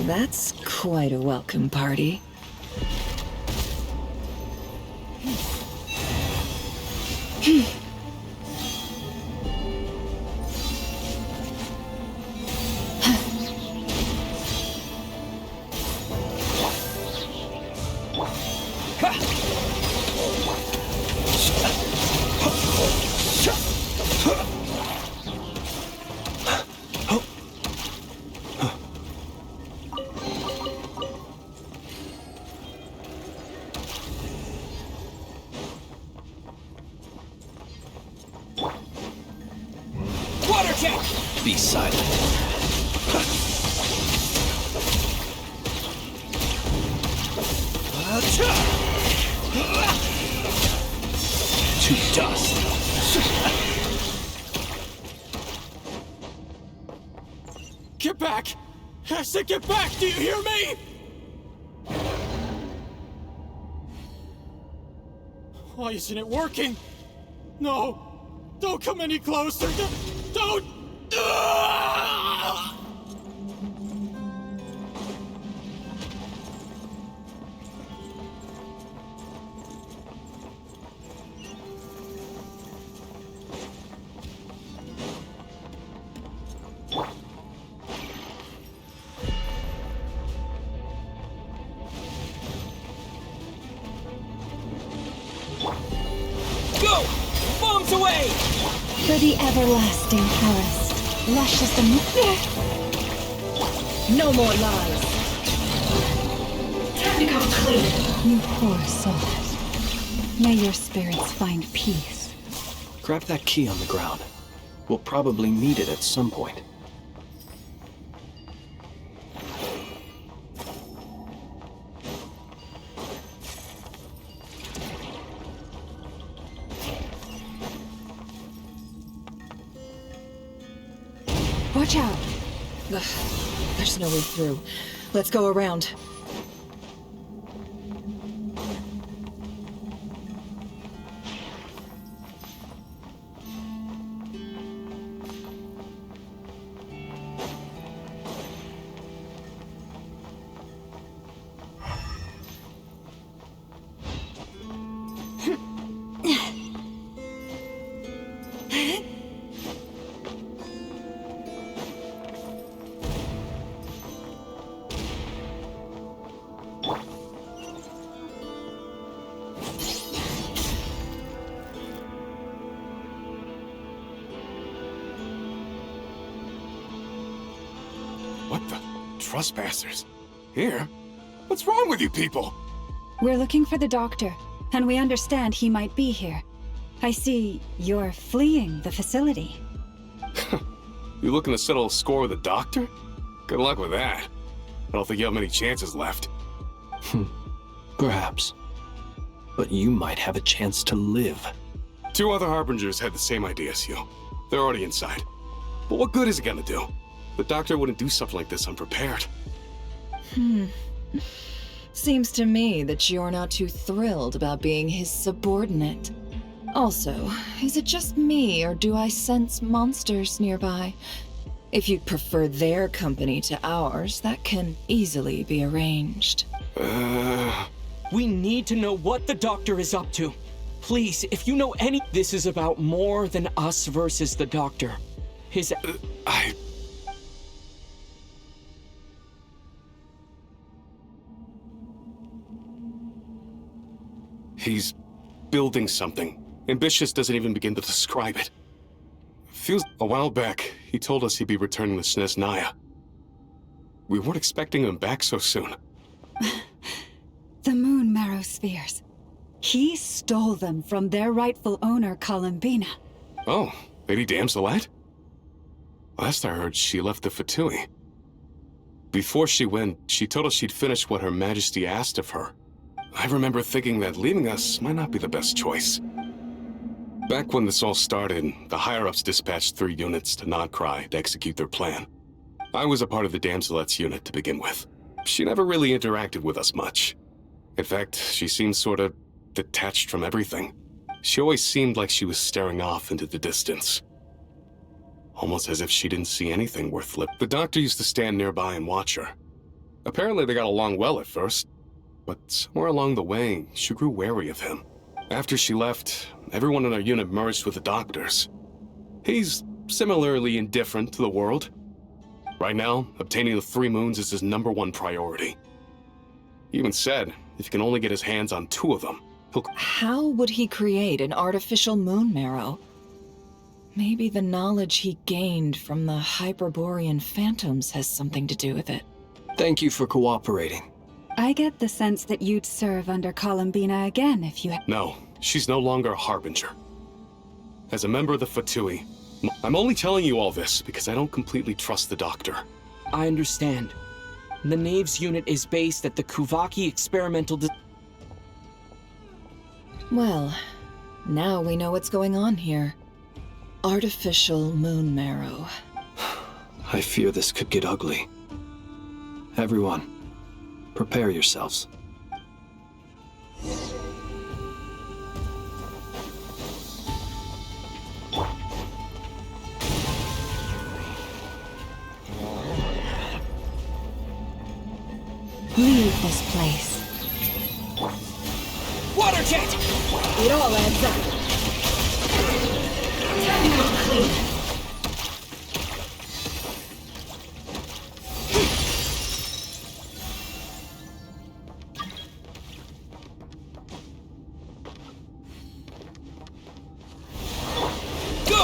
That's quite a welcome party. Be silent. To dust. Get back! I said get back! Do you hear me? Why isn't it working? No! Don't come any closer! Don't! Go! Bombs away! For the everlasting forest, lush as the No more lies. Technical clear. You poor souls. May your spirits find peace. Grab that key on the ground. We'll probably need it at some point. Watch out. Ugh, there's no way through. Let's go around. What the? Trespassers? Here? What's wrong with you people? We're looking for the doctor, and we understand he might be here. I see you're fleeing the facility. You looking to settle a score with the doctor? Good luck with that. I don't think you have many chances left. Perhaps. But you might have a chance to live. 2 other Harbingers had the same idea as you. They're already inside. But what good is it gonna do? The doctor wouldn't do something like this unprepared. Seems to me that you're not too thrilled about being his subordinate. Also, is it just me, or do I sense monsters nearby? If you'd prefer their company to ours, that can easily be arranged. We need to know what the doctor is up to. Please, if you know any... This is about more than us versus the doctor. His... He's building something. Ambitious doesn't even begin to describe it. Feels a while back, he told us he'd be returning to Snezhnaya. We weren't expecting him back so soon. The moon marrow spheres. He stole them from their rightful owner, Columbina. Oh, Lady Damselette? Last I heard, she left the Fatui. Before she went, she told us she'd finish what Her Majesty asked of her. I remember thinking that leaving us might not be the best choice. Back when this all started, the higher-ups dispatched 3 units to Nodcry to execute their plan. I was a part of the Damselette's unit to begin with. She never really interacted with us much. In fact, she seemed sort of detached from everything. She always seemed like she was staring off into the distance. Almost as if she didn't see anything worth living. The doctor used to stand nearby and watch her. Apparently they got along well at first, but somewhere along the way, she grew wary of him. After she left, everyone in our unit merged with the doctors. He's similarly indifferent to the world. Right now, obtaining the 3 moons is his #1 priority. He even said if he can only get his hands on 2 of them, he'll... How would he create an artificial moon marrow? Maybe the knowledge he gained from the Hyperborean phantoms has something to do with it. Thank you for cooperating. I get the sense that you'd serve under Columbina again if you... No, she's no longer a Harbinger. As a member of the Fatui, I'm only telling you all this because I don't completely trust the Doctor. I understand. The Knaves unit is based at the Kuvaki experimental... Well, now we know what's going on here. Artificial moon marrow. I fear this could get ugly. Everyone, prepare yourselves. Leave this place. Water jet! It all adds up. Time to come clean. Go!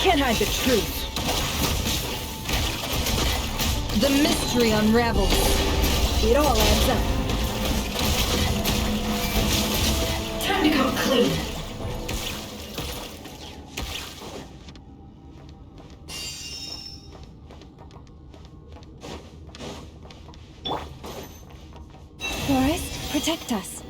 Can't hide the truth. The mystery unravels. It all adds up. Time to come clean. Forest, protect us.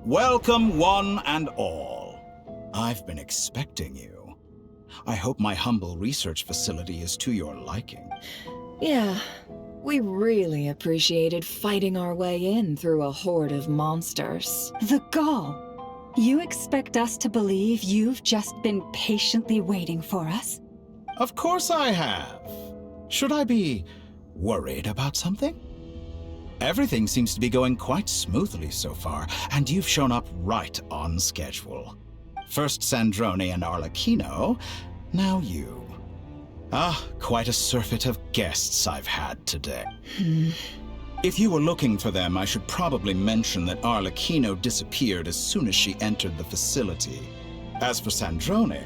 Welcome, one and all. I've been expecting you. I hope my humble research facility is to your liking. Yeah, we really appreciated fighting our way in through a horde of monsters. The gall. You expect us to believe you've just been patiently waiting for us? Of course I have. Should I be worried about something? Everything seems to be going quite smoothly so far, and you've shown up right on schedule. First Sandrone and Arlecchino, now you. Ah, quite a surfeit of guests I've had today. If you were looking for them, I should probably mention that Arlecchino disappeared as soon as she entered the facility. As for Sandrone,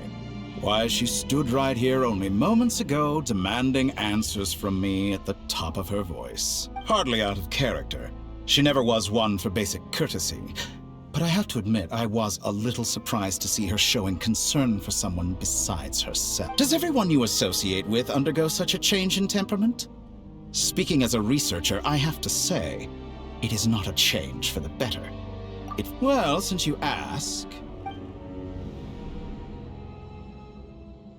why, she stood right here only moments ago, demanding answers from me at the top of her voice. Hardly out of character. She never was one for basic courtesy. But I have to admit, I was a little surprised to see her showing concern for someone besides herself. Does everyone you associate with undergo such a change in temperament? Speaking as a researcher, I have to say, it is not a change for the better. Well, since you ask...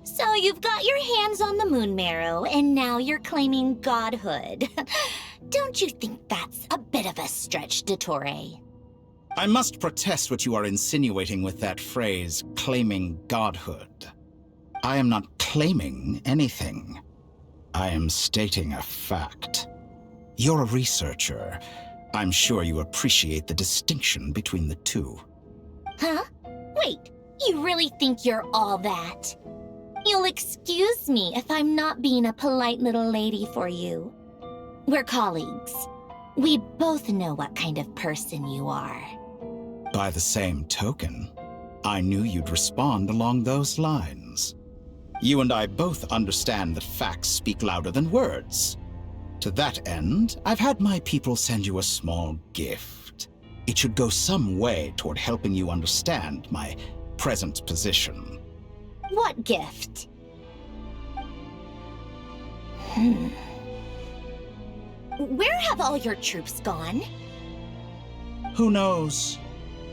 So you've got your hands on the moon marrow, and now you're claiming godhood. Don't you think that's a bit of a stretch, Dottore? I must protest what you are insinuating with that phrase, claiming godhood. I am not claiming anything. I am stating a fact. You're a researcher. I'm sure you appreciate the distinction between the two. Huh? Wait, you really think you're all that? You'll excuse me if I'm not being a polite little lady for you. We're colleagues. We both know what kind of person you are. By the same token, I knew you'd respond along those lines. You and I both understand that facts speak louder than words. To that end, I've had my people send you a small gift. It should go some way toward helping you understand my present position. What gift? Where have all your troops gone? Who knows?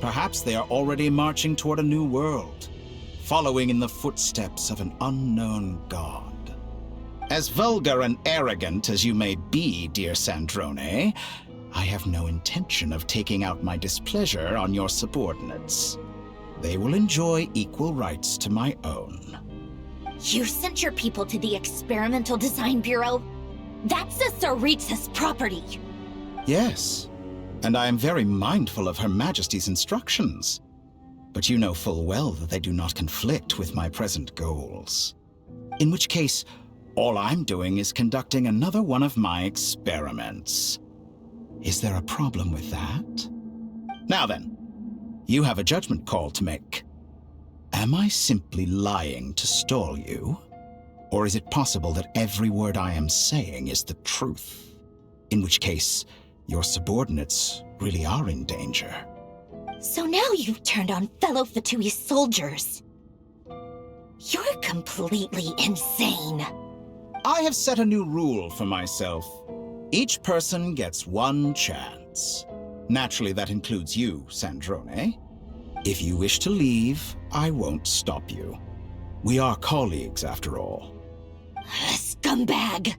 Perhaps they are already marching toward a new world, following in the footsteps of an unknown god. As vulgar and arrogant as you may be, dear Sandrone, I have no intention of taking out my displeasure on your subordinates. They will enjoy equal rights to my own. You sent your people to the Experimental Design Bureau? That's a Saritsa's property. Yes, and I am very mindful of Her Majesty's instructions. But you know full well that they do not conflict with my present goals. In which case, all I'm doing is conducting another one of my experiments. Is there a problem with that? Now then, you have a judgment call to make. Am I simply lying to stall you? Or is it possible that every word I am saying is the truth? In which case, your subordinates really are in danger. So now you've turned on fellow Fatui soldiers. You're completely insane. I have set a new rule for myself. Each person gets one chance. Naturally, that includes you, Sandrone. If you wish to leave, I won't stop you. We are colleagues, after all. Scumbag!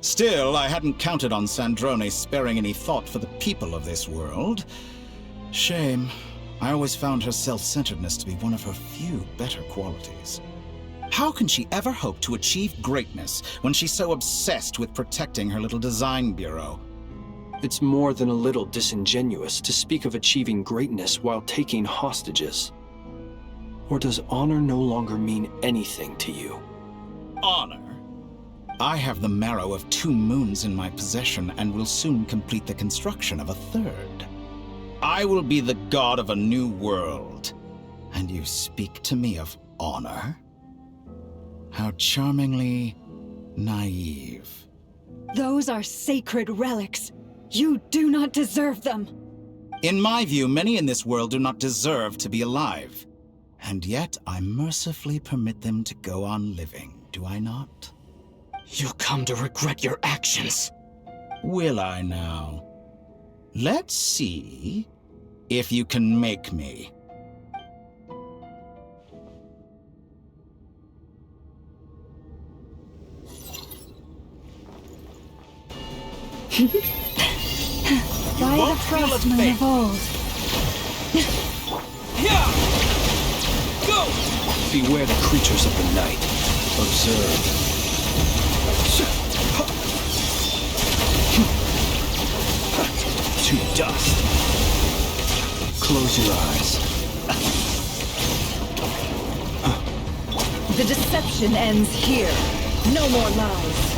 Still, I hadn't counted on Sandrone sparing any thought for the people of this world. Shame. I always found her self-centeredness to be one of her few better qualities. How can she ever hope to achieve greatness when she's so obsessed with protecting her little design bureau? It's more than a little disingenuous to speak of achieving greatness while taking hostages. Or does honor no longer mean anything to you? Honor? I have the marrow of 2 moons in my possession and will soon complete the construction of a 3rd. I will be the god of a new world. And you speak to me of honor? How charmingly naive. Those are sacred relics. You do not deserve them. In my view, many in this world do not deserve to be alive. And yet, I mercifully permit them to go on living, do I not? You'll come to regret your actions. Will I now? Let's see if you can make me. By the craftsmen of old. Yeah! Go! Beware the creatures of the night. Observe. To dust. Close your eyes. The deception ends here. No more lies.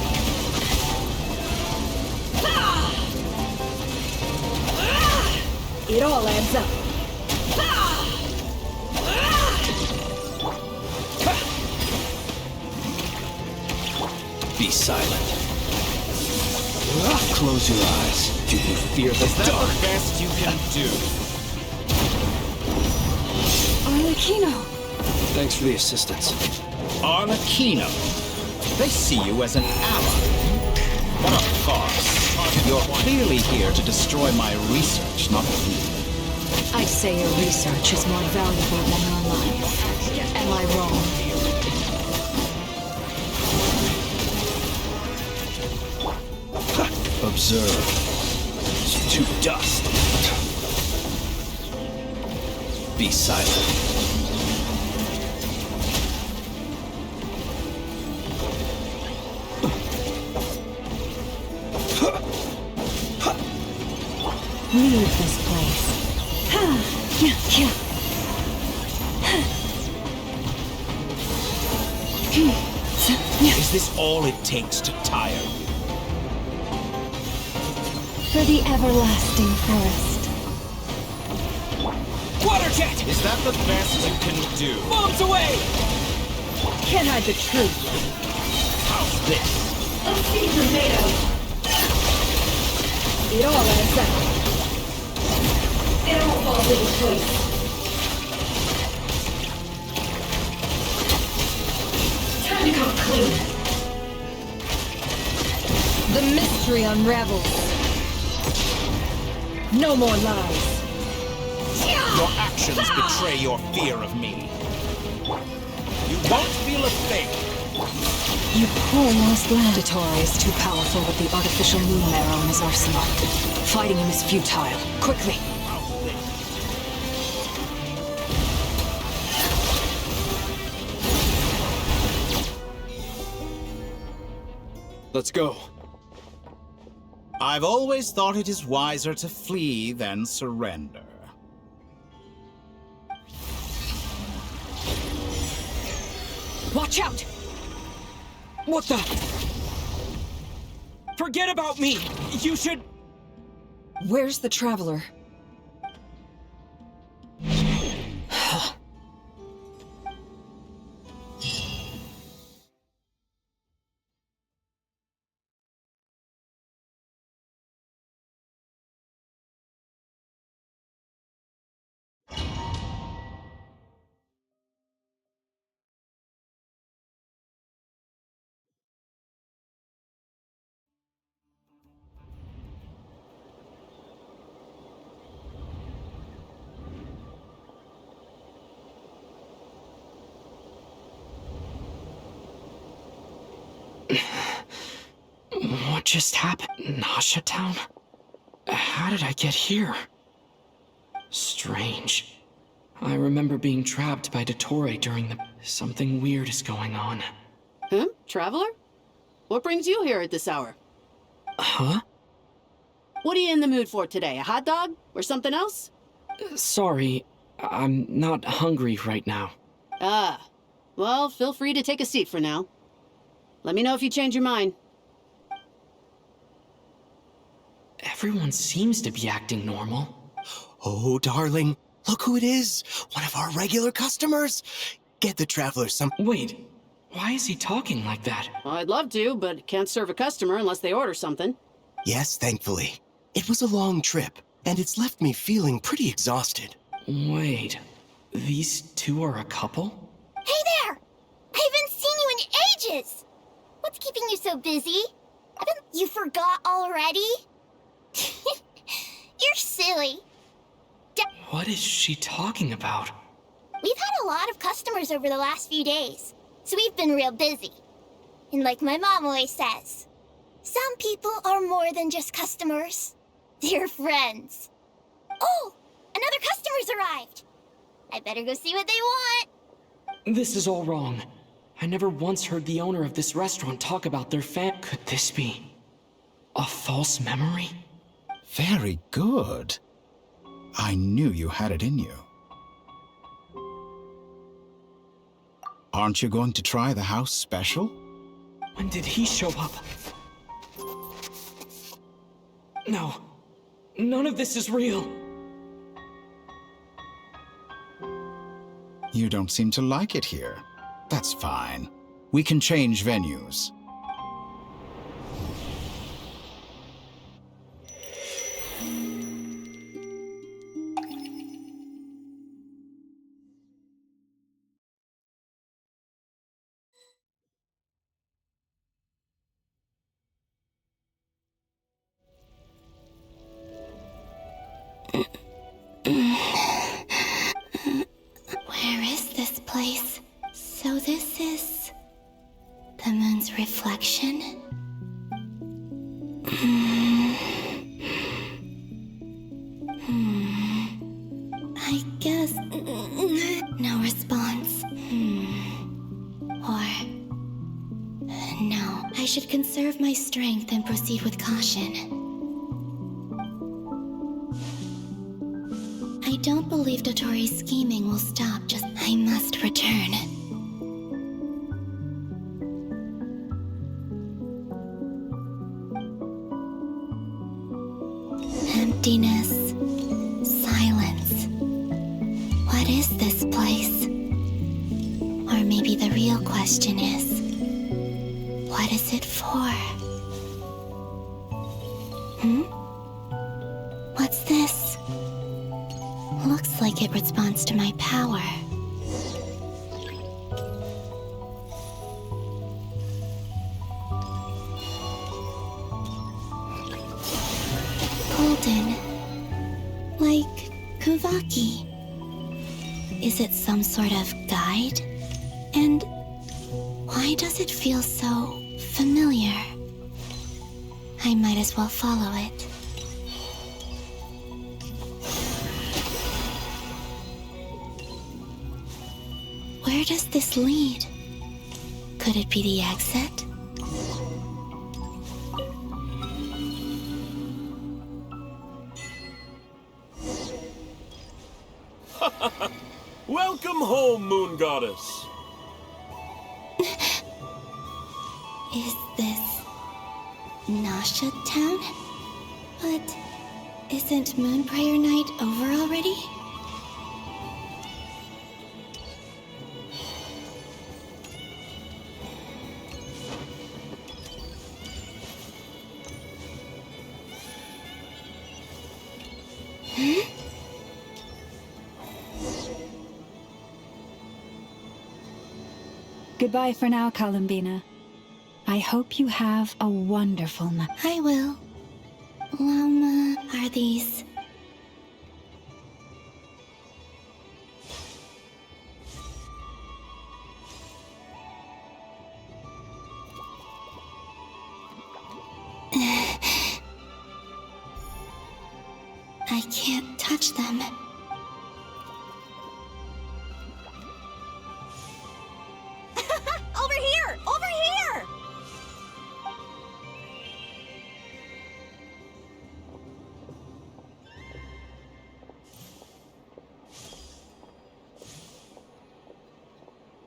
It all adds up. Be silent. Close your eyes. Do you fear the Is that dark? the best you can do? Arlecchino! Thanks for the assistance. Arlecchino. They see you as an ally. What a farce. You're clearly here to destroy my research, not me. I'd say your research is more valuable than your life. Am I wrong? Observe. To dust. Be silent. Leave this place. Is this all it takes to tire you? For the everlasting forest. Water jet! Is that the best you can do? Bombs away! Can't hide the truth. How this. It all adds up. It all falls into place. Time to come clean. The mystery unravels. No more lies. Your actions betray your fear of me. You won't feel a thing. You poor lost land. Dottore is too powerful with the artificial moon marrow in his arsenal. Fighting him is futile. Quickly! Let's go. I've always thought it is wiser to flee than surrender. Watch out! What the? Forget about me! You should... Where's the Traveler? What just happened? Nasha Town? How did I get here? Strange. I remember being trapped by Dottore during the... Something weird is going on. Huh? Traveler? What brings you here at this hour? Huh? What are you in the mood for today? A hot dog? Or something else? Sorry, I'm not hungry right now. Ah. Well, feel free to take a seat for now. Let me know if you change your mind. Everyone seems to be acting normal. Oh, darling, look who it is. One of our regular customers. Get the Traveler some... Wait, why is he talking like that? Well, I'd love to, but can't serve a customer unless they order something. Yes, thankfully. It was a long trip, and it's left me feeling pretty exhausted. Wait, these two are a couple? Hey there! I haven't seen you in ages! What's keeping you so busy? You forgot already? You're silly. What is she talking about? We've had a lot of customers over the last few days, so we've been real busy. And like my mom always says, some people are more than just customers. They're friends. Oh, another customer's arrived. I better go see what they want. This is all wrong. I never once heard the owner of this restaurant talk about their fan. Could this be a false memory? Very good. I knew you had it in you. Aren't you going to try the house special? When did he show up? No, none of this is real. You don't seem to like it here. That's fine. We can change venues. Where is this place? So this is... the moon's reflection? I guess... no response. Or... no. I should conserve my strength and proceed with caution. I don't believe Dottori's scheming will stop, just... I must return. Emptiness. Silence. What is this place? Or maybe the real question is... What is it for? What's this? Looks like it responds to my power. Golden. Like Kuvaki. Is it some sort of guide? And why does it feel so familiar? I might as well follow it. Where does this lead? Could it be the exit? Welcome home, Moon Goddess. Is this Nasha Town? But isn't Moon Prayer Night over already? Goodbye for now, Columbina. I hope you have a wonderful night. I will. Lama are these? I can't touch them. Over here! Over here!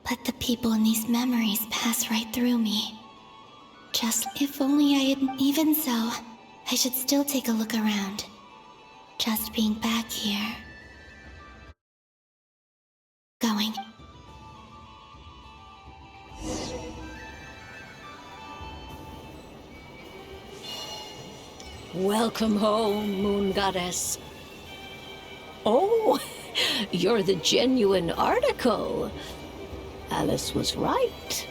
But the people in these memories pass right through me. Just if only I had... Even so, I should still take a look around. Just being back here. Going. Welcome home, Moon Goddess. Oh, you're the genuine article. Alice was right.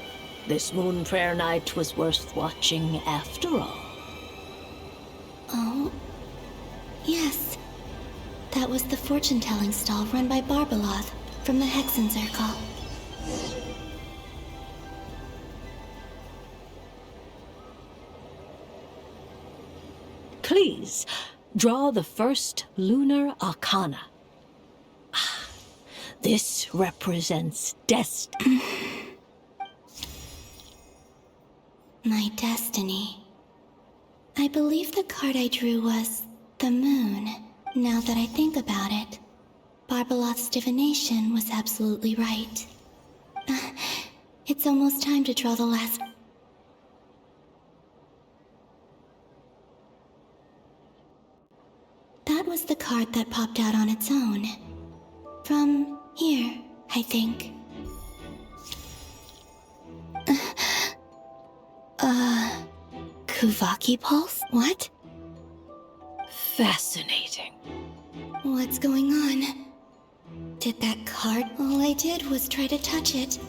This Moon Prayer Night was worth watching after all. Oh, yes. That was the fortune-telling stall run by Barbeloth from the Hexen Circle. Please, draw the first lunar arcana. Ah, this represents destiny. My destiny. I believe the card I drew was the moon. Now that I think about it, Barbeloth's divination was absolutely right. It's almost time to draw the last... That was the card that popped out on its own. From here, I think. Kuvaki Pulse? What? Fascinating. What's going on? Did that card? All I did was try to touch it.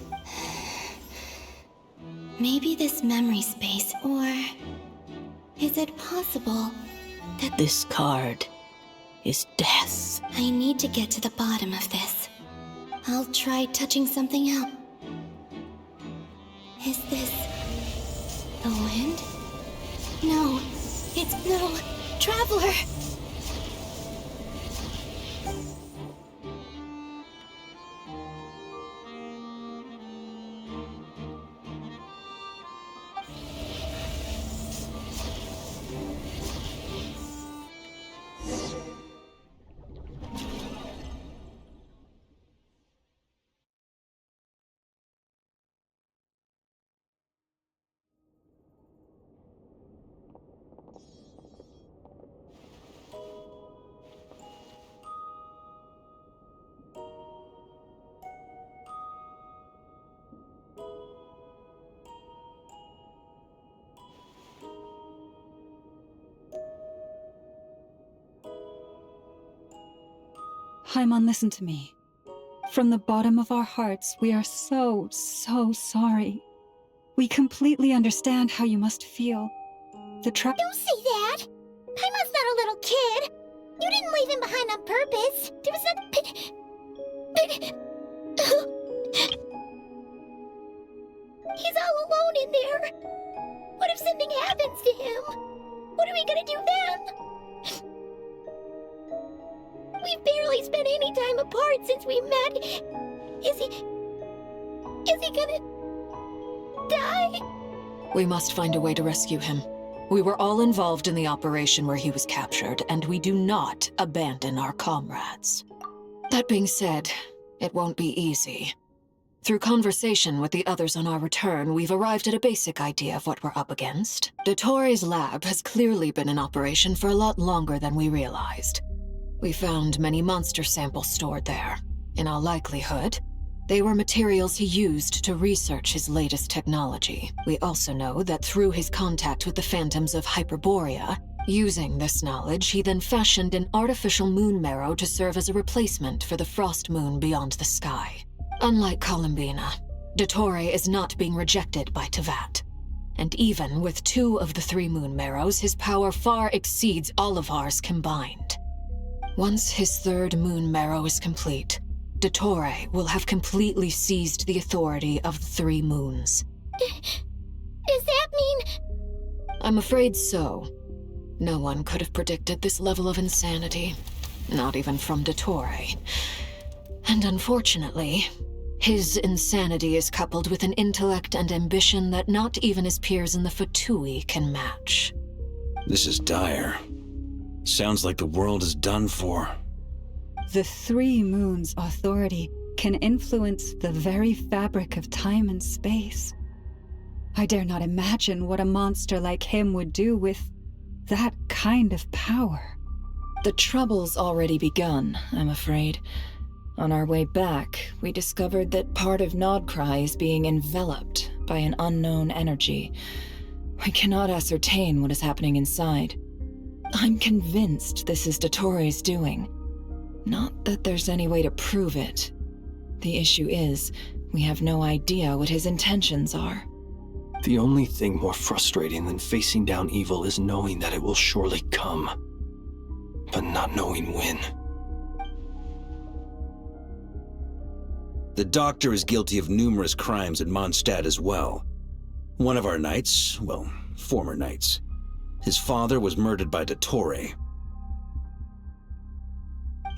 Maybe this memory space, or... Is it possible that... This card is death. I need to get to the bottom of this. I'll try touching something else. Is this... the wind? No, it's no... Traveler! Paimon, listen to me. From the bottom of our hearts, we are so sorry. We completely understand how you must feel. Don't say that! Paimon's not a little kid! You didn't leave him behind on purpose! There was nothing... He's all alone in there! What if something happens to him? What are we gonna do then? We've barely spent any time apart since we met. Is he gonna... die? We must find a way to rescue him. We were all involved in the operation where he was captured, and we do not abandon our comrades. That being said, it won't be easy. Through conversation with the others on our return, we've arrived at a basic idea of what we're up against. Dottore's lab has clearly been in operation for a lot longer than we realized. We found many monster samples stored there. In all likelihood, they were materials he used to research his latest technology. We also know that through his contact with the phantoms of Hyperborea, using this knowledge, he then fashioned an artificial moon marrow to serve as a replacement for the frost moon beyond the sky. Unlike Columbina, Dottore is not being rejected by Teyvat. And even with 2 of the 3 moon marrows, his power far exceeds all of ours combined. Once his 3rd moon marrow is complete, Dottore will have completely seized the authority of the 3 moons. Does that mean... I'm afraid so. No one could have predicted this level of insanity. Not even from Dottore. And unfortunately, his insanity is coupled with an intellect and ambition that not even his peers in the Fatui can match. This is dire. Sounds like the world is done for. The 3 moons' authority can influence the very fabric of time and space. I dare not imagine what a monster like him would do with that kind of power. The trouble's already begun, I'm afraid. On our way back, we discovered that part of Nodcry is being enveloped by an unknown energy. We cannot ascertain what is happening inside. I'm convinced this is Dottore's doing. Not that there's any way to prove it. The issue is, we have no idea what his intentions are. The only thing more frustrating than facing down evil is knowing that it will surely come, but not knowing when. The Doctor is guilty of numerous crimes at Mondstadt as well. One of our knights, well, former knights, his father was murdered by Dottore.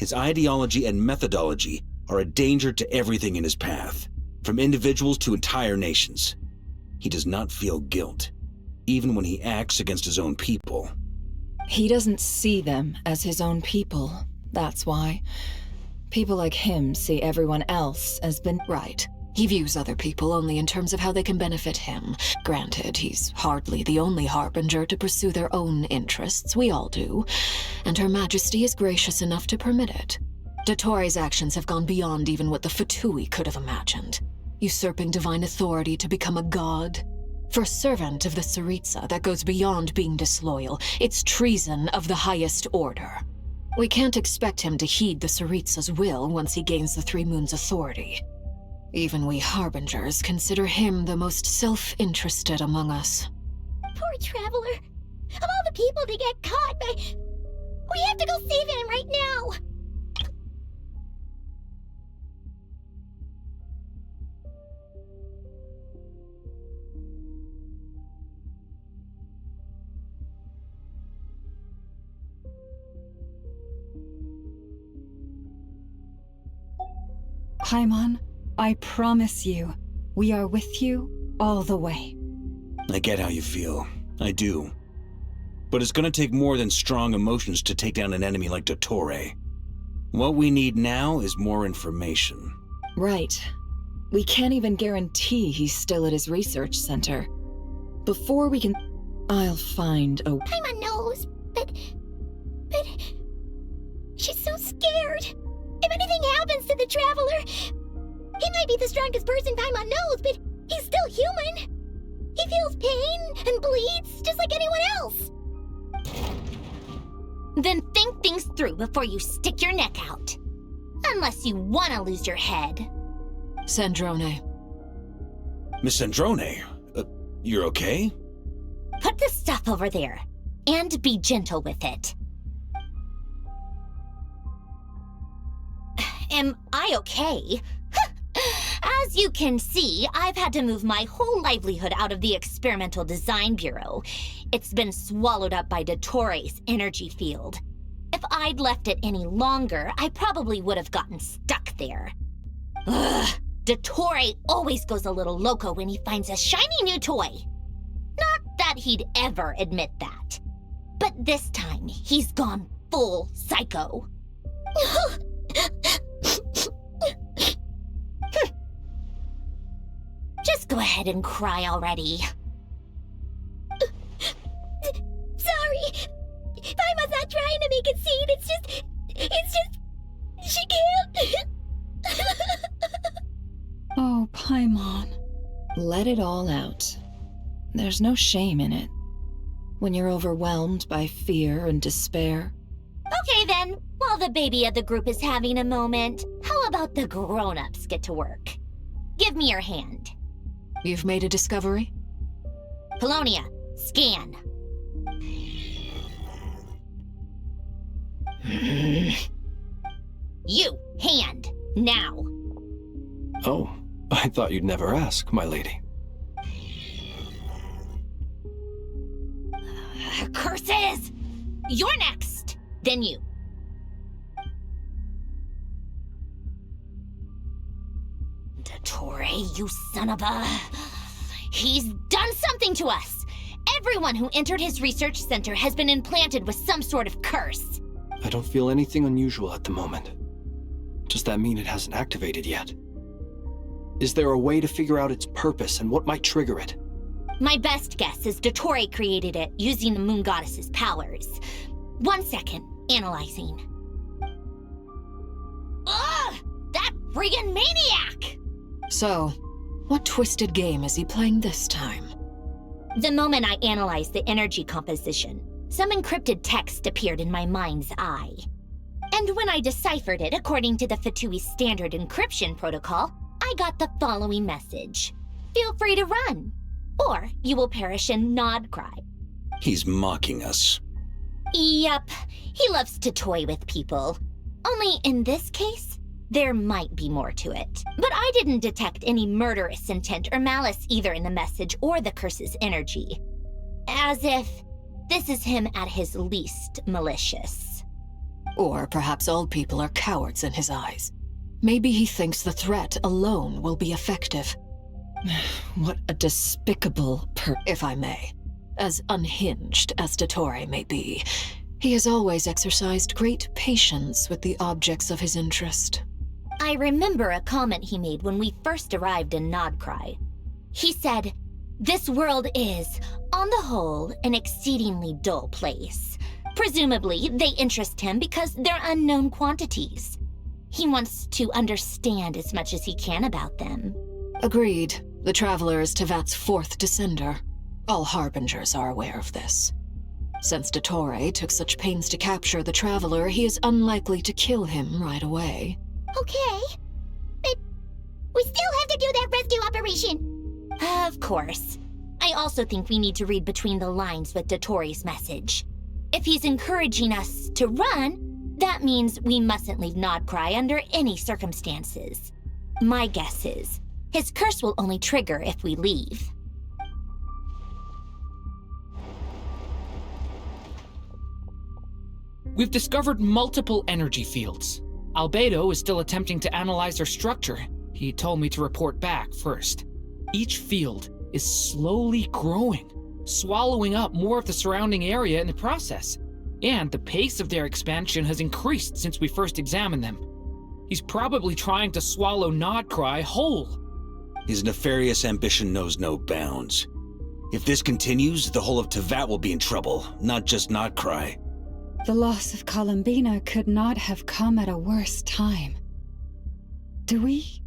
His ideology and methodology are a danger to everything in his path, from individuals to entire nations. He does not feel guilt, even when he acts against his own people. He doesn't see them as his own people, that's why. People like him see everyone else as right. He views other people only in terms of how they can benefit him. Granted, he's hardly the only harbinger to pursue their own interests. We all do. And Her Majesty is gracious enough to permit it. Dottore's actions have gone beyond even what the Fatui could have imagined. Usurping divine authority to become a god. For a servant of the Tsaritsa, that goes beyond being disloyal. It's treason of the highest order. We can't expect him to heed the Tsaritsa's will once he gains the 3 moons' authority. Even we Harbingers consider him the most self-interested among us. Poor Traveler. Of all the people to get caught by... We have to go save him right now! Paimon, I promise you, we are with you all the way. I get how you feel. I do. But it's gonna take more than strong emotions to take down an enemy like Dottore. What we need now is more information. Right. We can't even guarantee he's still at his research center. Before we can... I'll find a... Paimon knows, but... She's so scared. If anything happens to the Traveler... He might be the strongest person Paimon knows, but he's still human. He feels pain and bleeds just like anyone else. Then think things through before you stick your neck out. Unless you want to lose your head. Sandrone. Miss Sandrone, you're okay? Put the stuff over there, and be gentle with it. Am I okay? As you can see, I've had to move my whole livelihood out of the Experimental Design Bureau. It's been swallowed up by Dottore energy field. If I'd left it any longer, I probably would have gotten stuck there. Ugh, Dottore always goes a little loco when he finds a shiny new toy. Not that he'd ever admit that. But this time, he's gone full psycho. Just go ahead and cry already. Sorry. Paimon's not trying to make it seem. It's just... She can't. Oh, Paimon. Let it all out. There's no shame in it. When you're overwhelmed by fear and despair. Okay then, while the baby of the group is having a moment, how about the grown-ups get to work? Give me your hand. You've made a discovery? Polonia, scan. You, hand, now. Oh, I thought you'd never ask, my lady. Curses! You're next, then you. Dottore, you son of a... He's done something to us! Everyone who entered his research center has been implanted with some sort of curse. I don't feel anything unusual at the moment. Does that mean it hasn't activated yet? Is there a way to figure out its purpose and what might trigger it? My best guess is Dottore created it using the Moon Goddess's powers. 1 second, analyzing. Ugh! That friggin' maniac! So, what twisted game is he playing this time? The moment I analyzed the energy composition, some encrypted text appeared in my mind's eye. And when I deciphered it according to the Fatui standard encryption protocol, I got the following message. Feel free to run, or you will perish in nod cry. He's mocking us. Yep, he loves to toy with people. Only in this case, there might be more to it. But I didn't detect any murderous intent or malice either in the message or the curse's energy. As if this is him at his least malicious. Or perhaps old people are cowards in his eyes. Maybe he thinks the threat alone will be effective. What a despicable if I may. As unhinged as Dottore may be, he has always exercised great patience with the objects of his interest. I remember a comment he made when we first arrived in Nodcry. He said, "This world is, on the whole, an exceedingly dull place. Presumably, they interest him because they're unknown quantities. He wants to understand as much as he can about them." Agreed. The Traveler is Tevat's fourth descender. All Harbingers are aware of this. Since Dottore took such pains to capture the Traveler, he is unlikely to kill him right away. Okay, but we still have to do that rescue operation. Of course. I also think we need to read between the lines with Dottore's message. If he's encouraging us to run, that means we mustn't leave Nodcry under any circumstances. My guess is, his curse will only trigger if we leave. We've discovered multiple energy fields. Albedo is still attempting to analyze their structure. He told me to report back first. Each field is slowly growing, swallowing up more of the surrounding area in the process. And the pace of their expansion has increased since we first examined them. He's probably trying to swallow Nodcry whole. His nefarious ambition knows no bounds. If this continues, the whole of Tevat will be in trouble, not just Nodcry. The loss of Columbina could not have come at a worse time. Do we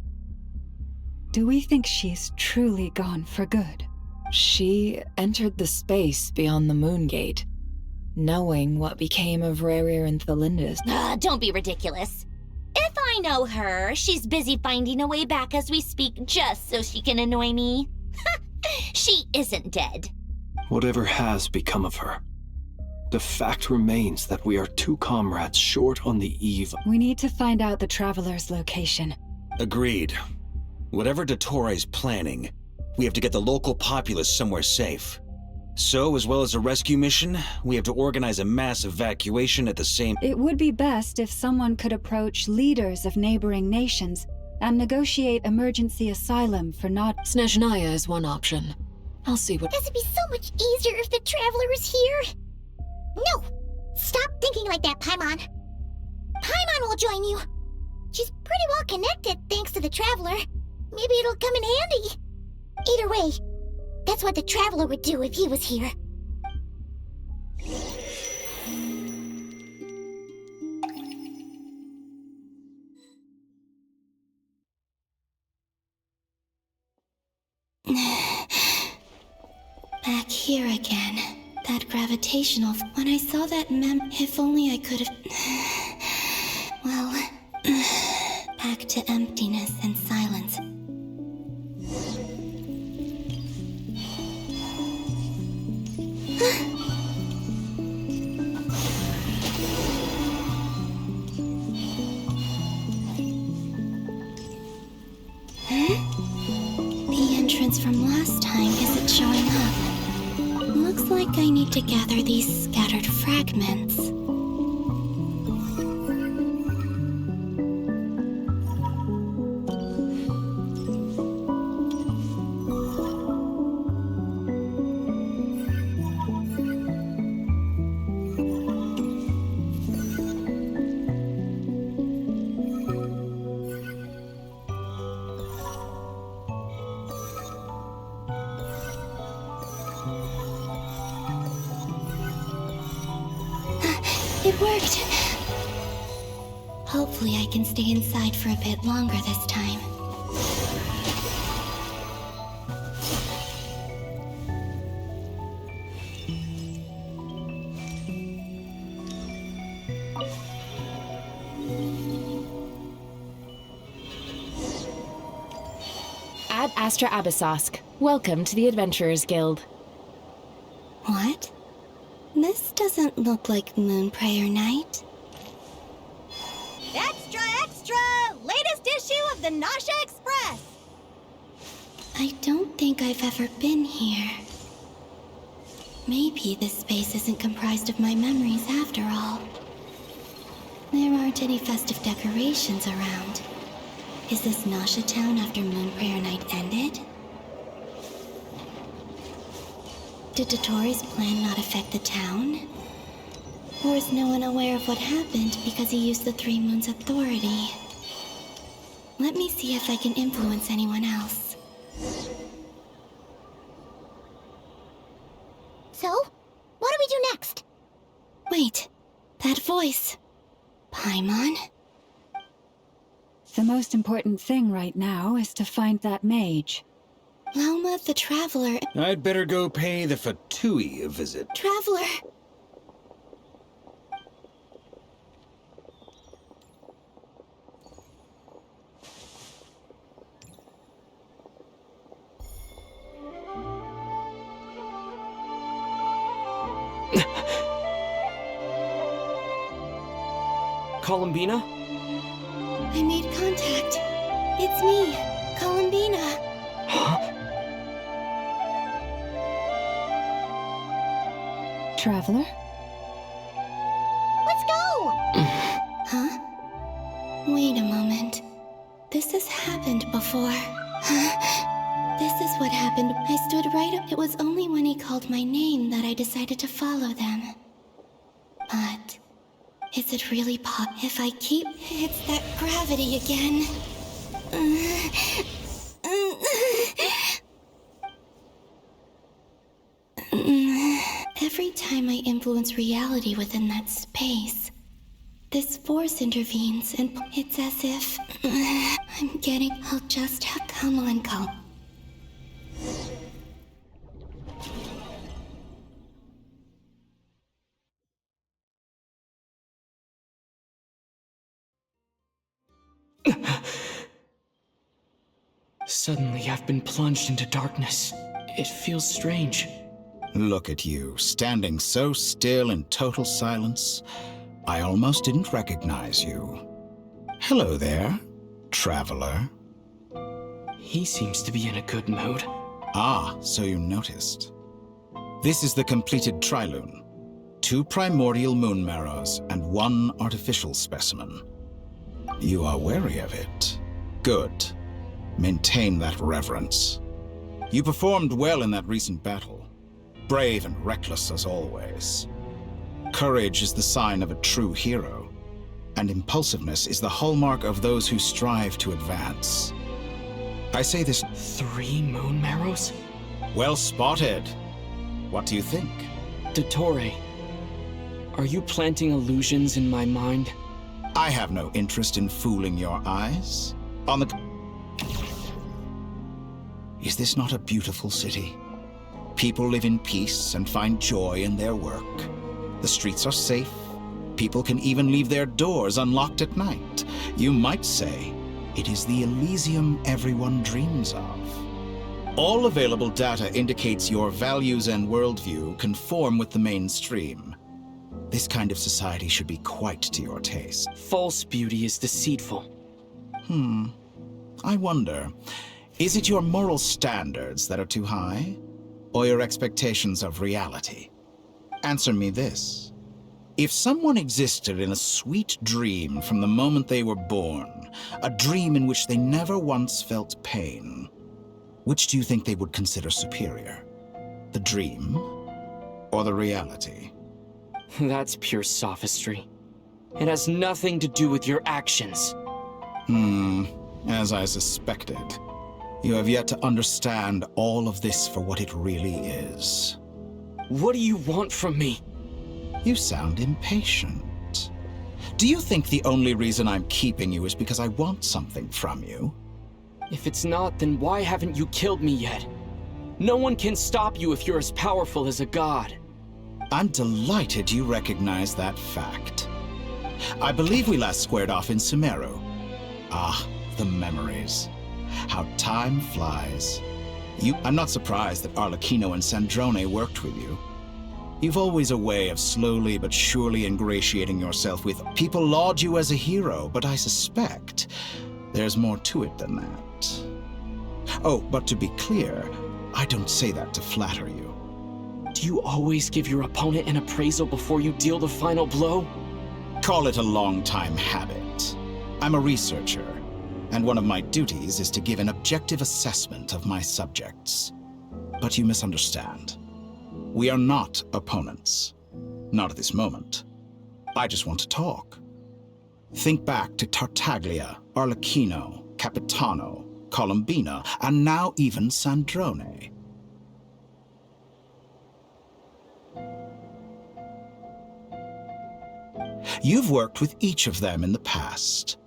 think she's truly gone for good? She entered the space beyond the Moon Gate, knowing what became of Rerir and Thalindus. Don't be ridiculous. If I know her. She's busy finding a way back as we speak just so she can annoy me. She isn't dead. Whatever has become of her, the fact remains that we are two comrades short on the eve. We need to find out the Traveler's location. Agreed. Whatever Dottore planning, we have to get the local populace somewhere safe. So, as well as a rescue mission, we have to organize a mass evacuation at the same... It would be best if someone could approach leaders of neighboring nations and negotiate emergency asylum for not... Snezhnaya is one option. I'll see what... This would be so much easier if the Traveler was here. No! Stop thinking like that, Paimon. Paimon will join you. She's pretty well connected thanks to the Traveler. Maybe it'll come in handy. Either way, that's what the Traveler would do if he was here. Back here again. That gravitational... When I saw that if only I could have... Well... Back to emptiness and silence. The entrance from last time isn't showing up. Looks like I need to gather these scattered fragments. It worked! Hopefully I can stay inside for a bit longer this time. Ad Astra Abyssosk. Welcome to the Adventurers Guild. What? This doesn't look like Moon Prayer Night. Extra, extra! Latest issue of the Nasha Express! I don't think I've ever been here. Maybe this space isn't comprised of my memories after all. There aren't any festive decorations around. Is this Nasha town after Moon Prayer Night ended? Did Dottore's plan not affect the town? Or is no one aware of what happened because he used the Three Moons' authority? Let me see if I can influence anyone else. So, what do we do next? Wait, that voice. Paimon? The most important thing right now is to find that mage. Lauma the Traveler. I'd better go pay the Fatui a visit. Traveler! Columbina? I made contact. It's me, Columbina. Huh? Traveler? Let's go! Huh? Wait a moment. This has happened before. This is what happened. I stood right up. It was only when he called my name that I decided to follow them. But is it really if I keep... It's that gravity again. Every time I influence reality within that space, this force intervenes and it's as if... I'm getting... I'll just have... Come on, Col. Suddenly, I've been plunged into darkness. It feels strange. Look at you, standing so still in total silence. I almost didn't recognize you. Hello there, traveler. He seems to be in a good mood. Ah, so you noticed. This is the completed trilune. 2 primordial moon marrows and 1 artificial specimen. You are wary of it. Good. Maintain that reverence. You performed well in that recent battle. Brave and reckless as always. Courage is the sign of a true hero, and impulsiveness is the hallmark of those who strive to advance. I say this— 3 moon marrows? Well spotted. What do you think? Dottore, are you planting illusions in my mind? I have no interest in fooling your eyes. On the— Is this not a beautiful city? People live in peace and find joy in their work. The streets are safe. People can even leave their doors unlocked at night. You might say it is the Elysium everyone dreams of. All available data indicates your values and worldview conform with the mainstream. This kind of society should be quite to your taste. False beauty is deceitful. I wonder, is it your moral standards that are too high, or your expectations of reality? Answer me this. If someone existed in a sweet dream from the moment they were born, a dream in which they never once felt pain, which do you think they would consider superior? The dream or the reality? That's pure sophistry. It has nothing to do with your actions. As I suspected. You have yet to understand all of this for what it really is. What do you want from me? You sound impatient. Do you think the only reason I'm keeping you is because I want something from you? If it's not, then why haven't you killed me yet? No one can stop you if you're as powerful as a god. I'm delighted you recognize that fact. I believe we last squared off in Sumeru. Ah, the memories. How time flies. I'm not surprised that Arlecchino and Sandrone worked with you. You've always a way of slowly but surely ingratiating yourself with people laud you as a hero, but I suspect there's more to it than that. Oh, but to be clear, I don't say that to flatter you. Do you always give your opponent an appraisal before you deal the final blow? Call it a long-time habit. I'm a researcher, and one of my duties is to give an objective assessment of my subjects. But you misunderstand. We are not opponents. Not at this moment. I just want to talk. Think back to Tartaglia, Arlecchino, Capitano, Colombina, and now even Sandrone. You've worked with each of them in the past.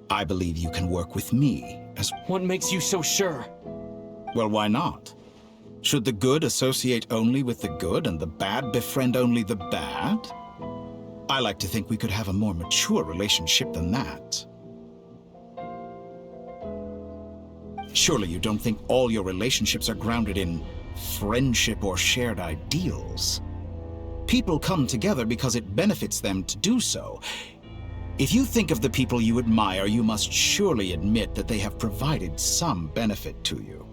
I believe you can work with me as— What makes you so sure? Well, why not? Should the good associate only with the good and the bad befriend only the bad? I like to think we could have a more mature relationship than that. Surely you don't think all your relationships are grounded in friendship or shared ideals? People come together because it benefits them to do so. If you think of the people you admire, you must surely admit that they have provided some benefit to you.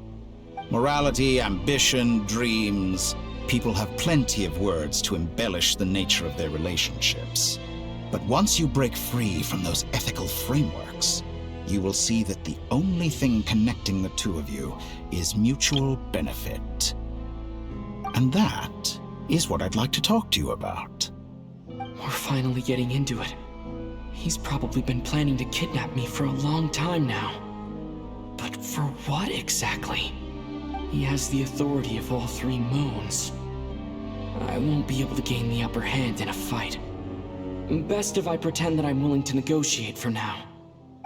Morality, ambition, dreams. People have plenty of words to embellish the nature of their relationships. But once you break free from those ethical frameworks, you will see that the only thing connecting the two of you is mutual benefit. And that is what I'd like to talk to you about. We're finally getting into it. He's probably been planning to kidnap me for a long time now. But for what exactly? He has the authority of all 3 moons. I won't be able to gain the upper hand in a fight. Best if I pretend that I'm willing to negotiate for now.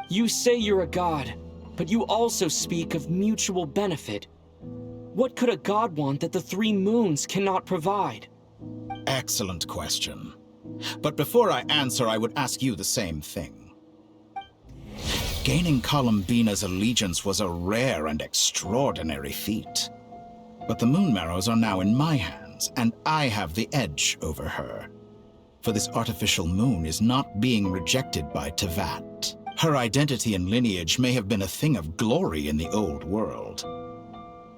You say you're a god, but you also speak of mutual benefit. What could a god want that the 3 moons cannot provide? Excellent question. But before I answer, I would ask you the same thing. Gaining Columbina's allegiance was a rare and extraordinary feat. But the Moon Marrows are now in my hands, and I have the edge over her. For this artificial moon is not being rejected by Tevat. Her identity and lineage may have been a thing of glory in the old world,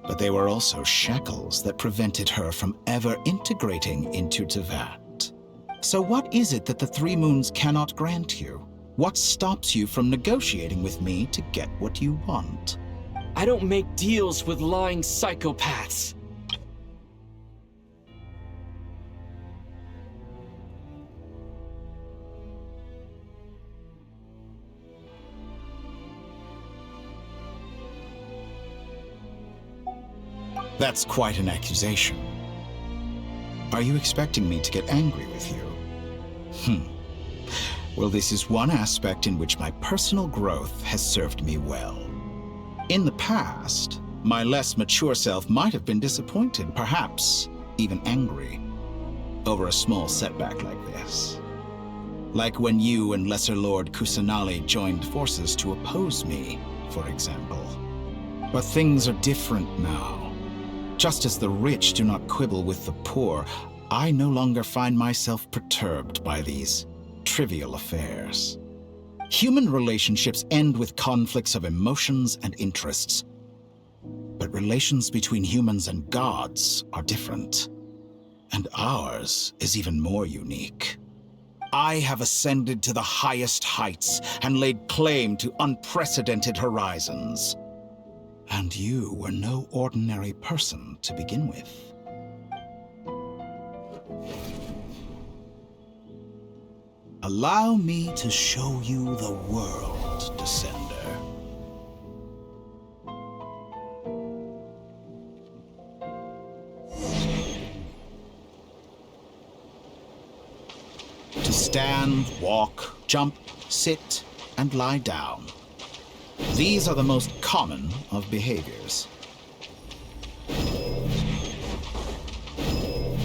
but they were also shackles that prevented her from ever integrating into Tevat. So what is it that the Three Moons cannot grant you? What stops you from negotiating with me to get what you want? I don't make deals with lying psychopaths. That's quite an accusation. Are you expecting me to get angry with you? Well, this is one aspect in which my personal growth has served me well. In the past, my less mature self might have been disappointed, perhaps even angry, over a small setback like this. Like when you and Lesser Lord Kusanali joined forces to oppose me, for example. But things are different now. Just as the rich do not quibble with the poor, I no longer find myself perturbed by these trivial affairs. Human relationships end with conflicts of emotions and interests. But relations between humans and gods are different. And ours is even more unique. I have ascended to the highest heights and laid claim to unprecedented horizons. And you were no ordinary person to begin with. Allow me to show you the world, Descender. To stand, walk, jump, sit, and lie down. These are the most common of behaviors.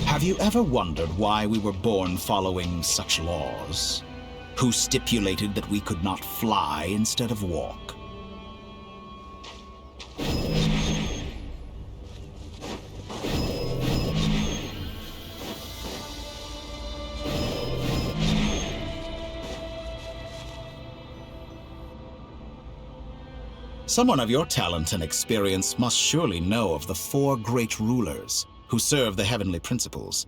Have you ever wondered why we were born following such laws? Who stipulated that we could not fly instead of walk? Someone of your talent and experience must surely know of the four great rulers who serve the heavenly principles.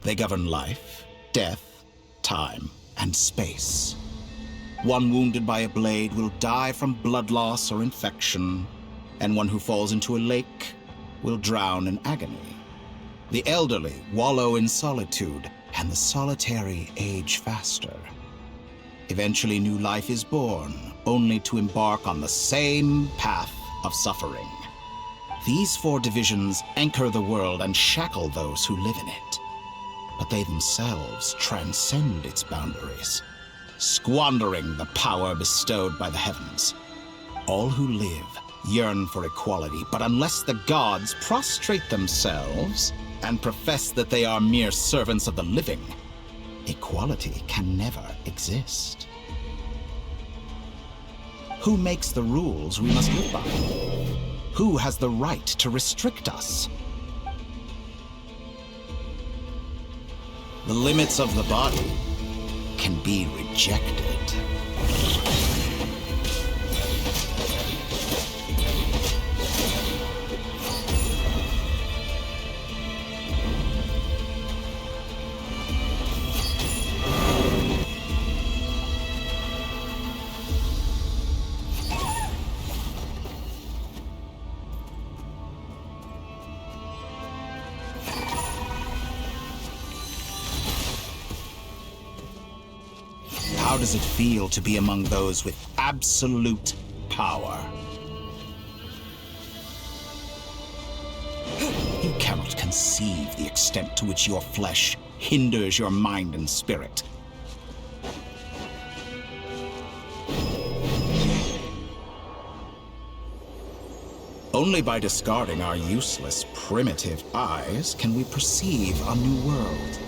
They govern life, death, time, and space. One wounded by a blade will die from blood loss or infection, and one who falls into a lake will drown in agony. The elderly wallow in solitude, and the solitary age faster. Eventually, new life is born, only to embark on the same path of suffering. These four divisions anchor the world and shackle those who live in it. But they themselves transcend its boundaries, squandering the power bestowed by the heavens. All who live yearn for equality, but unless the gods prostrate themselves and profess that they are mere servants of the living, equality can never exist. Who makes the rules we must live by? Who has the right to restrict us? The limits of the body can be rejected. How does it feel to be among those with absolute power? You cannot conceive the extent to which your flesh hinders your mind and spirit. Only by discarding our useless, primitive eyes can we perceive a new world.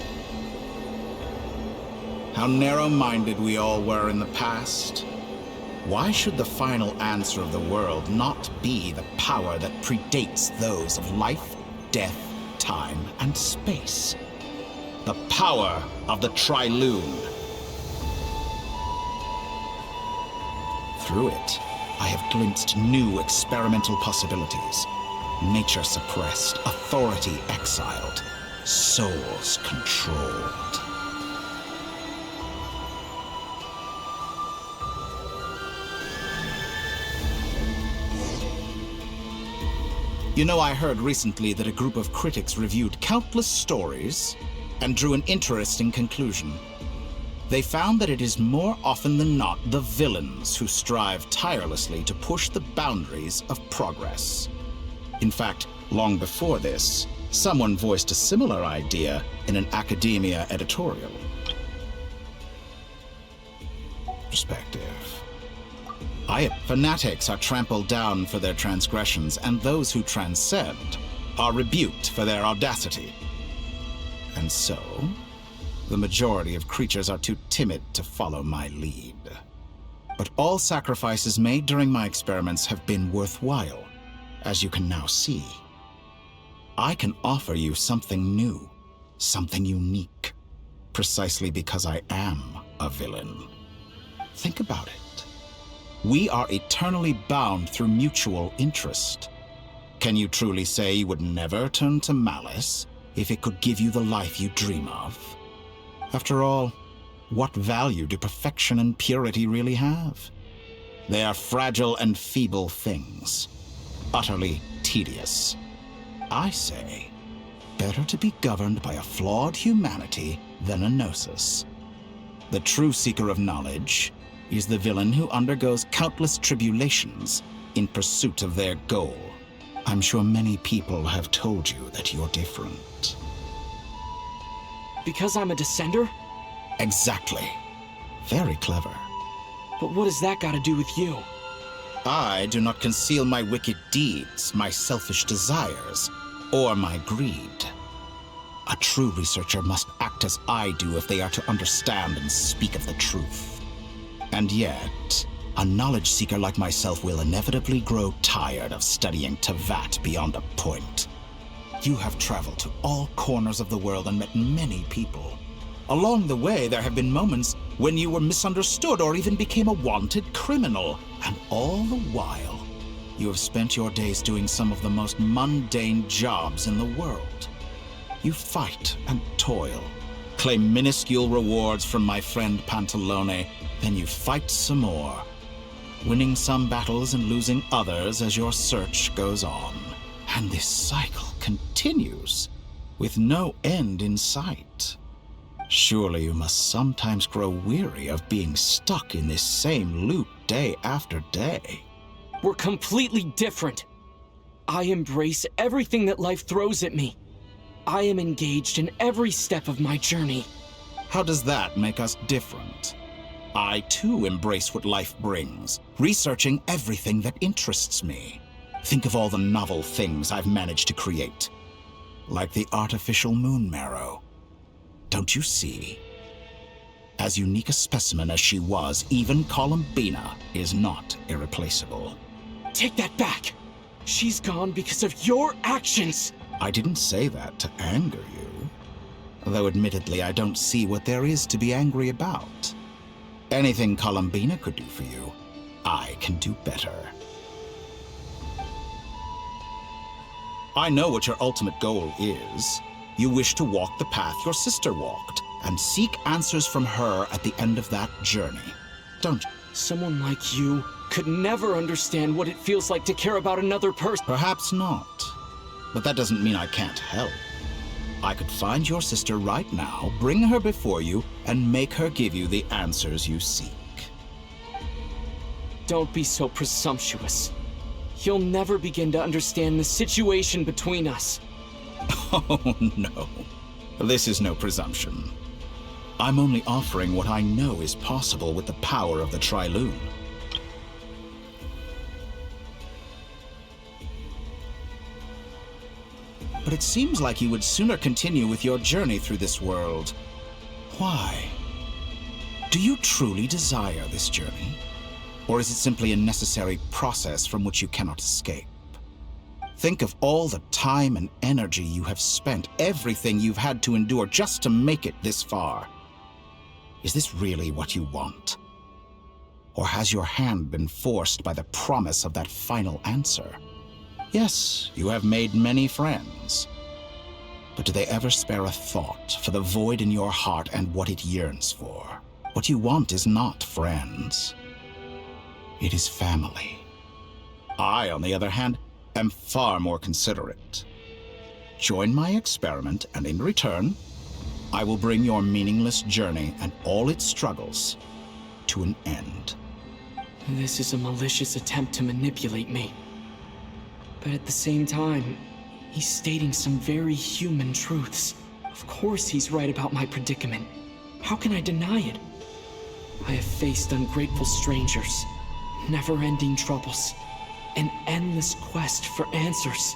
How narrow-minded we all were in the past, Why should the final answer of the world not be the power that predates those of life, death, time, and space? The power of the Triloon. Through it, I have glimpsed new experimental possibilities. Nature suppressed, authority exiled, souls controlled. You know, I heard recently that a group of critics reviewed countless stories and drew an interesting conclusion. They found that it is more often than not the villains who strive tirelessly to push the boundaries of progress. In fact, long before this, someone voiced a similar idea in an academia editorial. Perspective. Fanatics are trampled down for their transgressions, and those who transcend are rebuked for their audacity. And so, the majority of creatures are too timid to follow my lead. But all sacrifices made during my experiments have been worthwhile, as you can now see. I can offer you something new, something unique, precisely because I am a villain. Think about it. We are eternally bound through mutual interest. Can you truly say you would never turn to malice if it could give you the life you dream of? After all, what value do perfection and purity really have? They are fragile and feeble things, utterly tedious. I say, better to be governed by a flawed humanity than a gnosis. The true seeker of knowledge is the villain who undergoes countless tribulations in pursuit of their goal. I'm sure many people have told you that you're different. Because I'm a descender? Exactly. Very clever. But what has that got to do with you? I do not conceal my wicked deeds, my selfish desires, or my greed. A true researcher must act as I do if they are to understand and speak of the truth. And yet, a knowledge seeker like myself will inevitably grow tired of studying Tavat beyond a point. You have traveled to all corners of the world and met many people. Along the way, there have been moments when you were misunderstood or even became a wanted criminal. And all the while, you have spent your days doing some of the most mundane jobs in the world. You fight and toil, claim minuscule rewards from my friend Pantalone, then you fight some more, winning some battles and losing others as your search goes on. And this cycle continues, with no end in sight. Surely you must sometimes grow weary of being stuck in this same loop day after day. We're completely different. I embrace everything that life throws at me. I am engaged in every step of my journey. How does that make us different? I too embrace what life brings, researching everything that interests me. Think of all the novel things I've managed to create. Like the artificial moon marrow. Don't you see? As unique a specimen as she was, even Columbina is not irreplaceable. Take that back! She's gone because of your actions! I didn't say that to anger you. Though admittedly, I don't see what there is to be angry about. Anything Columbina could do for you, I can do better. I know what your ultimate goal is. You wish to walk the path your sister walked, and seek answers from her at the end of that journey. Don't you? Someone like you could never understand what it feels like to care about another person. Perhaps not. But that doesn't mean I can't help. I could find your sister right now, bring her before you, and make her give you the answers you seek. Don't be so presumptuous. You'll never begin to understand the situation between us. Oh, no. This is no presumption. I'm only offering what I know is possible with the power of the Triloon. But it seems like you would sooner continue with your journey through this world. Why? Do you truly desire this journey? Or is it simply a necessary process from which you cannot escape? Think of all the time and energy you have spent, everything you've had to endure just to make it this far. Is this really what you want? Or has your hand been forced by the promise of that final answer? Yes, you have made many friends. But do they ever spare a thought for the void in your heart and what it yearns for? What you want is not friends. It is family. I, on the other hand, am far more considerate. Join my experiment, and in return, I will bring your meaningless journey and all its struggles to an end. This is a malicious attempt to manipulate me. But at the same time, he's stating some very human truths. Of course he's right about my predicament. How can I deny it? I have faced ungrateful strangers, never-ending troubles, an endless quest for answers.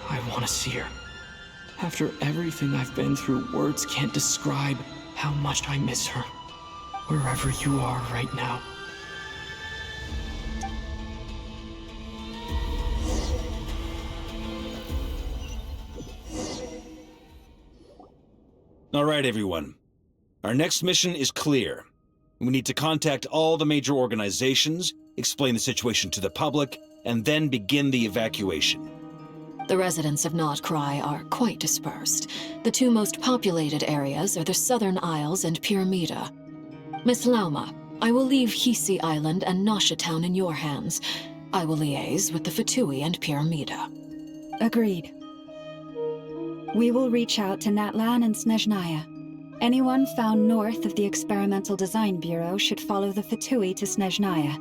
I want to see her. After everything I've been through, words can't describe how much I miss her. Wherever you are right now. All right, everyone. Our next mission is clear. We need to contact all the major organizations, explain the situation to the public, and then begin the evacuation. The residents of Not Cry are quite dispersed. The two most populated areas are the Southern Isles and Pyramida. Miss Lauma, I will leave Hisi Island and Nasha Town in your hands. I will liaise with the Fatui and Pyramida. Agreed. We will reach out to Natlan and Snezhnaya. Anyone found north of the Experimental Design Bureau should follow the Fatui to Snezhnaya.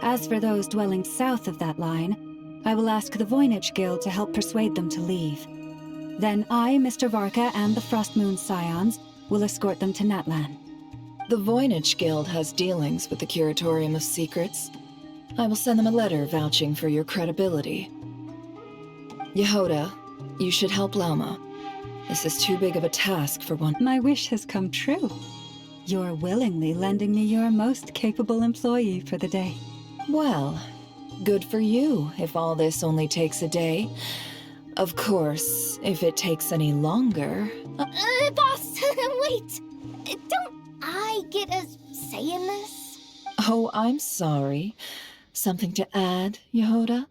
As for those dwelling south of that line, I will ask the Voynich Guild to help persuade them to leave. Then I, Mr. Varka, and the Frostmoon Scions will escort them to Natlan. The Voynich Guild has dealings with the Curatorium of Secrets. I will send them a letter vouching for your credibility. Yehoda, you should help Lauma. This is too big of a task for one. My wish has come true. You're willingly lending me your most capable employee for the day. Well, good for you if all this only takes a day. Of course, if it takes any longer... Boss, wait! Don't I get a say in this? Oh, I'm sorry. Something to add, Yehoda?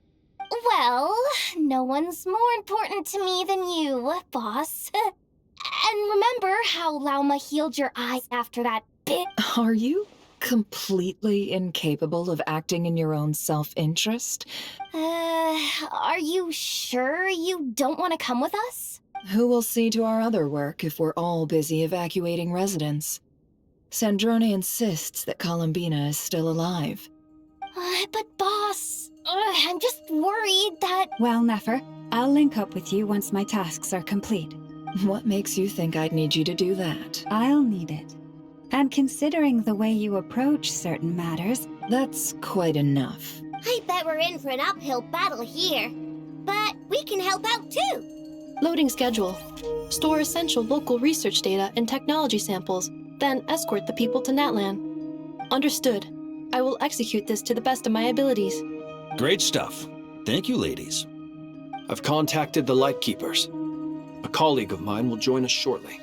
Well, no one's more important to me than you, boss. And remember how Lauma healed your eyes after that bit? Are you completely incapable of acting in your own self-interest? Are you sure you don't want to come with us? Who will see to our other work if we're all busy evacuating residents? Sandrone insists that Columbina is still alive. But boss, I'm just worried that... Well, Nefer, I'll link up with you once my tasks are complete. What makes you think I'd need you to do that? I'll need it. And considering the way you approach certain matters... That's quite enough. I bet we're in for an uphill battle here. But we can help out too. Loading schedule. Store essential local research data and technology samples, then escort the people to Natlan. Understood. I will execute this to the best of my abilities. Great stuff. Thank you, ladies. I've contacted the Lightkeepers. A colleague of mine will join us shortly.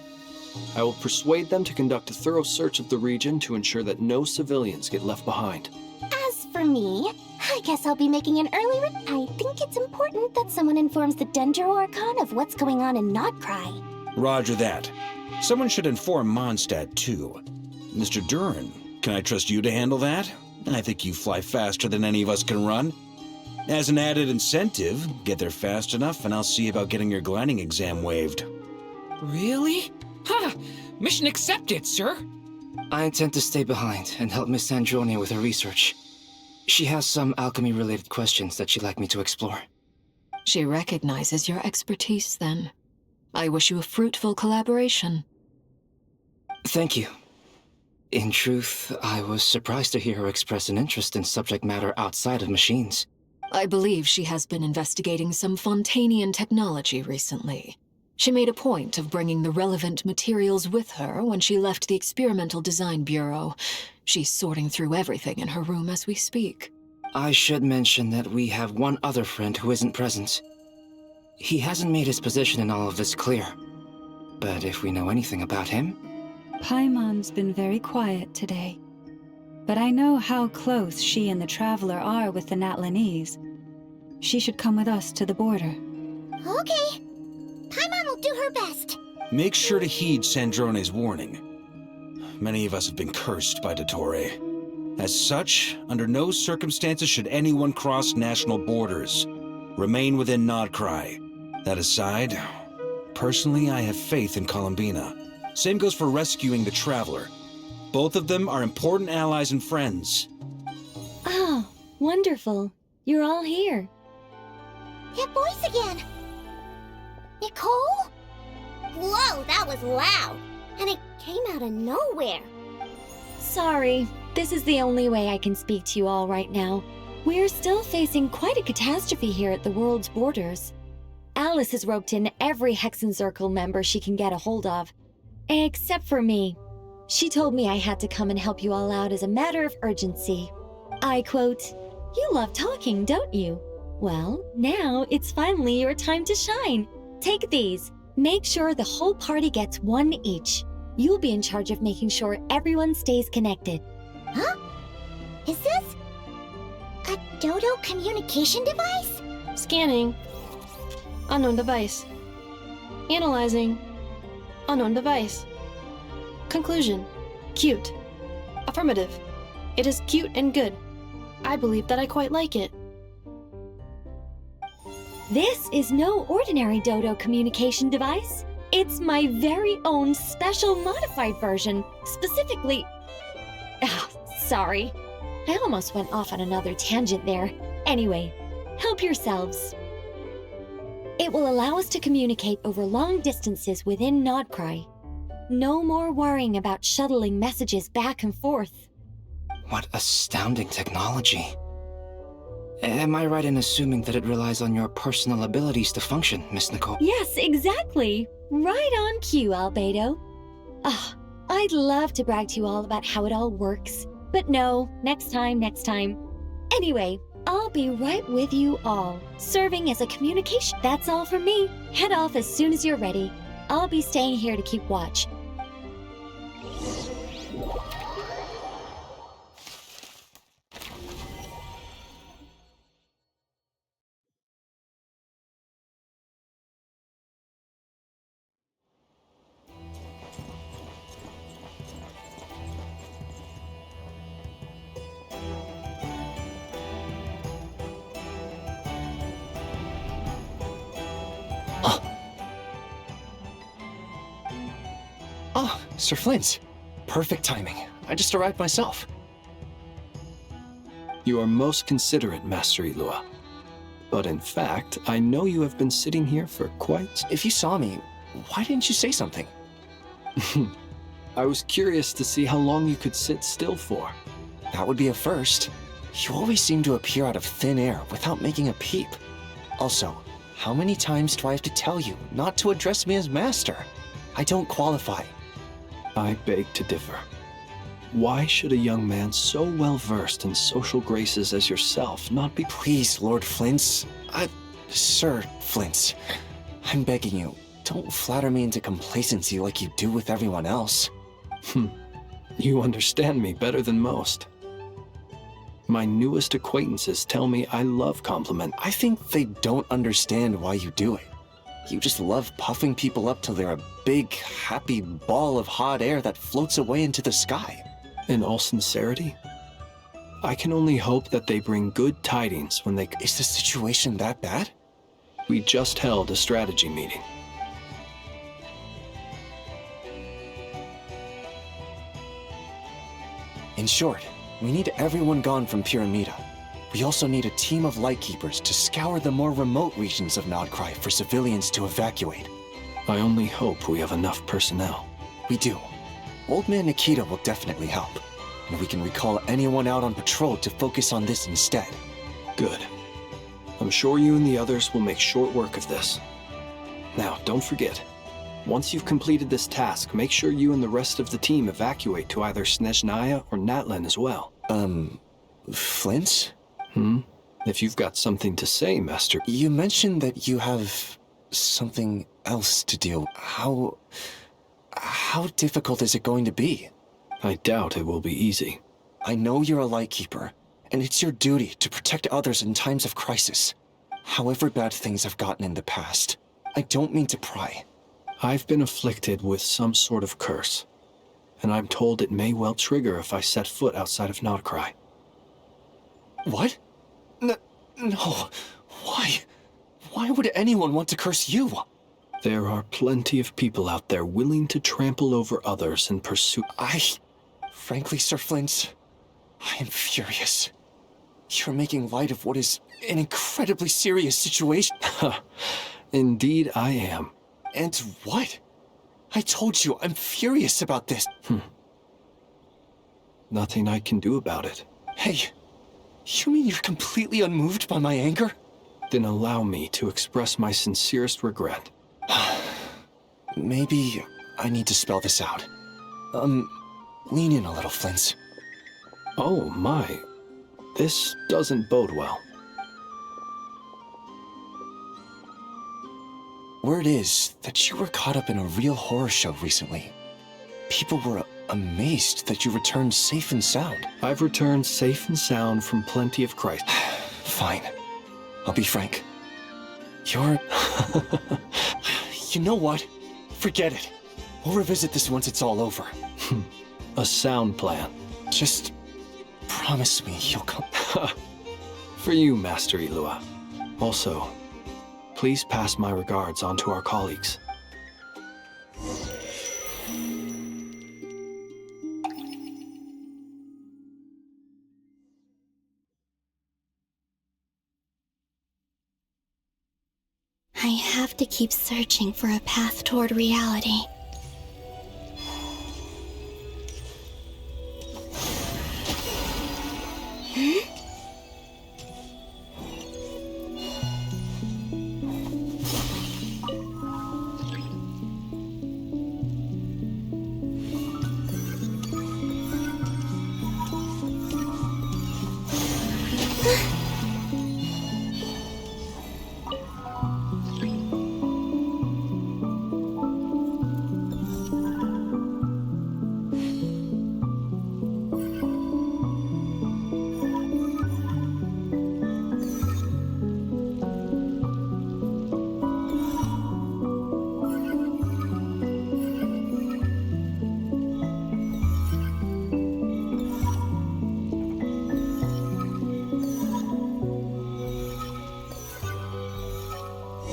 I will persuade them to conduct a thorough search of the region to ensure that no civilians get left behind. As for me, I guess I'll be making an early I think it's important that someone informs the Dendro Archon of what's going on in Notcry. Roger that. Someone should inform Mondstadt, too. Mr. Durin, can I trust you to handle that? I think you fly faster than any of us can run. As an added incentive, get there fast enough and I'll see about getting your gliding exam waived. Really? Ha! Mission accepted, sir! I intend to stay behind and help Miss Sandrone with her research. She has some alchemy-related questions that she'd like me to explore. She recognizes your expertise, then. I wish you a fruitful collaboration. Thank you. In truth, I was surprised to hear her express an interest in subject matter outside of machines. I believe she has been investigating some Fontanian technology recently. She made a point of bringing the relevant materials with her when she left the Experimental Design Bureau. She's sorting through everything in her room as we speak. I should mention that we have one other friend who isn't present. He hasn't made his position in all of this clear. But if we know anything about him... Paimon's been very quiet today. But I know how close she and the Traveler are with the Natlanese. She should come with us to the border. Okay. Paimon will do her best. Make sure to heed Sandrone's warning. Many of us have been cursed by Dottore. As such, under no circumstances should anyone cross national borders. Remain within Nodcry. That aside, personally I have faith in Columbina. Same goes for rescuing the Traveler. Both of them are important allies and friends. Oh, wonderful. You're all here. That voice again! Nicole? Whoa, that was loud! And it came out of nowhere. Sorry, this is the only way I can speak to you all right now. We're still facing quite a catastrophe here at the world's borders. Alice has roped in every Hexen Circle member she can get a hold of. Except for me. She told me I had to come and help you all out as a matter of urgency. I quote, "You love talking, don't you? Well, now it's finally your time to shine. Take these. Make sure the whole party gets one each. You'll be in charge of making sure everyone stays connected." Huh? Is this a Dodo communication device? Scanning. Unknown device. Analyzing. Unknown device. Conclusion. Cute. Affirmative. It is cute and good. I believe that I quite like it. This is no ordinary Dodo communication device. It's my very own special modified version, specifically... sorry. I almost went off on another tangent there. Anyway, help yourselves. It will allow us to communicate over long distances within Nodcry. No more worrying about shuttling messages back and forth. What astounding technology. Am I right in assuming that it relies on your personal abilities to function, Miss Nicole? Yes, exactly. Right on cue, Albedo. I'd love to brag to you all about how it all works. But no, next time. Anyway, I'll be right with you all, serving as a communication. That's all from me. Head off as soon as you're ready. I'll be staying here to keep watch. Oh, Sir Flint. Perfect timing. I just arrived myself. You are most considerate, Master Ilua. But in fact, I know you have been sitting here for quite... If you saw me, why didn't you say something? I was curious to see how long you could sit still for. That would be a first. You always seem to appear out of thin air without making a peep. Also, how many times do I have to tell you not to address me as Master? I don't qualify. I beg to differ. Why should a young man so well-versed in social graces as yourself not be— Please, Lord Flint's— Sir Flint's. I'm begging you, don't flatter me into complacency like you do with everyone else. You understand me better than most. My newest acquaintances tell me I love compliment. I think they don't understand why you do it. You just love puffing people up till they're a big, happy ball of hot air that floats away into the sky. In all sincerity, I can only hope that they bring good tidings when they— Is the situation that bad? We just held a strategy meeting. In short, we need everyone gone from Pyramida. We also need a team of Lightkeepers to scour the more remote regions of Nodcry for civilians to evacuate. I only hope we have enough personnel. We do. Old Man Nikita will definitely help, and we can recall anyone out on patrol to focus on this instead. Good. I'm sure you and the others will make short work of this. Now, don't forget, once you've completed this task, make sure you and the rest of the team evacuate to either Snezhnaya or Natlan as well. Flint? If you've got something to say, Master. You mentioned that you have something else to do. How difficult is it going to be? I doubt it will be easy. I know you're a Lightkeeper, and it's your duty to protect others in times of crisis. However bad things have gotten in the past, I don't mean to pry. I've been afflicted with some sort of curse, and I'm told it may well trigger if I set foot outside of Nauticry. What? No. Why? Why would anyone want to curse you? There are plenty of people out there willing to trample over others in pursuit. Frankly, Sir Flint, I am furious. You're making light of what is an incredibly serious situation. Indeed, I am. And what? I told you, I'm furious about this. Nothing I can do about it. Hey, you mean you're completely unmoved by my anger? Then allow me to express my sincerest regret. Maybe I need to spell this out. Lean in a little, Flint. Oh my, this doesn't bode well. Word is that you were caught up in a real horror show recently. People were amazed that you returned safe and sound. I've returned safe and sound from plenty of crisis. Fine. I'll be frank. You're... You know what? Forget it. We'll revisit this once it's all over. A sound plan. Just promise me you'll come. For you, Master Ilua. Also, please pass my regards on to our colleagues. I have to keep searching for a path toward reality.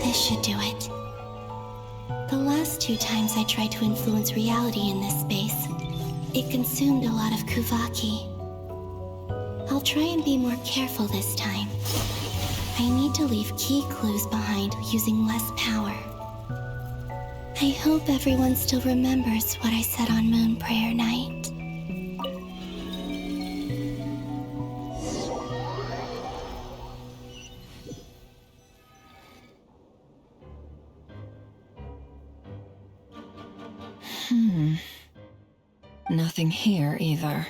This should do it. The last 2 times I tried to influence reality in this space, it consumed a lot of Kuvaki. I'll try and be more careful this time. I need to leave key clues behind using less power. I hope everyone still remembers what I said on Moon Prayer Night. Nothing here either.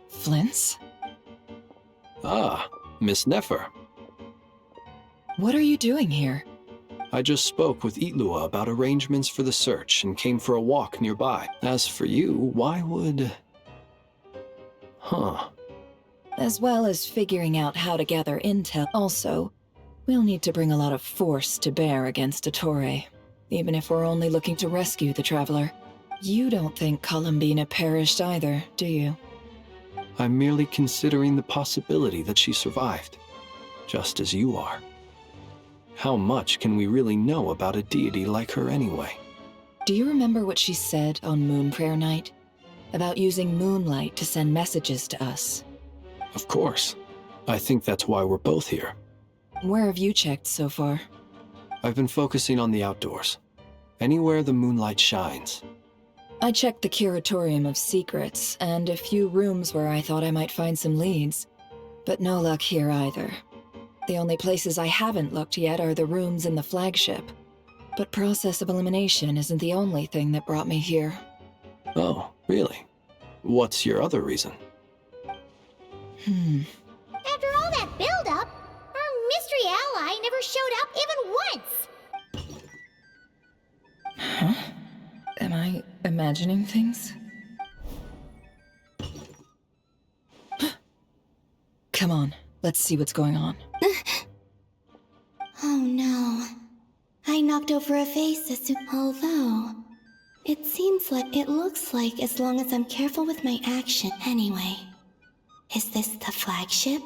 Flint's? Ah, Miss Nefer. What are you doing here? I just spoke with Itlua about arrangements for the search and came for a walk nearby. As for you, why would... As well as figuring out how to gather intel. Also, we'll need to bring a lot of force to bear against Ettore, even if we're only looking to rescue the Traveler. You don't think Columbina perished either, do you? I'm merely considering the possibility that she survived, just as you are. How much can we really know about a deity like her anyway? Do you remember what she said on Moon Prayer Night? About using moonlight to send messages to us? Of course. I think that's why we're both here. Where have you checked so far? I've been focusing on the outdoors. Anywhere the moonlight shines. I checked the Curatorium of Secrets, and a few rooms where I thought I might find some leads. But no luck here either. The only places I haven't looked yet are the rooms in the flagship. But process of elimination isn't the only thing that brought me here. Oh, really? What's your other reason? After all that build-up, our mystery ally never showed up even once! Huh? Am I imagining things? Come on, let's see what's going on. Oh no. I knocked over a vase although it looks like as long as I'm careful with my action anyway. Is this the flagship?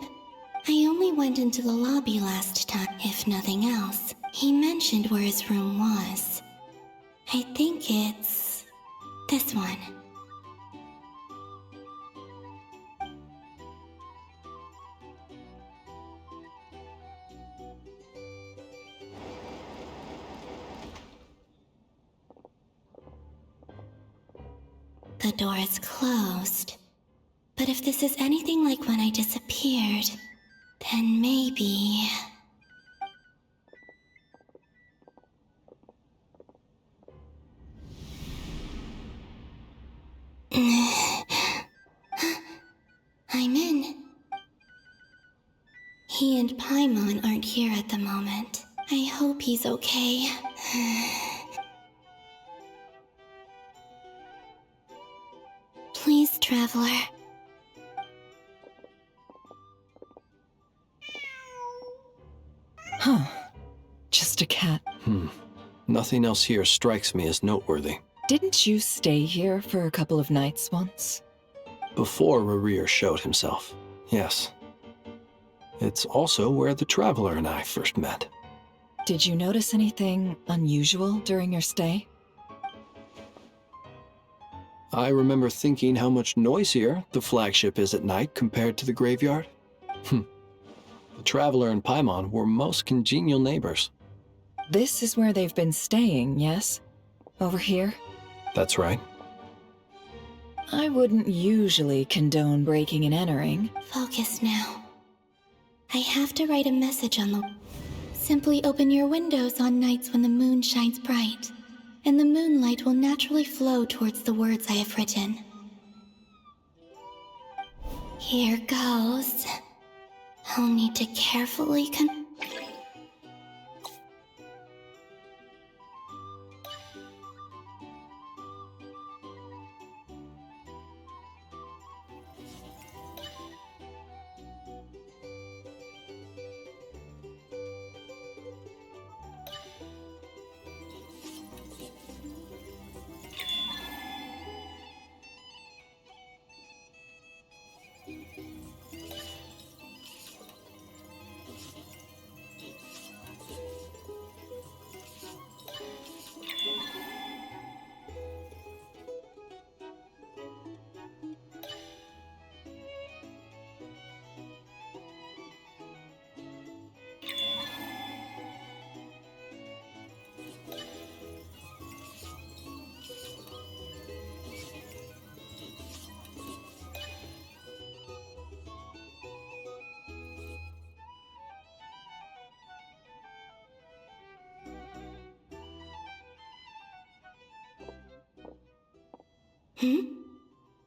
I only went into the lobby last time, if nothing else. He mentioned where his room was. I think it's this one. The door is closed. But if this is anything like when I disappeared, then maybe... I'm in. He and Paimon aren't here at the moment. I hope he's okay. Please, Traveler. Huh. Just a cat. Nothing else here strikes me as noteworthy. Didn't you stay here for a couple of nights once? Before Rerir showed himself, yes. It's also where the Traveler and I first met. Did you notice anything unusual during your stay? I remember thinking how much noisier the flagship is at night compared to the graveyard. The Traveler and Paimon were most congenial neighbors. This is where they've been staying, yes? Over here? That's right. I wouldn't usually condone breaking and entering. Focus now. I have to write a message on the... Simply open your windows on nights when the moon shines bright, and the moonlight will naturally flow towards the words I have written. Here goes. I'll need to carefully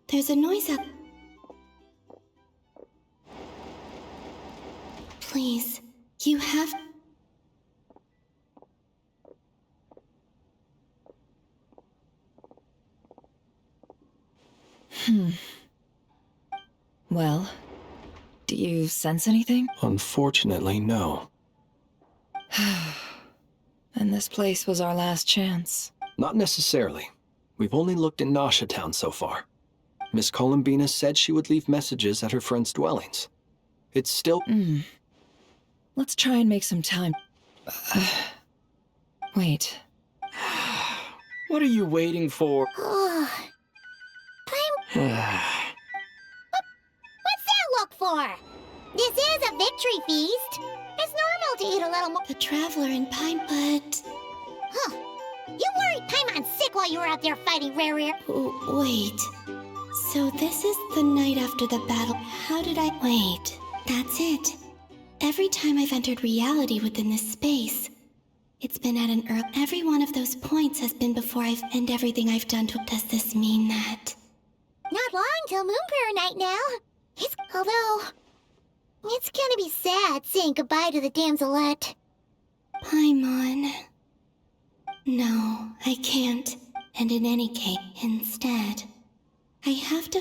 There's a noise up. Please, you have... Well, do you sense anything? Unfortunately, no. And this place was our last chance. Not necessarily. We've only looked in Nasha Town so far. Miss Columbina said she would leave messages at her friends' dwellings. It's still... Let's try and make some time. Wait. What are you waiting for? What's that look for? This is a victory feast. It's normal to eat a little more. The Traveler and Paimon, Huh. You worried Paimon's sick while you were out there fighting Rerir. Wait. So this is the night after the battle. How did I... Wait. That's it. every time I've entered reality within this space, it's been at an every one of those points has been before and everything I've done to. Does this mean that? Not long till Moon Prayer Night now. Although, it's gonna be sad saying goodbye to the damselette. Paimon. No, I can't. And in any case, instead, I have to.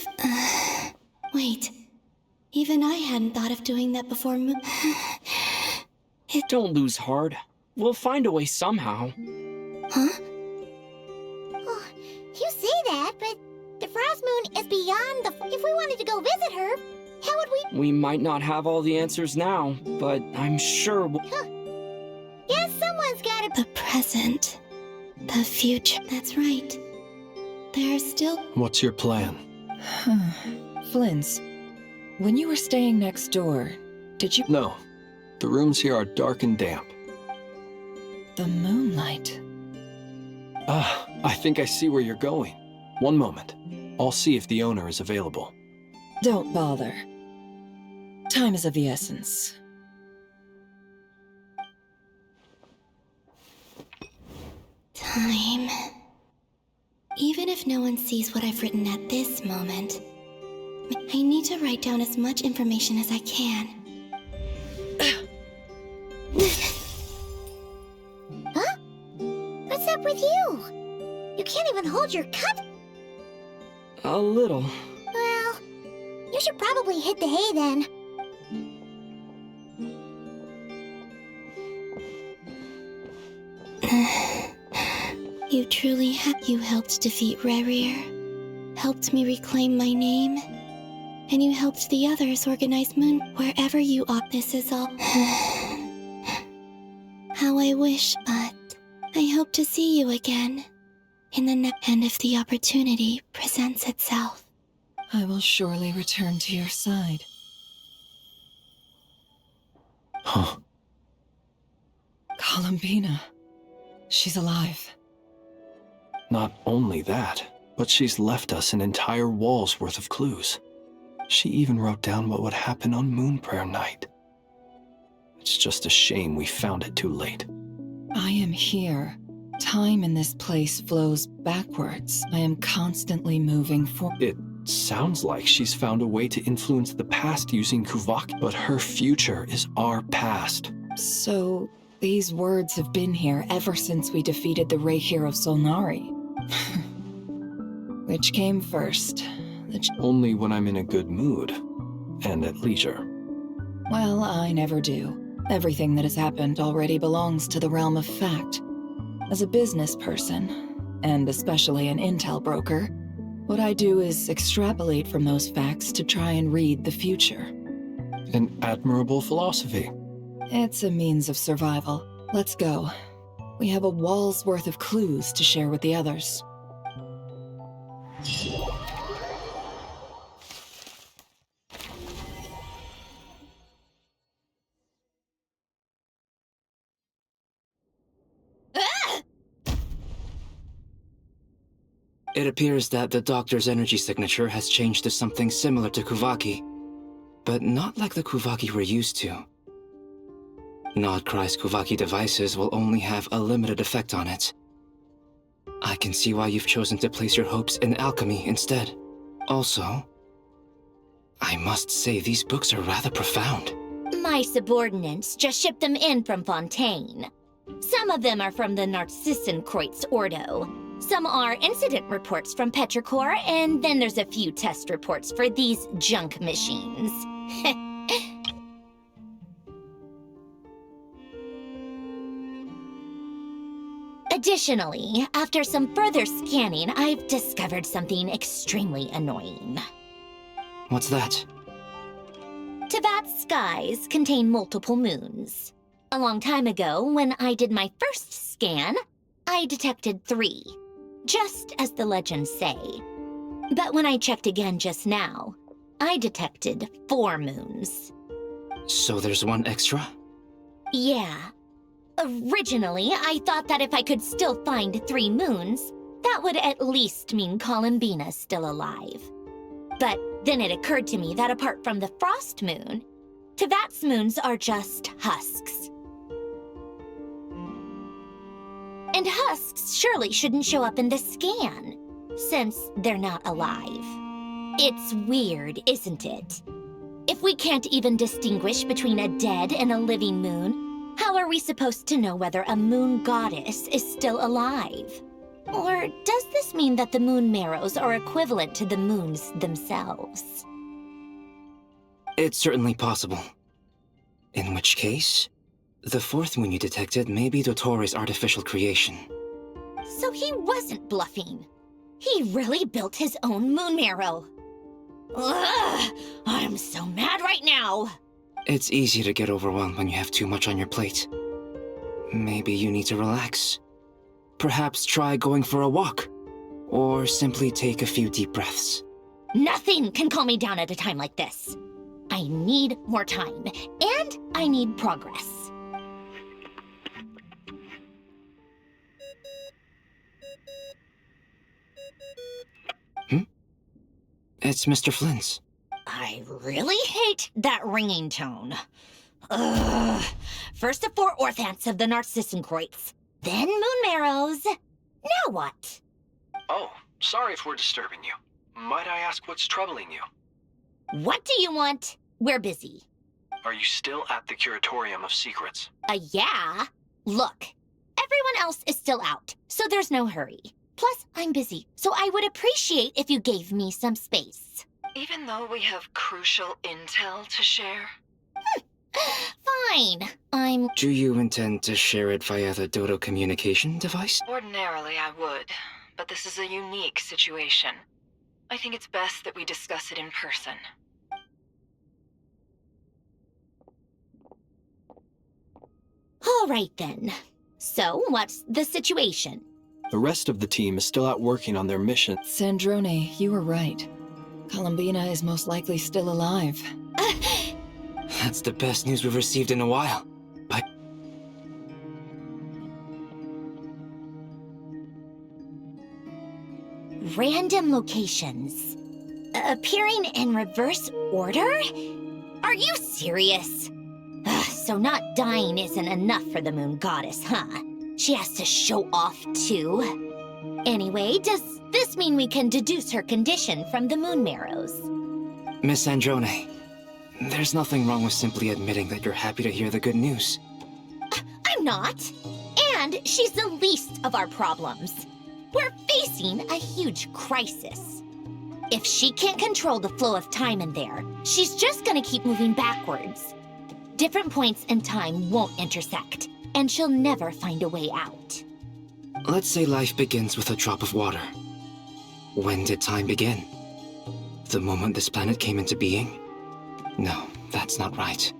Wait. Even I hadn't thought of doing that before. Don't lose heart. We'll find a way somehow. Huh? Oh, you say that, but the Frost Moon is beyond the. If we wanted to go visit her, how would we? We might not have all the answers now, but I'm sure we'll. Yes, someone's gotta. The present. The future. That's right. There's still. What's your plan? Flint's, when you were staying next door, did you? No. The rooms here are dark and damp. The moonlight. I think I see where you're going. One moment. I'll see if the owner is available. Don't bother. Time is of the essence. Time. Even if no one sees what I've written at this moment, I need to write down as much information as I can. Huh? What's up with you? You can't even hold your cup? A little. Well, you should probably hit the hay then. You truly have. You helped defeat Rerir, helped me reclaim my name, and you helped the others organize Moon. Wherever you are, this is all. How I wish, but I hope to see you again in the next. And if the opportunity presents itself, I will surely return to your side. Huh. Columbina. She's alive. Not only that, but she's left us an entire wall's worth of clues. She even wrote down what would happen on Moon Prayer Night. It's just a shame we found it too late. I am here. Time in this place flows backwards. I am constantly moving forward. It sounds like she's found a way to influence the past using Kuvaki, but her future is our past. So, these words have been here ever since we defeated the Reihir of Solnari. Which came first? Only when I'm in a good mood and at leisure. Well, I never do. Everything that has happened already belongs to the realm of fact. As a business person, and especially an intel broker, what I do is extrapolate from those facts to try and read the future. An admirable philosophy. It's a means of survival. Let's go. We have a wall's worth of clues to share with the others. It appears that the doctor's energy signature has changed to something similar to Kuvaki, but not like the Kuvaki we're used to. Nodcry's Kuvaki devices will only have a limited effect on it. I can see why you've chosen to place your hopes in alchemy instead. Also, I must say these books are rather profound. My subordinates just shipped them in from Fontaine. Some of them are from the Narcissenkreuz Ordo. Some are incident reports from Petrichor, and then there's a few test reports for these junk machines. Additionally, after some further scanning, I've discovered something extremely annoying. What's that? Tevat's skies contain multiple moons. A long time ago, when I did my first scan, I detected 3, just as the legends say. But when I checked again just now, I detected 4 moons. So there's one extra? Yeah. Originally, I thought that if I could still find 3 moons, that would at least mean Columbina's still alive. But then it occurred to me that apart from the Frost Moon, Tevat's moons are just husks. And husks surely shouldn't show up in the scan, since they're not alive. It's weird, isn't it? If we can't even distinguish between a dead and a living moon, how are we supposed to know whether a moon goddess is still alive? Or does this mean that the moon marrows are equivalent to the moons themselves? It's certainly possible. In which case, the fourth moon you detected may be Dottore artificial creation. So he wasn't bluffing. He really built his own moon marrow. Ugh! I'm so mad right now! It's easy to get overwhelmed when you have too much on your plate. Maybe you need to relax. Perhaps try going for a walk. Or simply take a few deep breaths. Nothing can calm me down at a time like this. I need more time, and I need progress. It's Mr. Flynn's. I really hate that ringing tone. Ugh. First the 4 orthants of the Narcissenkreuz, then moon marrows. Now what? Oh, sorry if we're disturbing you. Might I ask what's troubling you? What do you want? We're busy. Are you still at the Curatorium of Secrets? Yeah. Look, everyone else is still out, so there's no hurry. Plus, I'm busy, so I would appreciate if you gave me some space. Even though we have crucial intel to share? Fine, Do you intend to share it via the Dodo communication device? Ordinarily, I would, but this is a unique situation. I think it's best that we discuss it in person. All right, then. So, what's the situation? The rest of the team is still out working on their mission. Sandrone, you were right. Columbina is most likely still alive. That's the best news we've received in a while. But Random locations. Appearing in reverse order? Are you serious? So not dying isn't enough for the moon goddess, huh? She has to show off too. Anyway, does this mean we can deduce her condition from the moon marrows? Miss Sandrone, there's nothing wrong with simply admitting that you're happy to hear the good news. I'm not. And she's the least of our problems. We're facing a huge crisis. If she can't control the flow of time in there, she's just gonna keep moving backwards. Different points in time won't intersect, and she'll never find a way out. Let's say life begins with a drop of water. When did time begin? The moment this planet came into being? No, that's not right.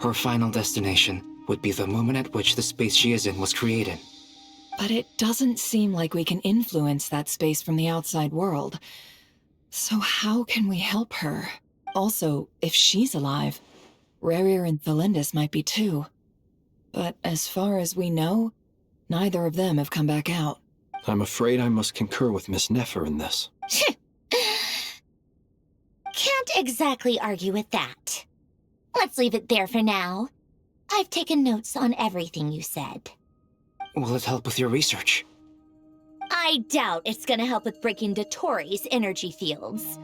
Her final destination would be the moment at which the space she is in was created. But it doesn't seem like we can influence that space from the outside world. So how can we help her? Also, if she's alive, Rerir and Thalindus might be too. But as far as we know, neither of them have come back out. I'm afraid I must concur with Miss Nefer in this. Can't exactly argue with that. Let's leave it there for now. I've taken notes on everything you said. Will it help with your research? I doubt it's gonna help with breaking Dottori's energy fields.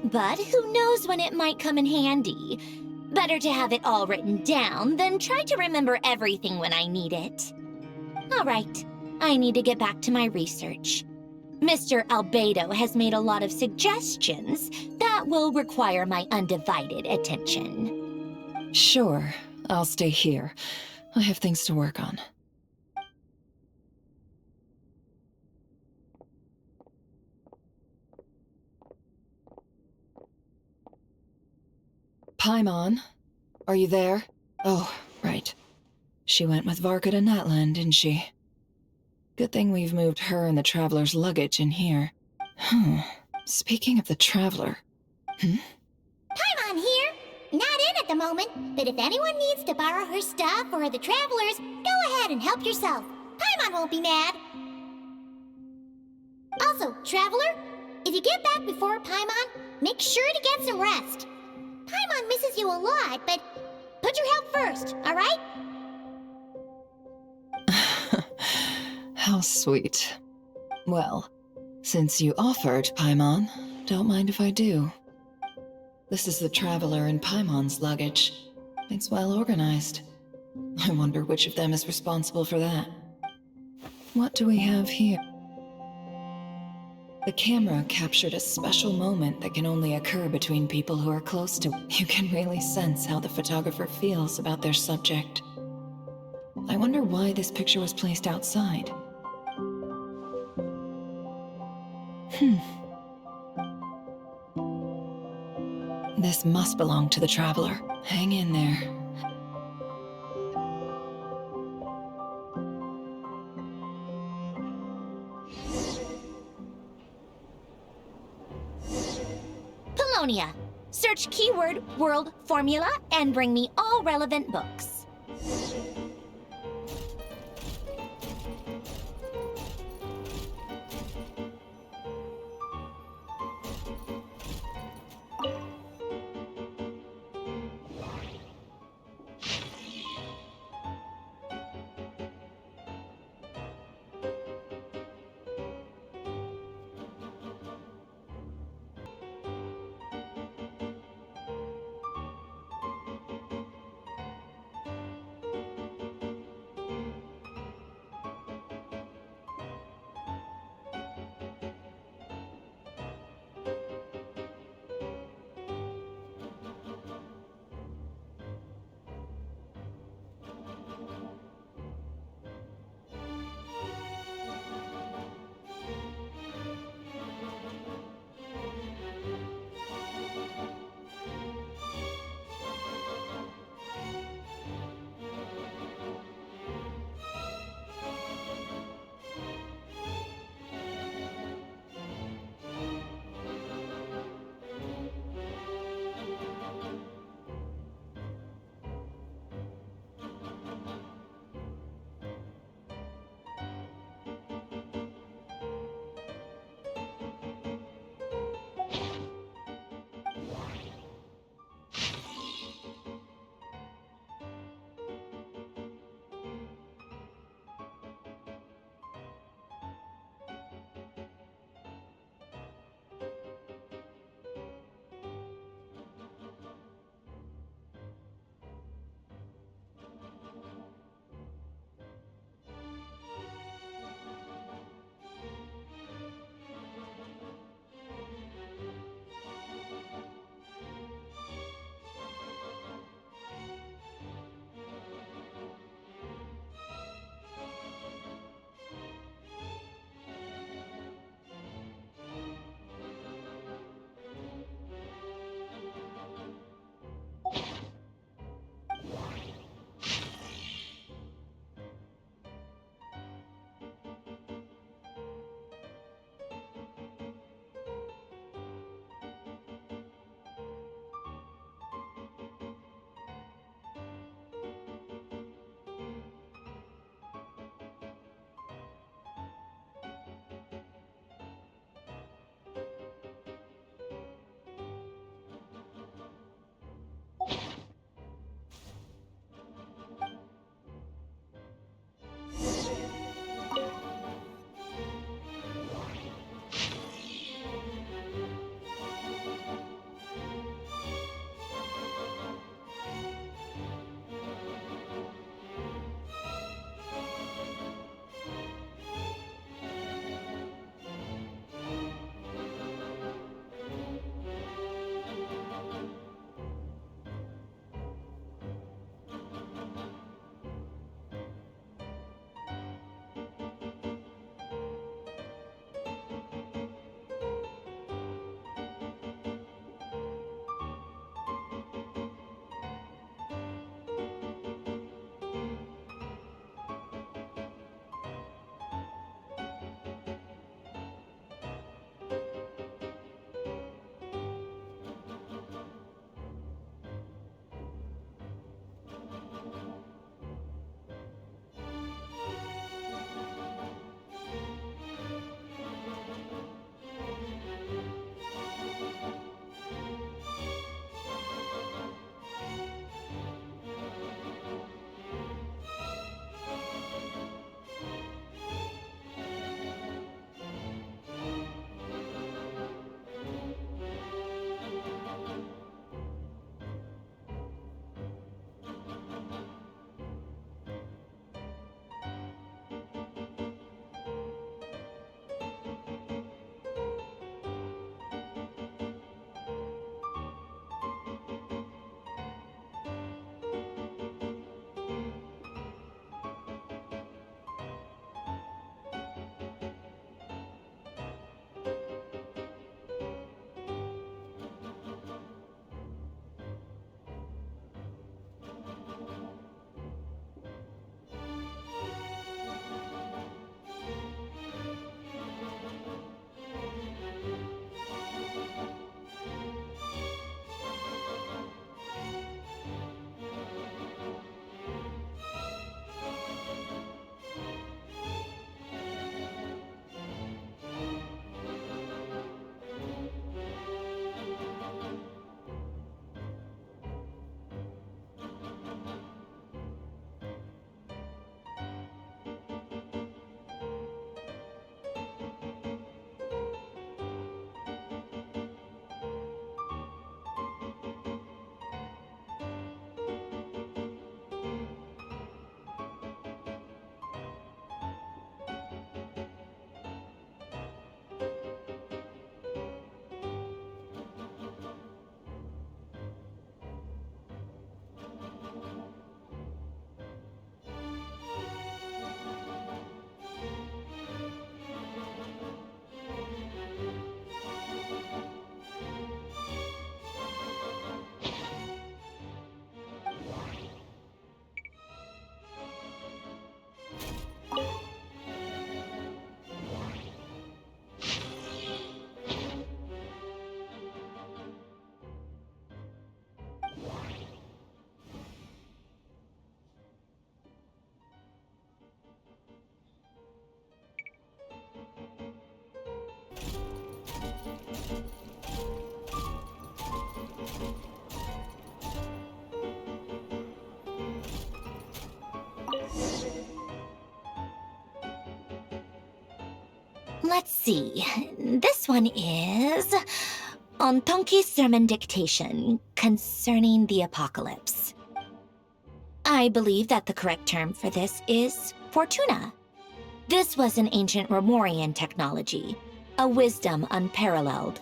But who knows when it might come in handy. Better to have it all written down than try to remember everything when I need it. All right, I need to get back to my research. Mr. Albedo has made a lot of suggestions that will require my undivided attention. Sure, I'll stay here. I have things to work on. Paimon, are you there? Oh, right. She went with Varka to Natlan, didn't she? Good thing we've moved her and the Traveler's luggage in here. Speaking of the Traveler... Paimon here! Not in at the moment, but if anyone needs to borrow her stuff or the Travelers, go ahead and help yourself. Paimon won't be mad. Also, Traveler, if you get back before Paimon, make sure to get some rest. Paimon misses you a lot, but put your health first, alright? How sweet. Well, since you offered, Paimon, don't mind if I do. This is the Traveler and Paimon's luggage. It's well organized. I wonder which of them is responsible for that. What do we have here? The camera captured a special moment that can only occur between people who are close to it. You can really sense how the photographer feels about their subject. I wonder why this picture was placed outside. This must belong to the Traveler. Hang in there. Polonia. Search keyword world formula and bring me all relevant books. Let's see. This one is Ontonki Sermon Dictation concerning the apocalypse. I believe that the correct term for this is Fortuna. This was an ancient Romorian technology, a wisdom unparalleled.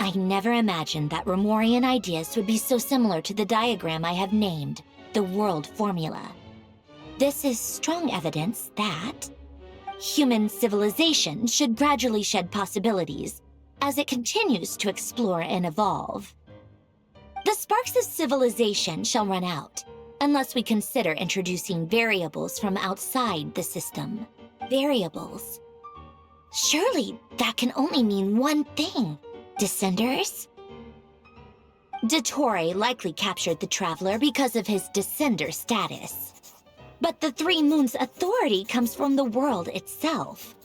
I never imagined that Romorian ideas would be so similar to the diagram I have named, the World Formula. This is strong evidence that human civilization should gradually shed possibilities as it continues to explore and evolve. The sparks of civilization shall run out unless we consider introducing variables from outside the system. Variables. Surely that can only mean one thing. Descenders? Dottore likely captured the Traveler because of his descender status. But the Three Moons' authority comes from the world itself.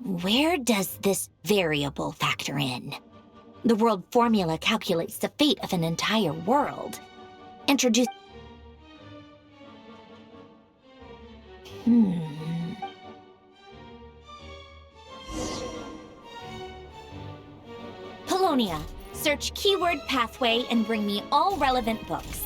Where does this variable factor in? The world formula calculates the fate of an entire world. Introduce... Polonia, search keyword pathway and bring me all relevant books.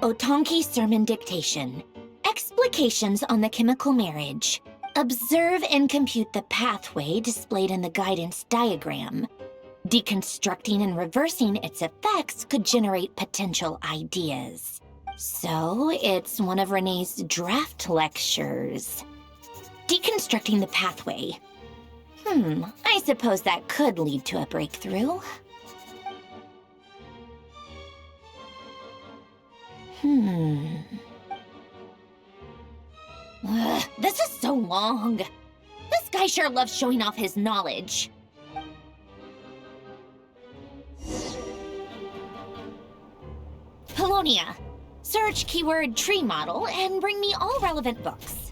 Otonki Sermon Dictation. Explications on the chemical marriage. Observe and compute the pathway displayed in the guidance diagram. Deconstructing and reversing its effects could generate potential ideas. So, it's one of Renee's draft lectures. Deconstructing the pathway. I suppose that could lead to a breakthrough. This is so long. This guy sure loves showing off his knowledge. Polonia. Search keyword tree model and bring me all relevant books.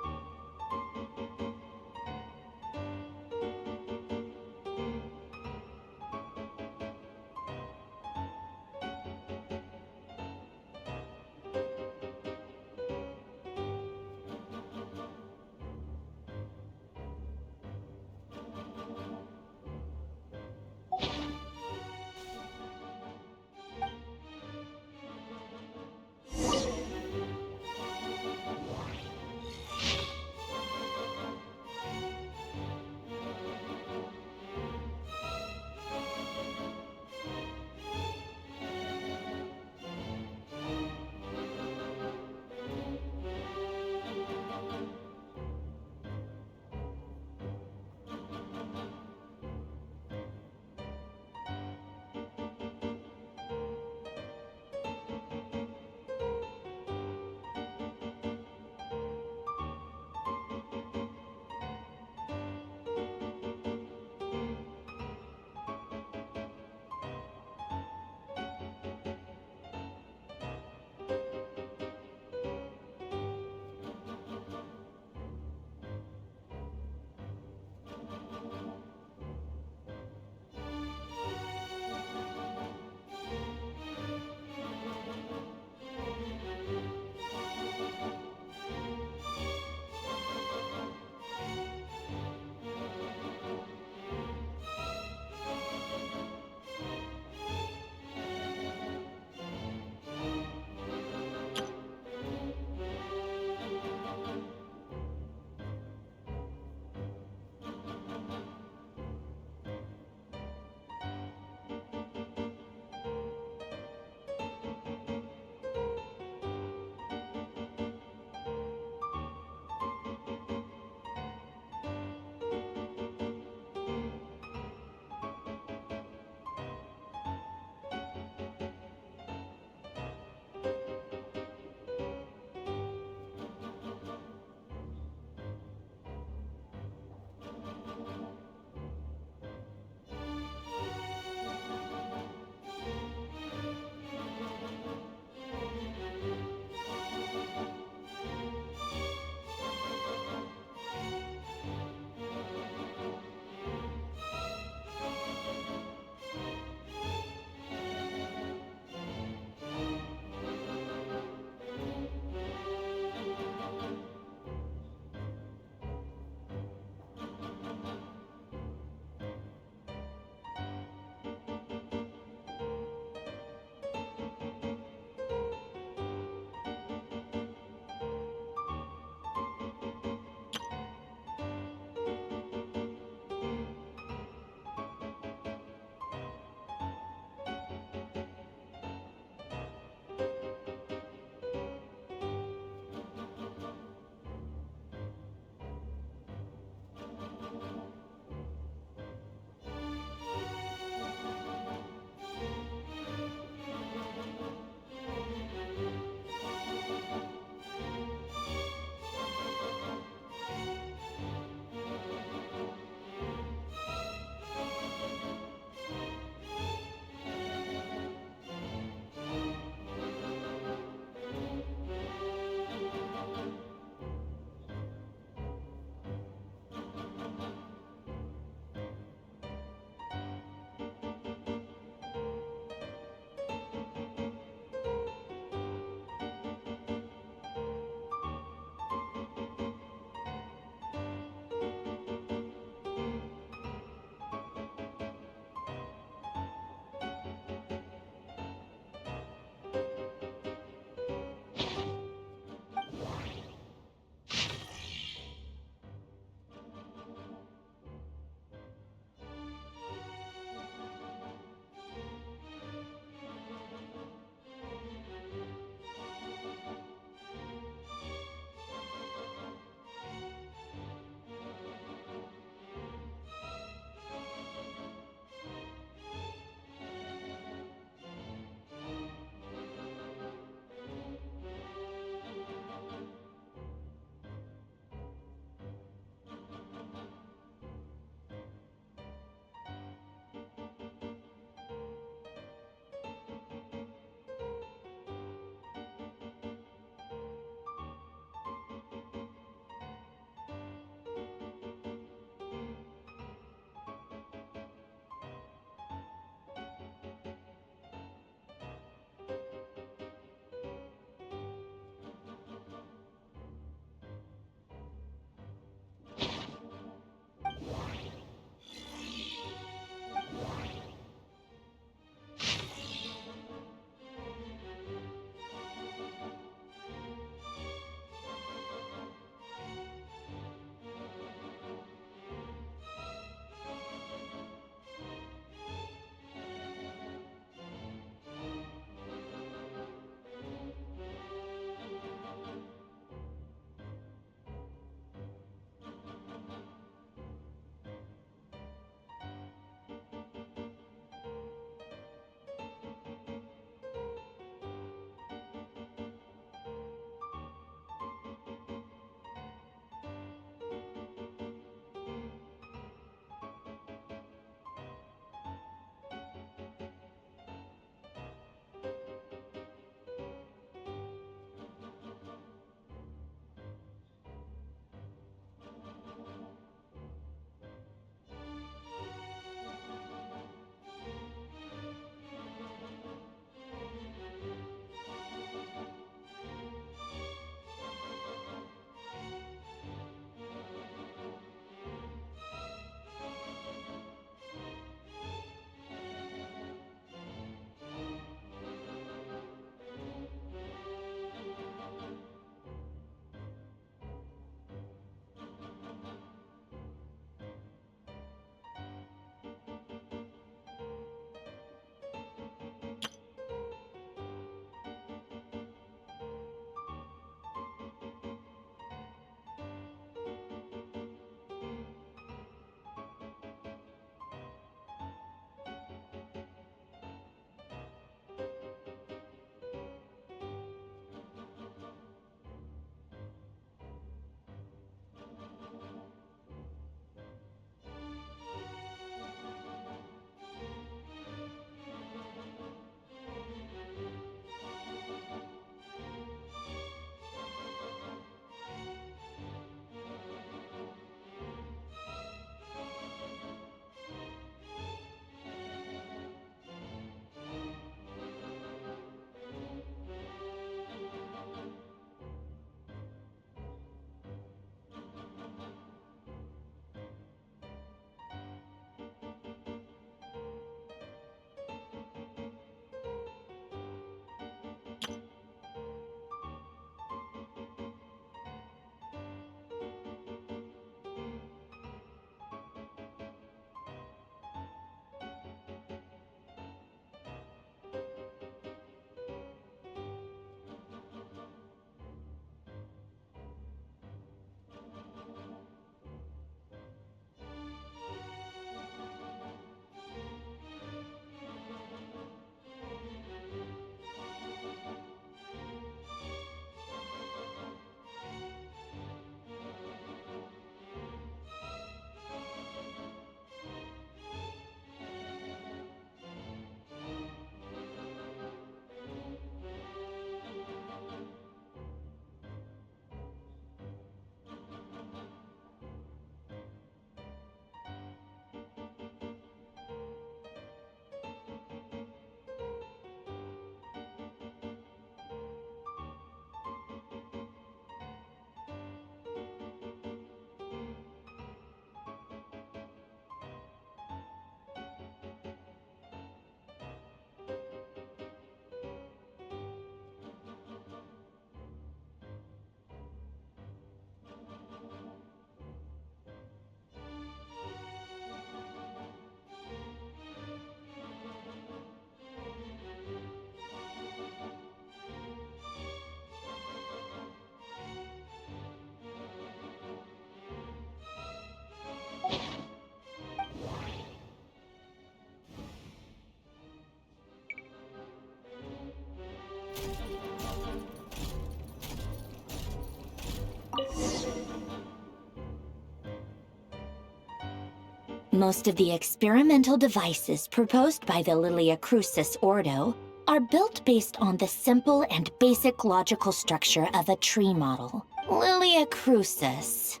Most of the experimental devices proposed by the Lilia Crucis Ordo are built based on the simple and basic logical structure of a tree model. Lilia Crucis.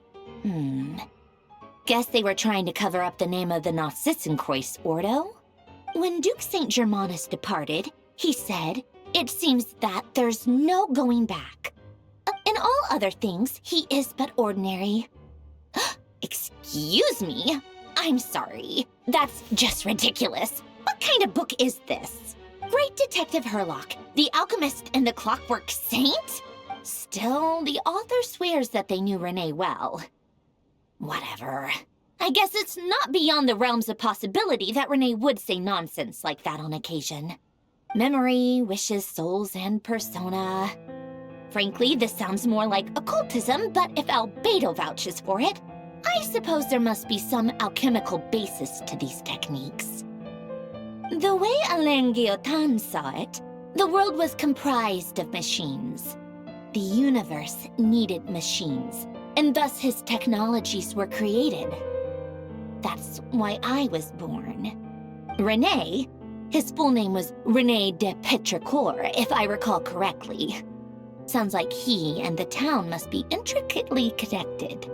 Guess they were trying to cover up the name of the Narcissenkois Ordo? When Duke St. Germanus departed, he said, "It seems that there's no going back. In all other things, he is but ordinary." Excuse me? I'm sorry. That's just ridiculous. What kind of book is this? Great Detective Herlock, the Alchemist and the Clockwork Saint? Still, the author swears that they knew Renee well. Whatever. I guess it's not beyond the realms of possibility that Renee would say nonsense like that on occasion. Memory, wishes, souls, and persona. Frankly, this sounds more like occultism, but if Albedo vouches for it, I suppose there must be some alchemical basis to these techniques. The way Alain Guillotin saw it, the world was comprised of machines. The universe needed machines, and thus his technologies were created. That's why I was born. René, his full name was René de Petrichor, if I recall correctly. Sounds like he and the town must be intricately connected.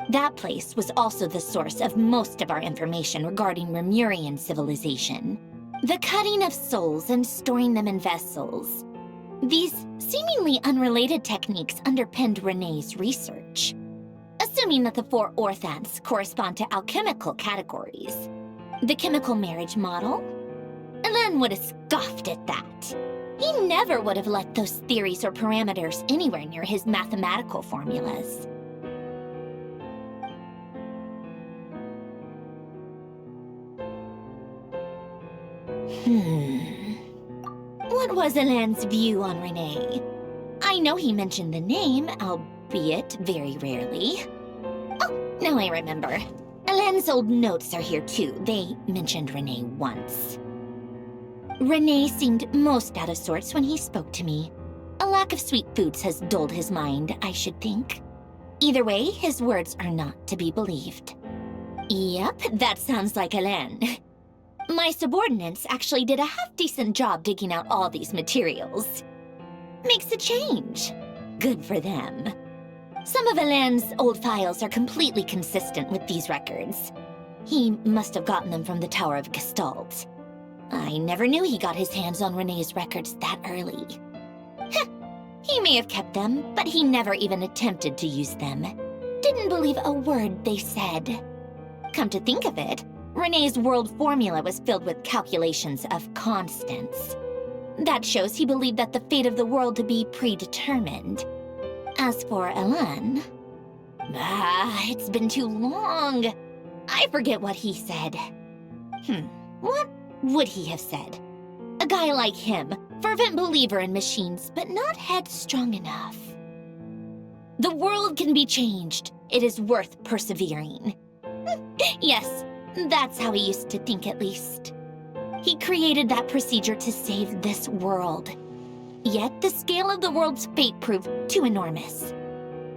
That place was also the source of most of our information regarding Remurian civilization. The cutting of souls and storing them in vessels. These seemingly unrelated techniques underpinned René's research. Assuming that the 4 orthants correspond to alchemical categories. The chemical marriage model? Alain would have scoffed at that. He never would have let those theories or parameters anywhere near his mathematical formulas. What was Alain's view on Renee? I know he mentioned the name, albeit very rarely. Oh, now I remember. Alain's old notes are here too. They mentioned Renee once. Renee seemed most out of sorts when he spoke to me. A lack of sweet foods has dulled his mind, I should think. Either way, his words are not to be believed. Yep, that sounds like Alain. My subordinates actually did a half-decent job digging out all these materials. Makes a change. Good for them. Some of Alain's old files are completely consistent with these records. He must have gotten them from the Tower of Gestalt. I never knew he got his hands on Renée's records that early. He may have kept them, but he never even attempted to use them. Didn't believe a word they said. Come to think of it, Renée's world formula was filled with calculations of constants. That shows he believed that the fate of the world to be predetermined. As for Alain... it's been too long. I forget what he said. What would he have said? A guy like him, fervent believer in machines, but not headstrong enough. The world can be changed. It is worth persevering. Yes, that's how he used to think at least. He created that procedure to save this world. Yet the scale of the world's fate proved too enormous.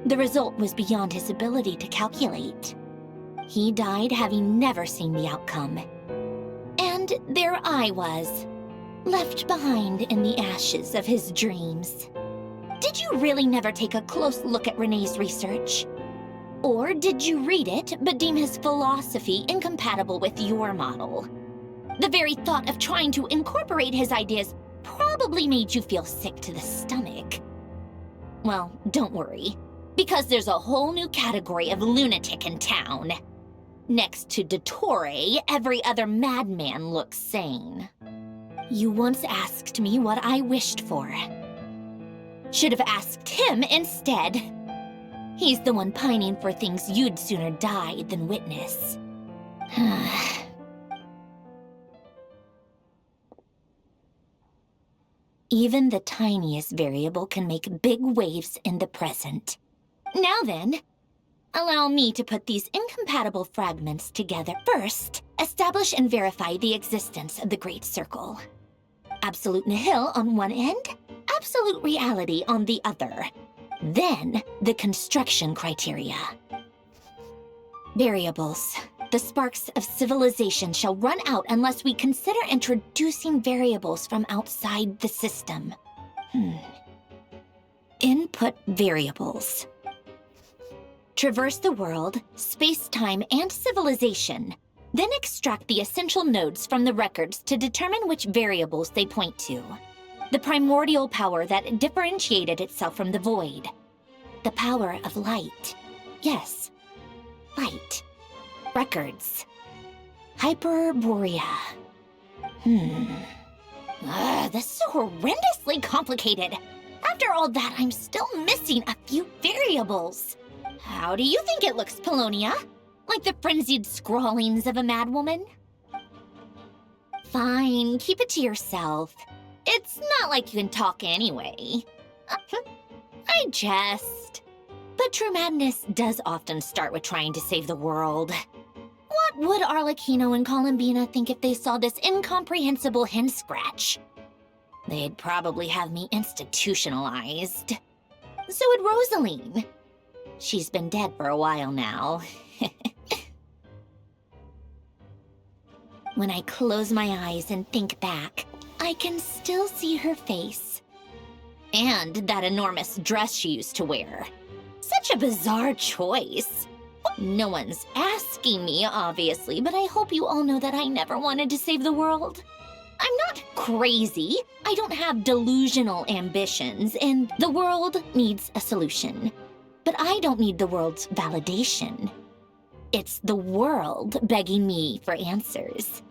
The result was beyond his ability to calculate. He died having never seen the outcome. And there I was, left behind in the ashes of his dreams. Did you really never take a close look at Renée's research? Or did you read it but deem his philosophy incompatible with your model? The very thought of trying to incorporate his ideas probably made you feel sick to the stomach. Well, don't worry, because there's a whole new category of lunatic in town. Next to Dottore, every other madman looks sane. You once asked me what I wished for. Should have asked him instead. He's the one pining for things you'd sooner die than witness. Even the tiniest variable can make big waves in the present. Now then, allow me to put these incompatible fragments together. First, establish and verify the existence of the Great Circle. Absolute nihil on one end, absolute reality on the other. Then, the construction criteria. Variables. The sparks of civilization shall run out unless we consider introducing variables from outside the system. Input variables. Traverse the world, space-time, and civilization. Then extract the essential nodes from the records to determine which variables they point to. The primordial power that differentiated itself from the void. The power of light. Yes, light. Records. Hyperborea. This is horrendously complicated. After all that, I'm still missing a few variables. How do you think it looks, Polonia? Like the frenzied scrawlings of a madwoman? Fine, keep it to yourself. It's not like you can talk anyway. I jest. But true madness does often start with trying to save the world. What would Arlecchino and Columbina think if they saw this incomprehensible hen scratch? They'd probably have me institutionalized. So would Rosaline. She's been dead for a while now. When I close my eyes and think back, I can still see her face. And that enormous dress she used to wear. Such a bizarre choice. No one's asking me, obviously, but I hope you all know that I never wanted to save the world. I'm not crazy. I don't have delusional ambitions, and the world needs a solution. But I don't need the world's validation. It's the world begging me for answers.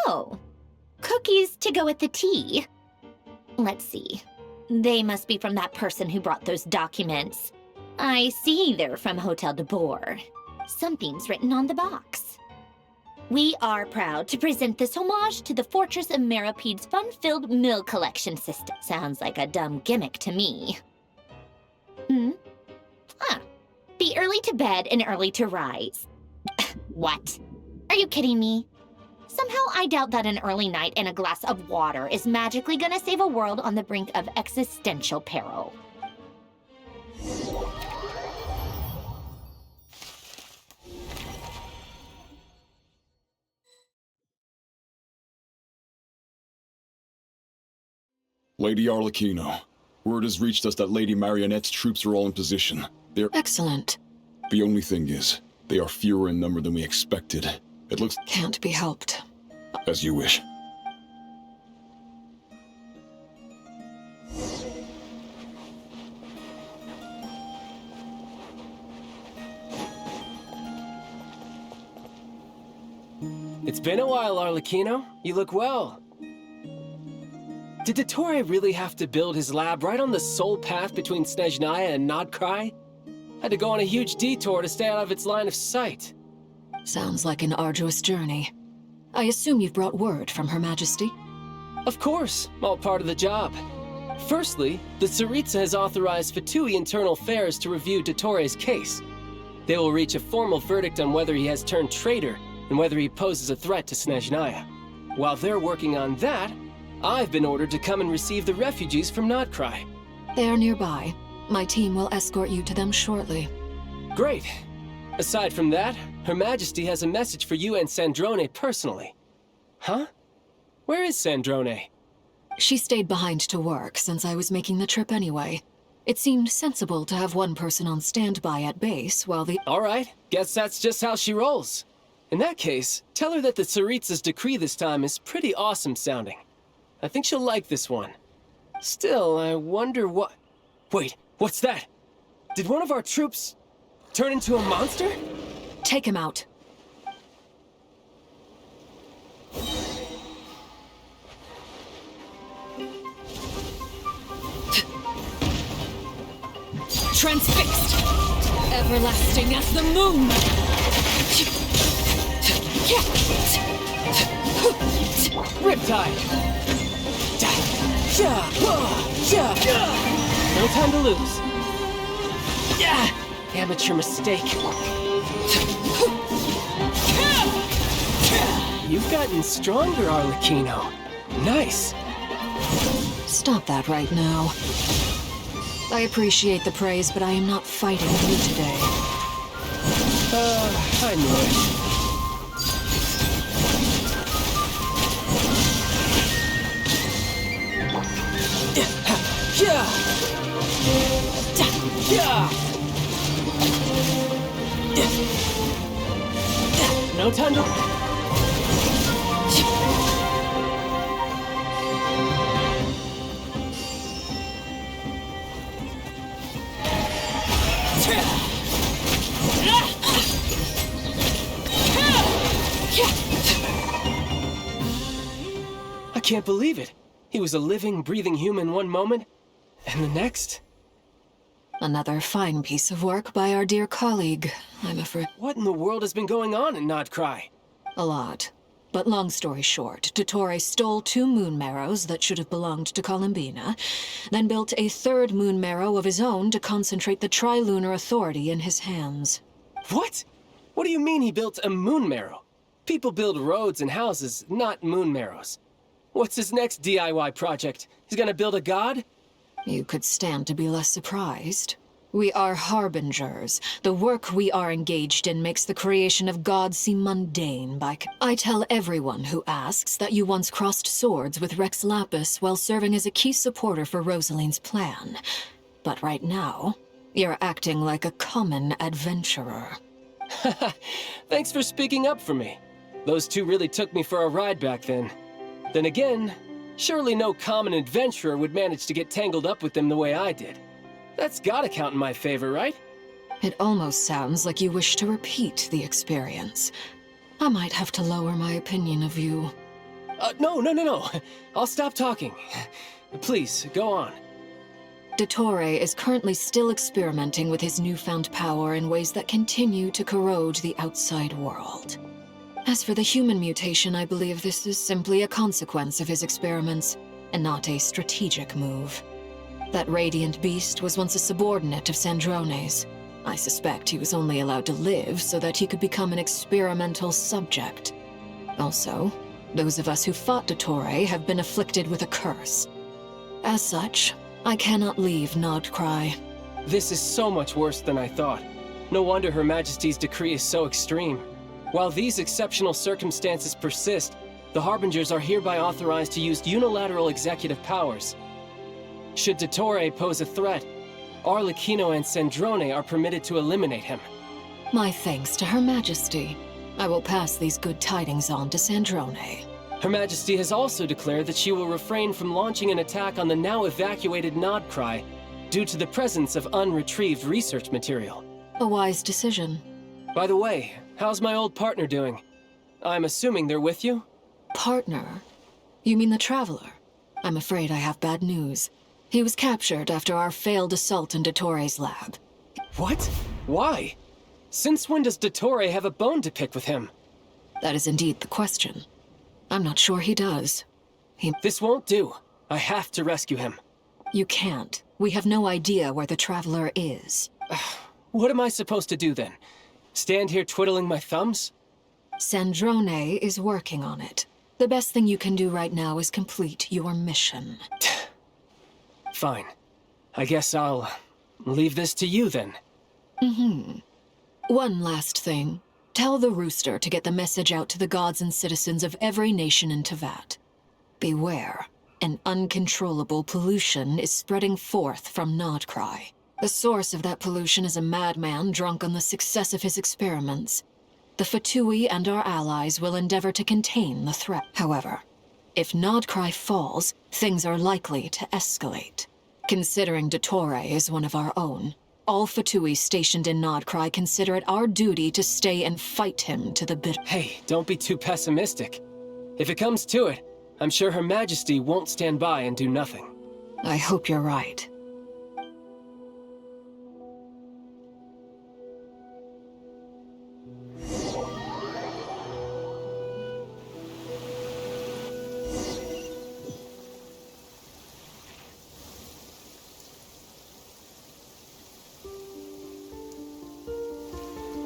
Oh, cookies to go with the tea. Let's see. They must be from that person who brought those documents. I see they're from Hotel de Boer. Something's written on the box. We are proud to present this homage to the Fortress of Maripede's fun-filled mill collection system. Sounds like a dumb gimmick to me. Be early to bed and early to rise. What? Are you kidding me? Somehow I doubt that an early night and a glass of water is magically gonna save a world on the brink of existential peril. Lady Arlecchino, word has reached us that Lady Marionette's troops are all in position. They're— Excellent. The only thing is, they are fewer in number than we expected. It looks— Can't be helped. As you wish. It's been a while, Arlecchino. You look well. Did Dottore really have to build his lab right on the sole path between Snezhnaya and Nodkrai? Had to go on a huge detour to stay out of its line of sight. Sounds like an arduous journey. I assume you've brought word from Her Majesty? Of course, all part of the job. Firstly, the Tsaritsa has authorized Fatui Internal Affairs to review Dottore's case. They will reach a formal verdict on whether he has turned traitor and whether he poses a threat to Snezhnaya. While they're working on that, I've been ordered to come and receive the refugees from Nodkrai. They are nearby. My team will escort you to them shortly. Great. Aside from that, Her Majesty has a message for you and Sandrone personally. Huh? Where is Sandrone? She stayed behind to work since I was making the trip anyway. It seemed sensible to have one person on standby at base while the— All right, guess that's just how she rolls. In that case, tell her that the Tsaritsa's decree this time is pretty awesome sounding. I think she'll like this one. Still, I wonder what... Wait, what's that? Did one of our troops turn into a monster? Take him out. Transfixed! Everlasting as the moon! Riptide! No time to lose. Amateur mistake. You've gotten stronger, Arlecchino. Nice. Stop that right now. I appreciate the praise, but I am not fighting you today. I knew it. No time to... I can't believe it. He was a living, breathing human one moment, and the next... Another fine piece of work by our dear colleague, I'm afraid. What in the world has been going on in Nodcry? A lot. But long story short, Dottore stole 2 moon marrows that should have belonged to Columbina, then built a 3rd moon marrow of his own to concentrate the Trilunar Authority in his hands. What? What do you mean he built a moon marrow? People build roads and houses, not moon marrows. What's his next DIY project? He's gonna build a god? You could stand to be less surprised. We are harbingers. The work we are engaged in makes the creation of gods seem mundane by... I tell everyone who asks that you once crossed swords with Rex Lapis while serving as a key supporter for Rosaline's plan. But right now, you're acting like a common adventurer. Thanks for speaking up for me. Those 2 really took me for a ride back then. Then again, surely no common adventurer would manage to get tangled up with them the way I did. That's gotta count in my favor, right? It almost sounds like you wish to repeat the experience. I might have to lower my opinion of you. No. I'll stop talking. Please, go on. Dottore is currently still experimenting with his newfound power in ways that continue to corrode the outside world. As for the human mutation, I believe this is simply a consequence of his experiments, and not a strategic move. That radiant beast was once a subordinate of Sandrone's. I suspect he was only allowed to live so that he could become an experimental subject. Also, those of us who fought Dottore have been afflicted with a curse. As such, I cannot leave Nodcry. This is so much worse than I thought. No wonder Her Majesty's decree is so extreme. While these exceptional circumstances persist, the Harbingers are hereby authorized to use unilateral executive powers. Should Dottore pose a threat, Arlecchino and Sandrone are permitted to eliminate him. My thanks to Her Majesty. I will pass these good tidings on to Sandrone. Her Majesty has also declared that she will refrain from launching an attack on the now evacuated Nodcry due to the presence of unretrieved research material. A wise decision. By the way, how's my old partner doing? I'm assuming they're with you? Partner? You mean the Traveler? I'm afraid I have bad news. He was captured after our failed assault in Dottore's lab. What? Why? Since when does Dottore have a bone to pick with him? That is indeed the question. I'm not sure he does. This won't do. I have to rescue him. You can't. We have no idea where the Traveler is. What am I supposed to do then? Stand here twiddling my thumbs? Sandrone is working on it. The best thing you can do right now is complete your mission. Fine. I guess I'll leave this to you then. One last thing. Tell the Rooster to get the message out to the gods and citizens of every nation in Tevat. Beware. An uncontrollable pollution is spreading forth from Nodcry. The source of that pollution is a madman drunk on the success of his experiments. the Fatui and our allies will endeavor to contain the threat. However, if Nodcry falls, things are likely to escalate. Considering Dottore is one of our own, all Fatui stationed in Nodcry consider it our duty to stay and fight him to the bitter. Hey, don't be too pessimistic. If it comes to it, I'm sure Her Majesty won't stand by and do nothing. I hope you're right.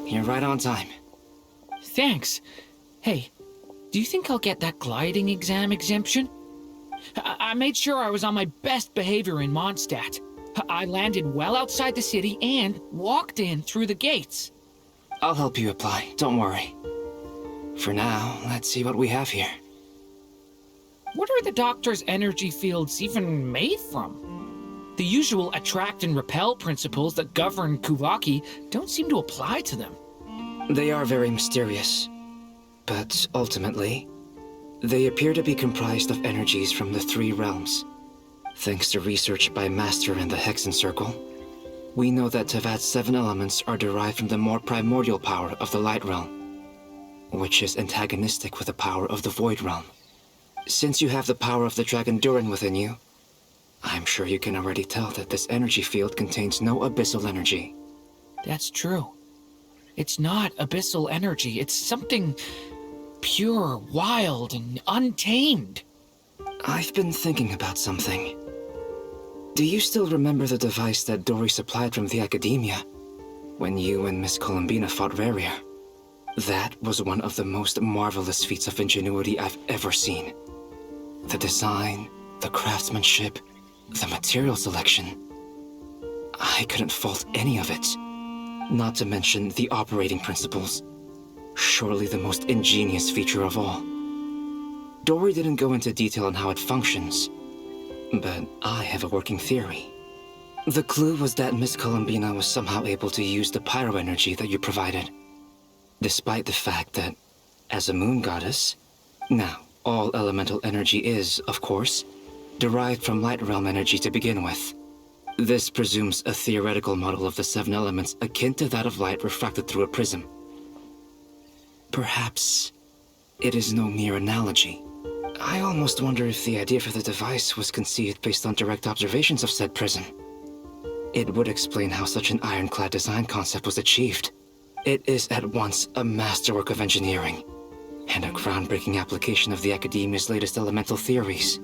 You're right on time. Thanks. Hey, do you think I'll get that gliding exam exemption? I made sure I was on my best behavior in Mondstadt. I landed well outside the city and walked in through the gates. I'll help you apply, don't worry. For now, let's see what we have here. What are the Doctor's energy fields even made from? The usual attract and repel principles that govern Kuvaki don't seem to apply to them. They are very mysterious, but ultimately, they appear to be comprised of energies from the three realms. Thanks to research by Master in the Hexen Circle, we know that Tevat's 7 elements are derived from the more primordial power of the Light Realm, which is antagonistic with the power of the Void Realm. Since you have the power of the Dragon Durin within you, I'm sure you can already tell that this energy field contains no abyssal energy. That's true. It's not abyssal energy, it's something pure, wild, and untamed. I've been thinking about something. Do you still remember the device that Dory supplied from the Academia when you and Miss Columbina fought Rarier? That was one of the most marvelous feats of ingenuity I've ever seen. The design, the craftsmanship, the material selection. I couldn't fault any of it. Not to mention the operating principles. Surely the most ingenious feature of all. Dory didn't go into detail on how it functions, but I have a working theory. The clue was that Miss Columbina was somehow able to use the pyro energy that you provided, despite the fact that, as a moon goddess, now, all elemental energy is, of course, derived from light realm energy to begin with. This presumes a theoretical model of the 7 elements akin to that of light refracted through a prism. Perhaps it is no mere analogy. I almost wonder if the idea for the device was conceived based on direct observations of said prism. It would explain how such an ironclad design concept was achieved. It is at once a masterwork of engineering and a groundbreaking application of the Academia's latest elemental theories.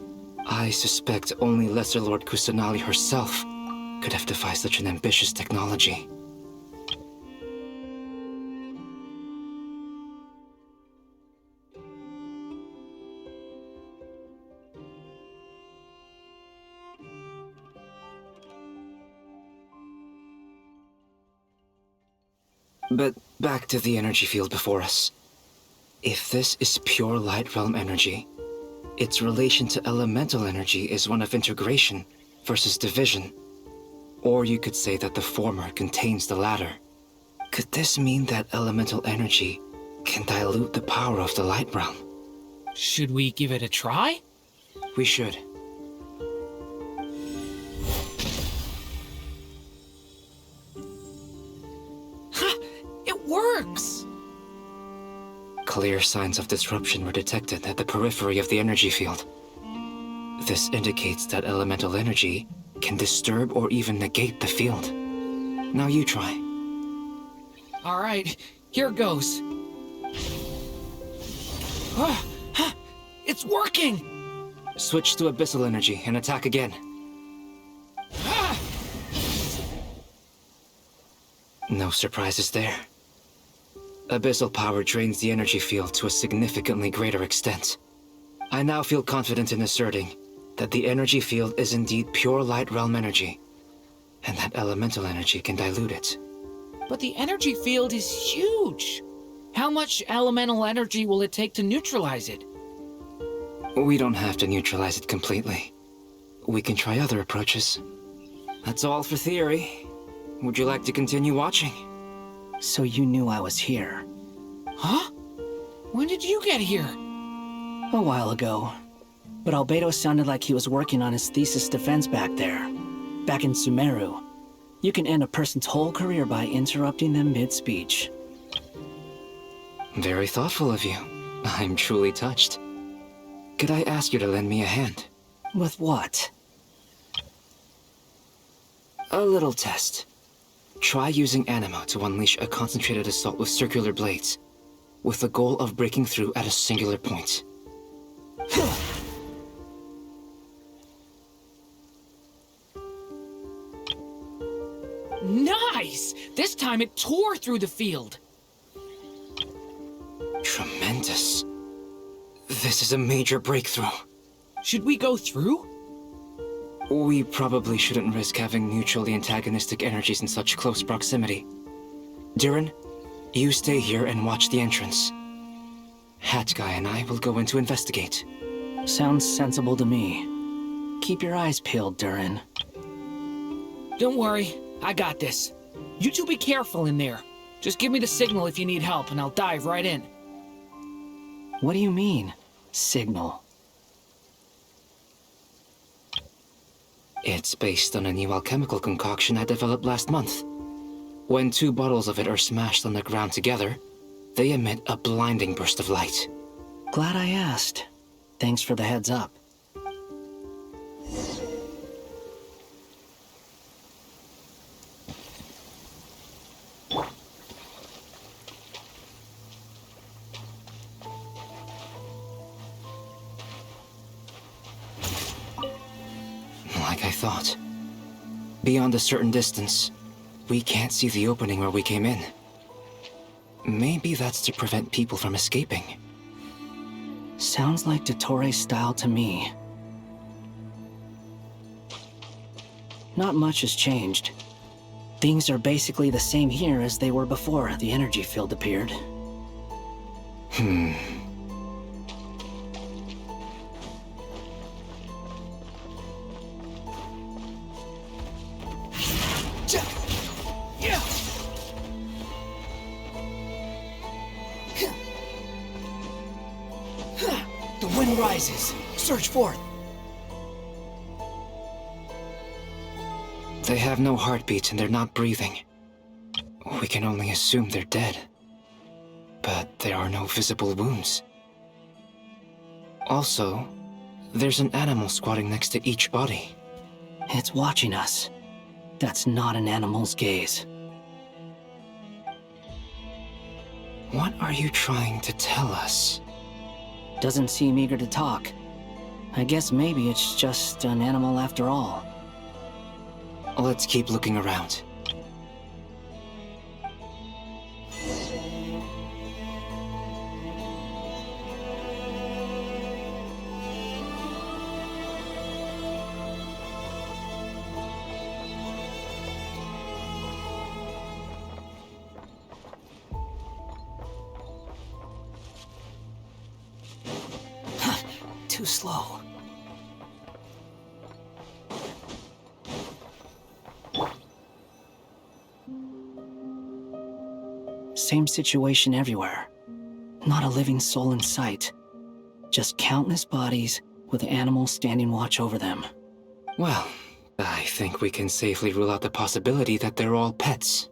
I suspect only Lesser Lord Kusanali herself could have devised such an ambitious technology. But back to the energy field before us. If this is pure light realm energy, its relation to elemental energy is one of integration versus division. Or you could say that the former contains the latter. Could this mean that elemental energy can dilute the power of the light realm? Should we give it a try? We should. It works! Clear signs of disruption were detected at the periphery of the energy field. This indicates that elemental energy can disturb or even negate the field. Now you try. All right, here goes. It's working! Switch to abyssal energy and attack again. No surprises there. Abyssal power drains the energy field to a significantly greater extent. I now feel confident in asserting that the energy field is indeed pure light realm energy, and that elemental energy can dilute it. But the energy field is huge! How much elemental energy will it take to neutralize it? We don't have to neutralize it completely. We can try other approaches. That's all for theory. Would you like to continue watching? So you knew I was here. Huh? When did you get here? A while ago. But Albedo sounded like he was working on his thesis defense back there. Back in Sumeru. You can end a person's whole career by interrupting them mid-speech. Very thoughtful of you. I'm truly touched. Could I ask you to lend me a hand? With what? A little test. Try using Anima to unleash a concentrated assault with circular blades, with the goal of breaking through at a singular point. Nice! This time it tore through the field. Tremendous. This is a major breakthrough. Should we go through? We probably shouldn't risk having mutually antagonistic energies in such close proximity. Durin, you stay here and watch the entrance. Hat Guy and I will go in to investigate. Sounds sensible to me. Keep your eyes peeled, Durin. Don't worry, I got this. You two be careful in there. Just give me the signal if you need help and I'll dive right in. What do you mean, signal? It's based on a new alchemical concoction I developed last month. When 2 bottles of it are smashed on the ground together, they emit a blinding burst of light. Glad I asked. Thanks for the heads up. Like I thought. Beyond a certain distance, we can't see the opening where we came in. Maybe that's to prevent people from escaping. Sounds like Dottore style to me. Not much has changed. Things are basically the same here as they were before the energy field appeared. The wind rises. Search for it. They have no heartbeats and they're not breathing. We can only assume they're dead. But there are no visible wounds. Also, there's an animal squatting next to each body. It's watching us. That's not an animal's gaze. What are you trying to tell us? Doesn't seem eager to talk. I guess maybe it's just an animal after all. Let's keep looking around. Too slow. Same situation everywhere. Not a living soul in sight. Just countless bodies with animals standing watch over them. Well, I think we can safely rule out the possibility that they're all pets.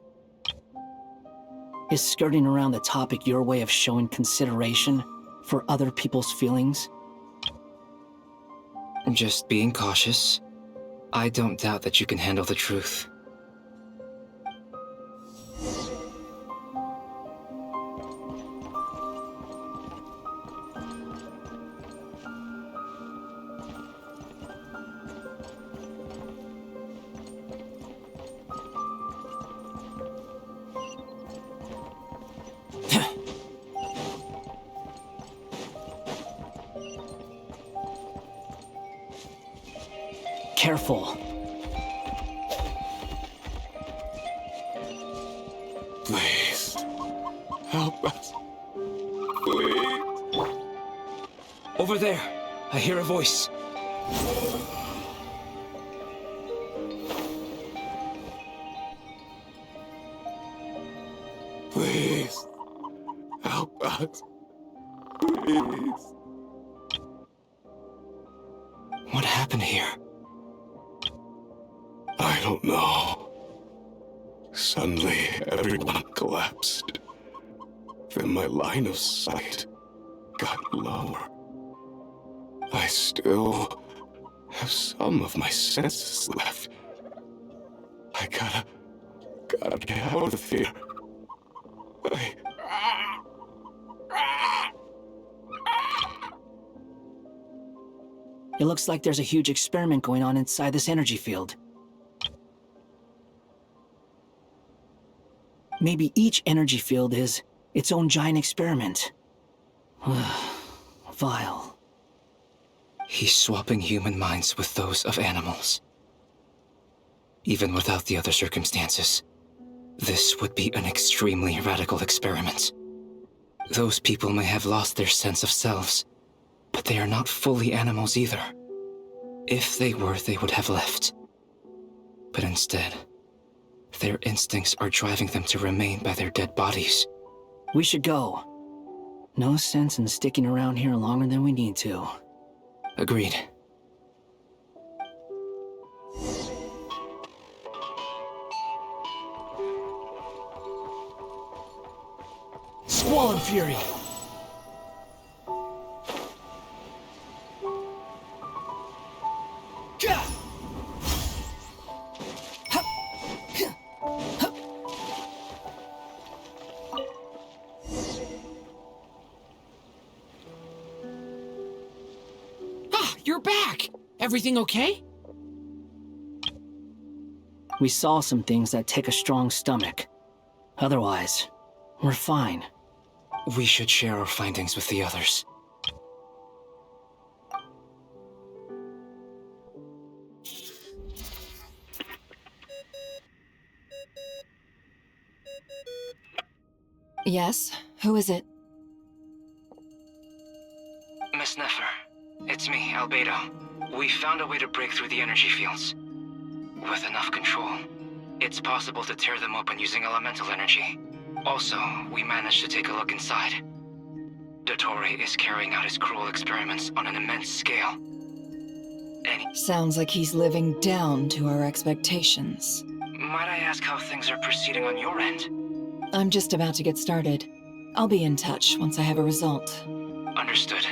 Is skirting around the topic your way of showing consideration for other people's feelings? Just being cautious. I don't doubt that you can handle the truth. Careful. Please. Help us. Please. Over there. I hear a voice. Please. Help not. Please. What happened here? I don't know. Suddenly, everyone collapsed. Then my line of sight got lower. I still have some of my senses left. I gotta get out of here. It looks like there's a huge experiment going on inside this energy field. Maybe each energy field is its own giant experiment. Vile. He's swapping human minds with those of animals. Even without the other circumstances, this would be an extremely radical experiment. Those people may have lost their sense of selves, but they are not fully animals either. If they were, they would have left. But instead, their instincts are driving them to remain by their dead bodies. We should go. No sense in sticking around here longer than we need to. Agreed. Squall and Fury! You're back! Everything okay? We saw some things that take a strong stomach. Otherwise, we're fine. We should share our findings with the others. Yes? Who is it? Miss Nefer, it's me, Albedo. We found a way to break through the energy fields. With enough control, it's possible to tear them open using elemental energy. Also, we managed to take a look inside. Dottore is carrying out his cruel experiments on an immense scale. Sounds like he's living down to our expectations. Might I ask how things are proceeding on your end? I'm just about to get started. I'll be in touch once I have a result. Understood.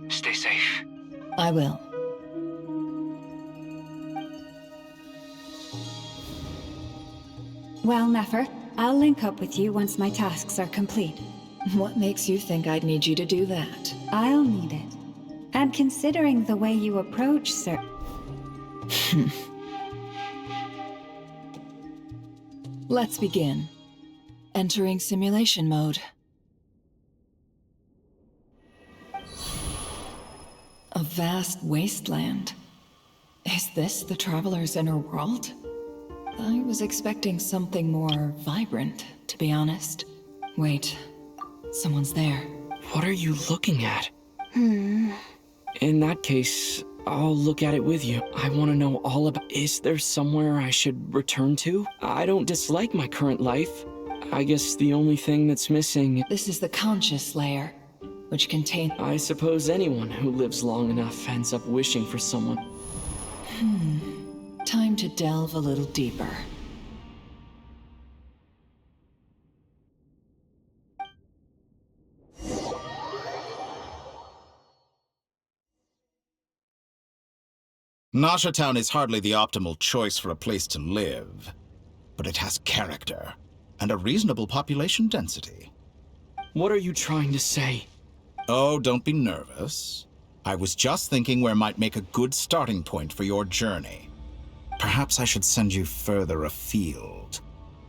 Stay safe. I will. Well, Nefer, I'll link up with you once my tasks are complete. What makes you think I'd need you to do that? I'll need it. And considering the way you approach, sir... Let's begin. Entering simulation mode. A vast wasteland. Is this the Traveler's inner world? I was expecting something more vibrant, to be honest. Wait, someone's there. What are you looking at? In that case, I'll look at it with you. I want to know all about... Is there somewhere I should return to? I don't dislike my current life. I guess the only thing that's missing... This is the conscious layer, which contains... I suppose anyone who lives long enough ends up wishing for someone. Time to delve a little deeper. Nasha Town is hardly the optimal choice for a place to live, but it has character and a reasonable population density. What are you trying to say? Oh, don't be nervous. I was just thinking where might make a good starting point for your journey. Perhaps I should send you further afield.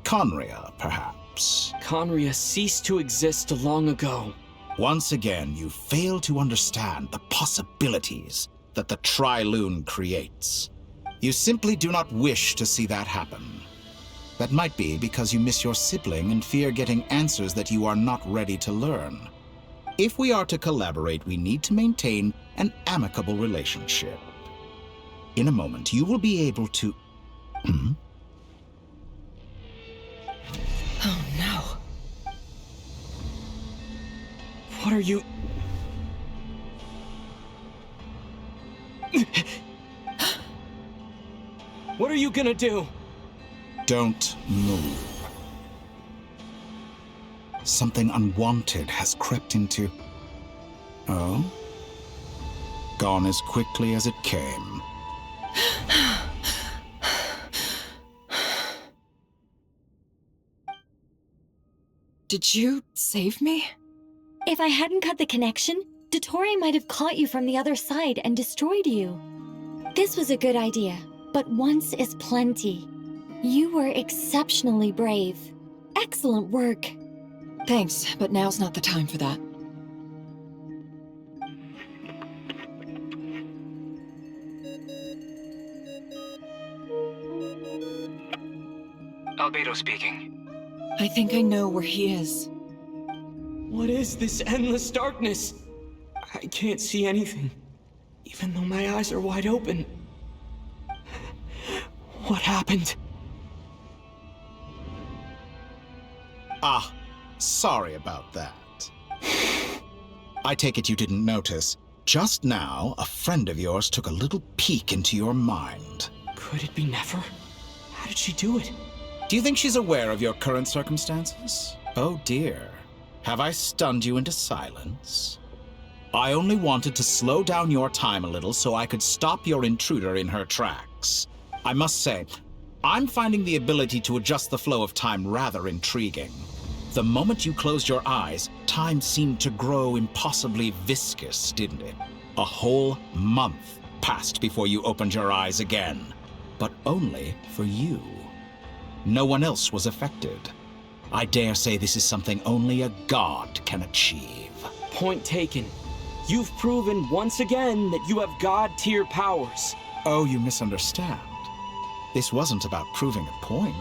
Conria, perhaps. Conria ceased to exist long ago. Once again, you fail to understand the possibilities that the Tri-Lune creates. You simply do not wish to see that happen. That might be because you miss your sibling and fear getting answers that you are not ready to learn. If we are to collaborate, we need to maintain an amicable relationship. In a moment, you will be able to... Oh no. What are you... What are you gonna do? Don't move. Something unwanted has crept into... Oh? Gone as quickly as it came. Did you save me? If I hadn't cut the connection, Dottore might have caught you from the other side and destroyed you. This was a good idea, but once is plenty. You were exceptionally brave. Excellent work. Thanks, but now's not the time for that. Albedo speaking. I think I know where he is. What is this endless darkness? I can't see anything, even though my eyes are wide open. What happened? Ah, sorry about that. I take it you didn't notice. Just now, a friend of yours took a little peek into your mind. Could it be Nefer? How did she do it? Do you think she's aware of your current circumstances? Oh dear. Have I stunned you into silence? I only wanted to slow down your time a little so I could stop your intruder in her tracks. I must say, I'm finding the ability to adjust the flow of time rather intriguing. The moment you closed your eyes, time seemed to grow impossibly viscous, didn't it? A whole month passed before you opened your eyes again. But only for you. No one else was affected. I dare say this is something only a god can achieve. Point taken. You've proven once again that you have god-tier powers. Oh, you misunderstand. This wasn't about proving a point.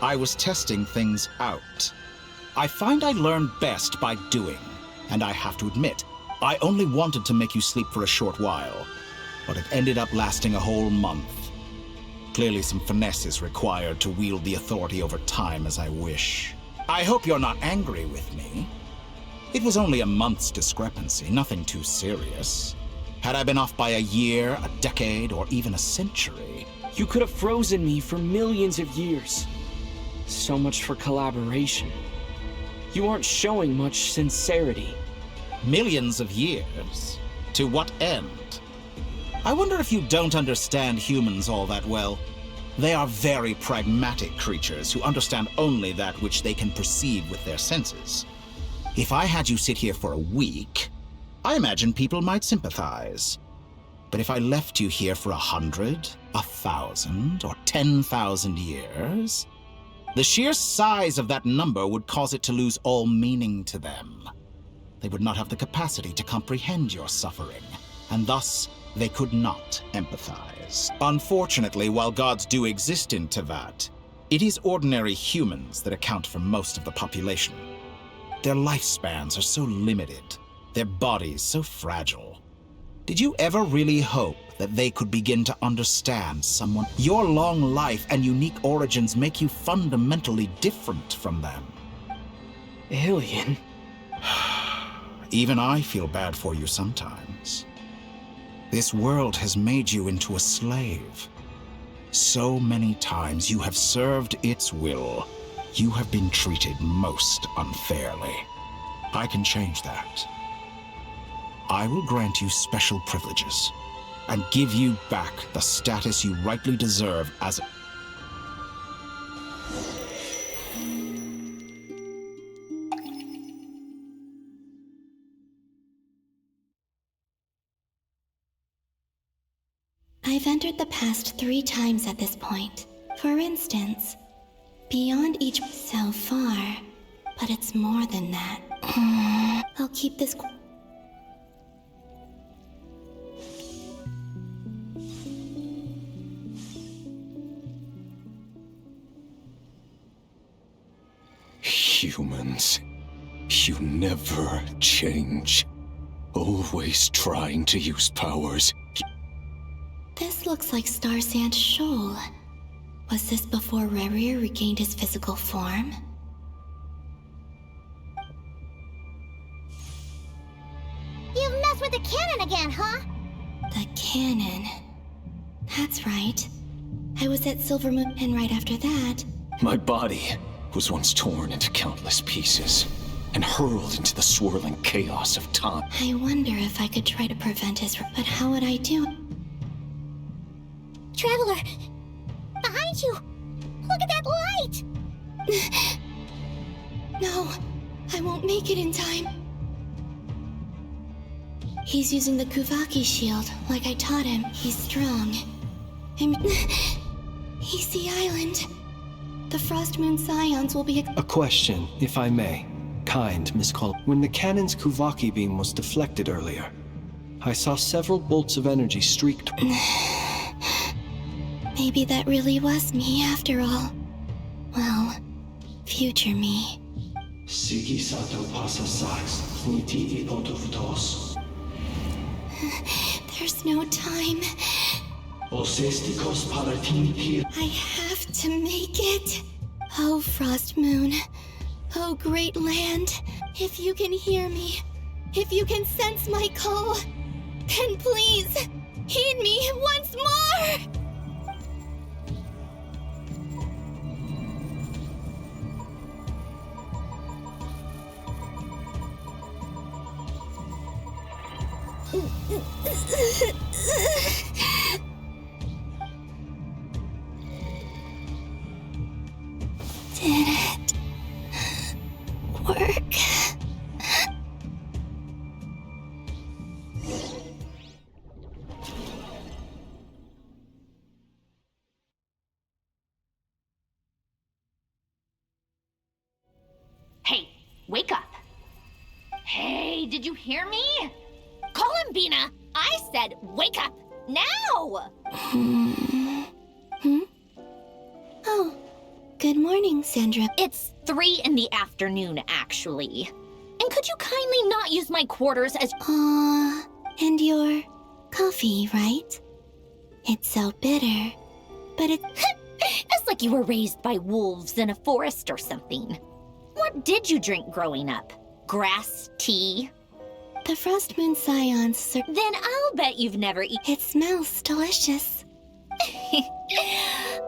I was testing things out. I find I learn best by doing, and I have to admit, I only wanted to make you sleep for a short while, but it ended up lasting a whole month. Clearly some finesse is required to wield the authority over time as I wish. I hope you're not angry with me. It was only a month's discrepancy, nothing too serious. Had I been off by a year, a decade, or even a century... You could have frozen me for millions of years. So much for collaboration. You aren't showing much sincerity. Millions of years? To what end? I wonder if you don't understand humans all that well. They are very pragmatic creatures who understand only that which they can perceive with their senses. If I had you sit here for a week, I imagine people might sympathize. But if I left you here for 100, 1,000, or 10,000 years, the sheer size of that number would cause it to lose all meaning to them. They would not have the capacity to comprehend your suffering, and thus they could not empathize. Unfortunately, while gods do exist in Tevat, it is ordinary humans that account for most of the population. Their lifespans are so limited, their bodies so fragile. Did you ever really hope that they could begin to understand someone? Your long life and unique origins make you fundamentally different from them. Alien? Even I feel bad for you sometimes. This world has made you into a slave. So many times you have served its will. You have been treated most unfairly. I can change that. I will grant you special privileges and give you back the status you rightly deserve as a... I've entered the past 3 times at this point. For instance, beyond each so far, but it's more than that. I'll keep this... Humans, you never change. Always trying to use powers. This looks like Star Sand Shoal. Was this before Rerir regained his physical form? us with the cannon again, huh? The cannon. That's right. I was at Silver Moon, and right after that... My body was once torn into countless pieces and hurled into the swirling chaos of time. I wonder if I could try to prevent his... But how would I do? Traveler! Behind you! Look at that light! No, I won't make it in time. He's using the Kuvaki shield, like I taught him. He's strong. He's the island. The Frost Moon Scions will be A question, if I may. Kind, Miss Cole. When the cannon's Kuvaki beam was deflected earlier, I saw several bolts of energy streaked. Maybe that really was me after all. Well, future me. There's no time. I have to make it. Oh, Frost Moon. Oh, great land. If you can hear me, if you can sense my call, then please, heed me once more! Did it work? Hey, wake up. Hey, did you hear me? Call him, Bina. I said wake up, now! Oh, good morning, Sandra. It's 3 in the afternoon, actually. And could you kindly not use my quarters as— and your coffee, right? It's so bitter, but it— It's like you were raised by wolves in a forest or something. What did you drink growing up? Grass tea? The Frost Moon Scions, Then I'll bet you've never eaten— It smells delicious.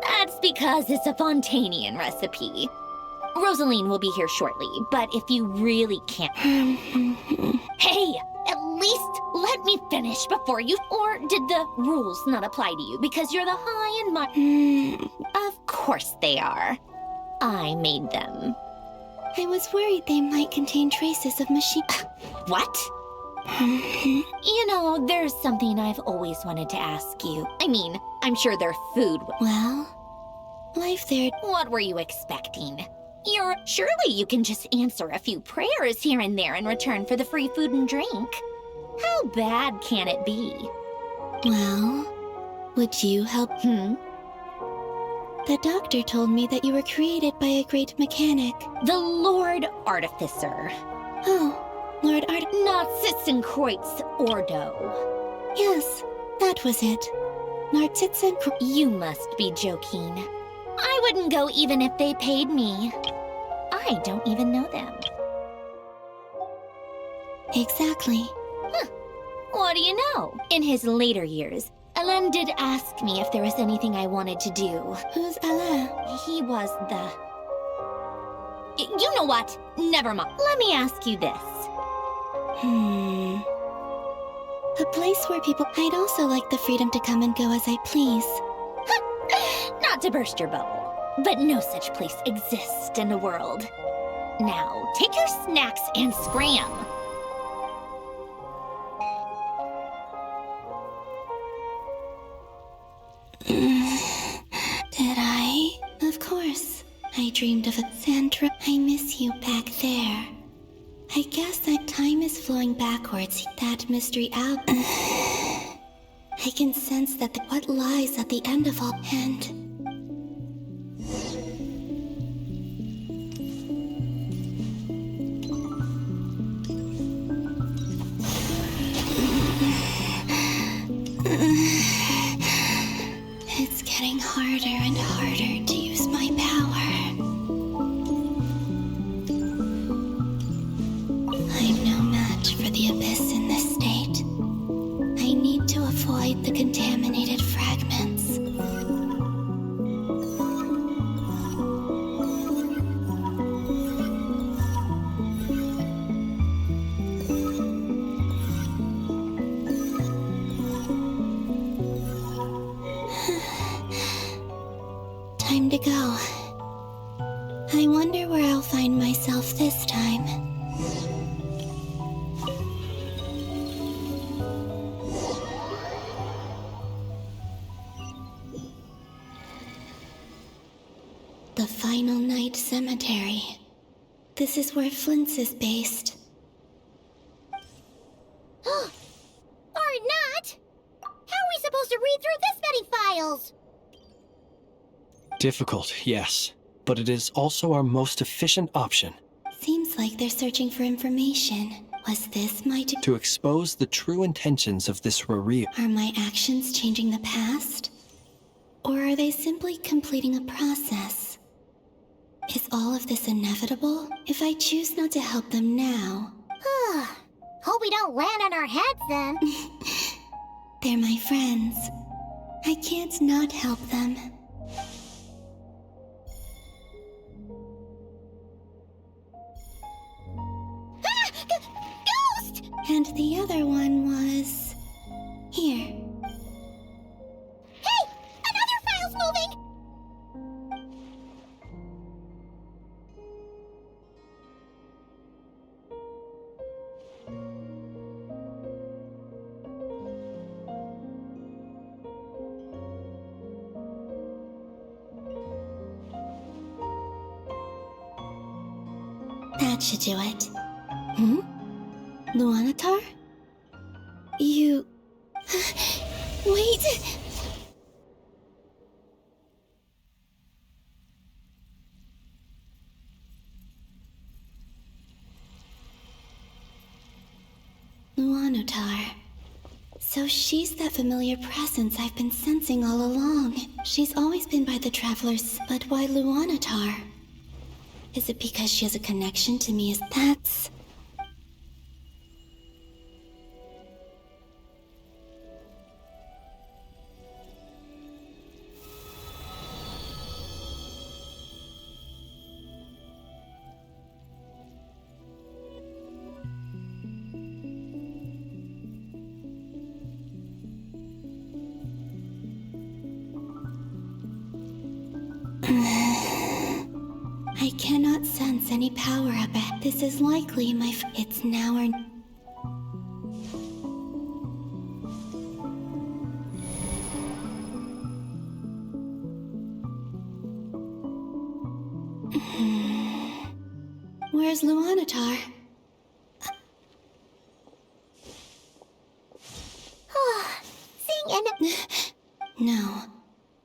That's because it's a Fontanian recipe. Rosaline will be here shortly, but if you really can't— Hey, at least let me finish before you— Or did the rules not apply to you because you're the high and mighty? Of course they are. I made them. I was worried they might contain traces of machine— What? You know, there's something I've always wanted to ask you. I mean, I'm sure their food— Well, life there— What were you expecting? Surely you can just answer a few prayers here and there in return for the free food and drink. How bad can it be? Well, would you help? The doctor told me that you were created by a great mechanic. The Lord Artificer. Oh, Lord Not Sitzenkreuz Ordo. Yes, that was it. Sitzenkreuz. You must be joking. I wouldn't go even if they paid me. I don't even know them. Exactly. What do you know? In his later years, Alain did ask me if there was anything I wanted to do. Who's Alain? He was the— You know what? Never mind. Let me ask you this. A place where people— I'd also like the freedom to come and go as I please. Not to burst your bubble, but no such place exists in the world. Now, take your snacks and scram. Did I? Of course. I dreamed of a— Sandra, I miss you back there. I guess that time is flowing backwards. That mystery out. I can sense that what lies at the end of all— And it's getting harder and harder to use my power. I'm no match for the Abyss in this state. to go. I wonder where I'll find myself this time. The Final Night Cemetery. This is where Flint's is based. Or not! How are we supposed to read through this many files? Difficult, yes, but it is also our most efficient option. Seems like they're searching for information. Was this my to expose the true intentions of this Raria? Are my actions changing the past? Or are they simply completing a process? Is all of this inevitable? If I choose not to help them now... Hope we don't land on our heads then. They're my friends. I can't not help them. Ghost! And the other one was... here. Hey! Another file's moving! That should do it. Luanatar? You... Wait! Luanatar. So she's that familiar presence I've been sensing all along. She's always been by the Travelers, but why Luanatar? Is it because she has a connection to me? That's... I cannot sense any power up it. This is likely it's now or... Where's Luanatar? Seeing an... No.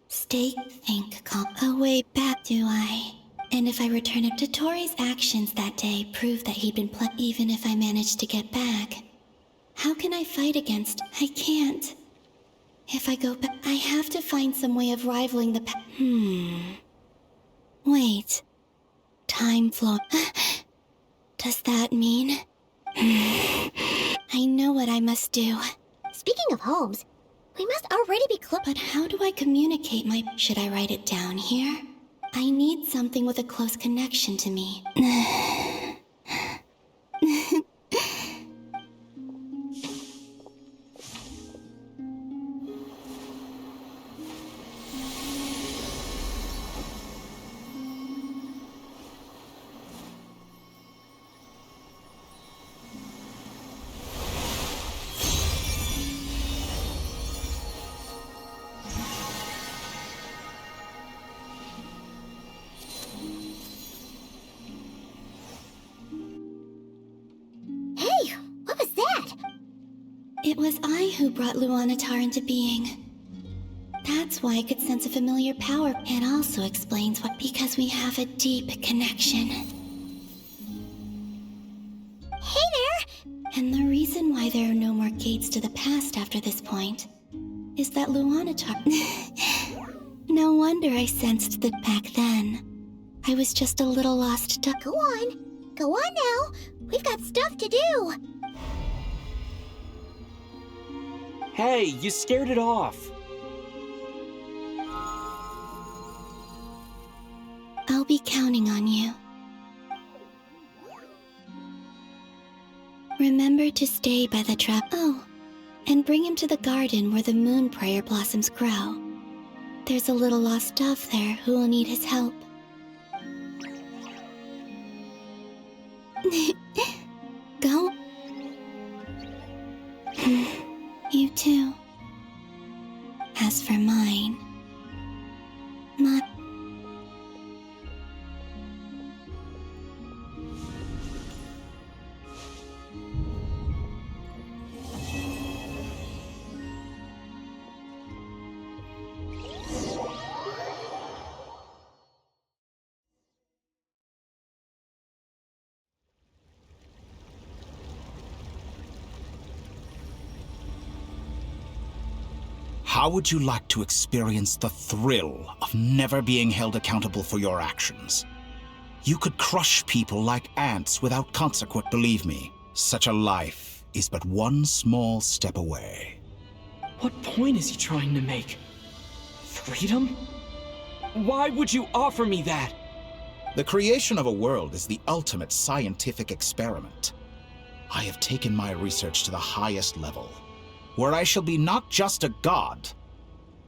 Stay, think, call. Oh, way back, do I? And if I return it to Tori's actions that day prove that he'd been even if I managed to get back. How can I fight against? I can't. If I go back, I have to find some way of rivaling the Wait. Time flow. Does that mean? I know what I must do. Speaking of homes, we must already be But how do I communicate my... Should I write it down here? I need something with a close connection to me. It was I who brought Luanatar into being. That's why I could sense a familiar power. It also explains what, because we have a deep connection. Hey there! And the reason why there are no more gates to the past after this point is that Luanatar... No wonder I sensed that back then. I was just a little lost. Go on. Go on now. We've got stuff to do. Hey, you scared it off. I'll be counting on you. Remember to stay by the trap. Oh, and bring him to the garden where the moon prayer blossoms grow. There's a little lost dove there who will need his help. Go. You too. As for mine, not. How would you like to experience the thrill of never being held accountable for your actions? You could crush people like ants without consequence, believe me. Such a life is but one small step away. What point is he trying to make? Freedom? Why would you offer me that? The creation of a world is the ultimate scientific experiment. I have taken my research to the highest level, where I shall be not just a god,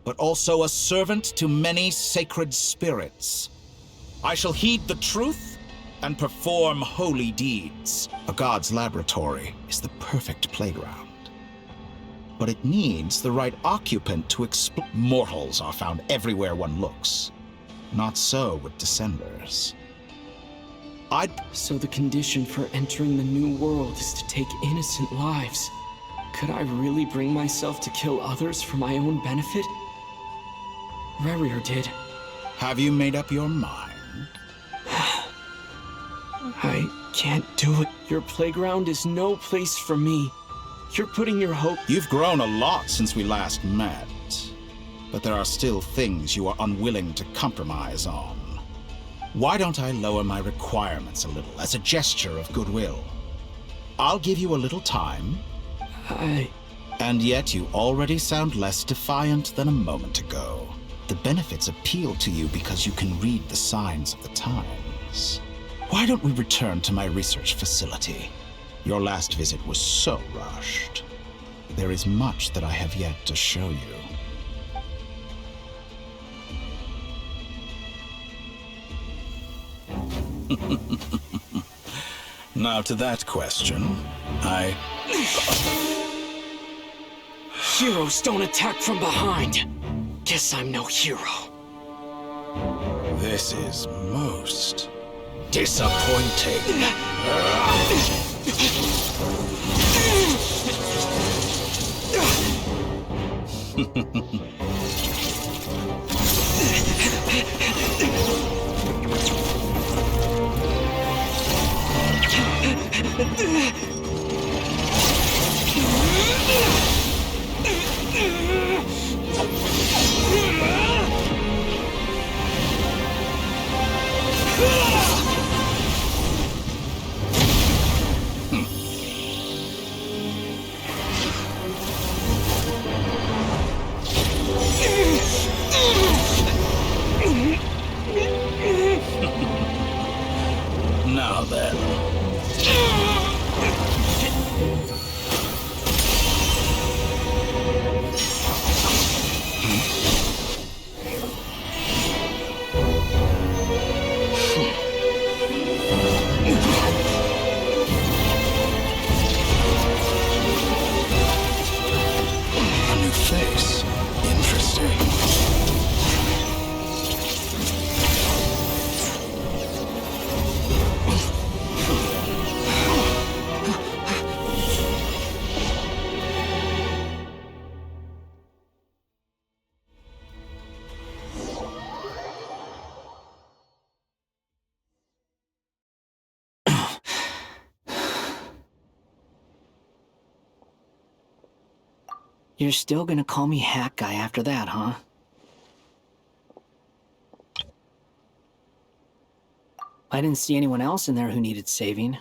but also a servant to many sacred spirits. I shall heed the truth and perform holy deeds. A god's laboratory is the perfect playground. But it needs the right occupant to explore. Mortals are found everywhere one looks. Not so with Descenders. So the condition for entering the new world is to take innocent lives. Could I really bring myself to kill others for my own benefit? Rerir did. Have you made up your mind? I can't do it. Your playground is no place for me. You're putting your hope... You've grown a lot since we last met, but there are still things you are unwilling to compromise on. Why don't I lower my requirements a little as a gesture of goodwill? I'll give you a little time. And yet you already sound less defiant than a moment ago. The benefits appeal to you because you can read the signs of the times. Why don't we return to my research facility? Your last visit was so rushed. There is much that I have yet to show you. Now to that question, Heroes don't attack from behind. Guess I'm no hero. This is most disappointing. Now then. A new face. Interesting. You're still gonna call me Hack Guy after that, huh? I didn't see anyone else in there who needed saving.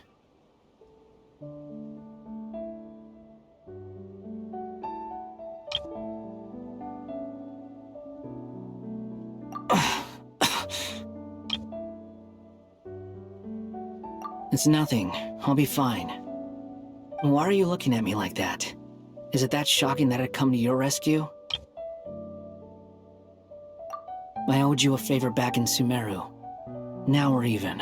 It's nothing. I'll be fine. Why are you looking at me like that? Is it that shocking that I'd come to your rescue? I owed you a favor back in Sumeru. Now we're even.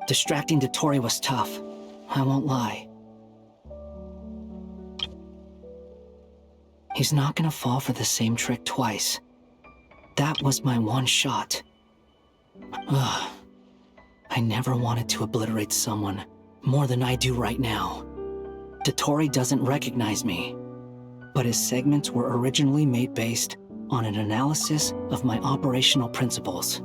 Distracting Dotori was tough, I won't lie. He's not gonna fall for the same trick twice. That was my one shot. Ugh. I never wanted to obliterate someone more than I do right now. Dotori doesn't recognize me, but his segments were originally made based on an analysis of my operational principles.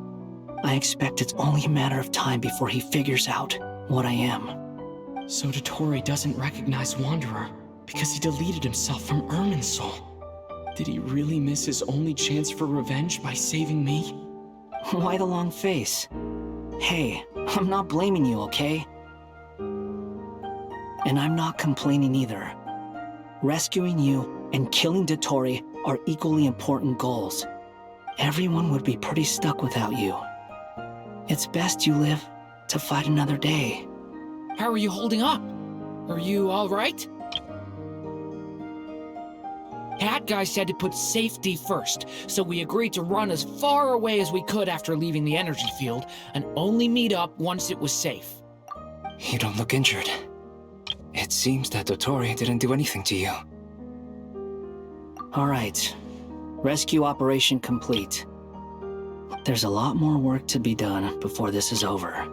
I expect it's only a matter of time before he figures out what I am. So Dotori doesn't recognize Wanderer because he deleted himself from Irminsul. Did he really miss his only chance for revenge by saving me? Why the long face? Hey, I'm not blaming you, okay? And I'm not complaining either. Rescuing you and killing Dotori are equally important goals. Everyone would be pretty stuck without you. It's best you live to fight another day. How are you holding up? Are you all right? Hat Guy said to put safety first, so we agreed to run as far away as we could after leaving the energy field, and only meet up once it was safe. You don't look injured. It seems that Dotori didn't do anything to you. All right. Rescue operation complete. There's a lot more work to be done before this is over.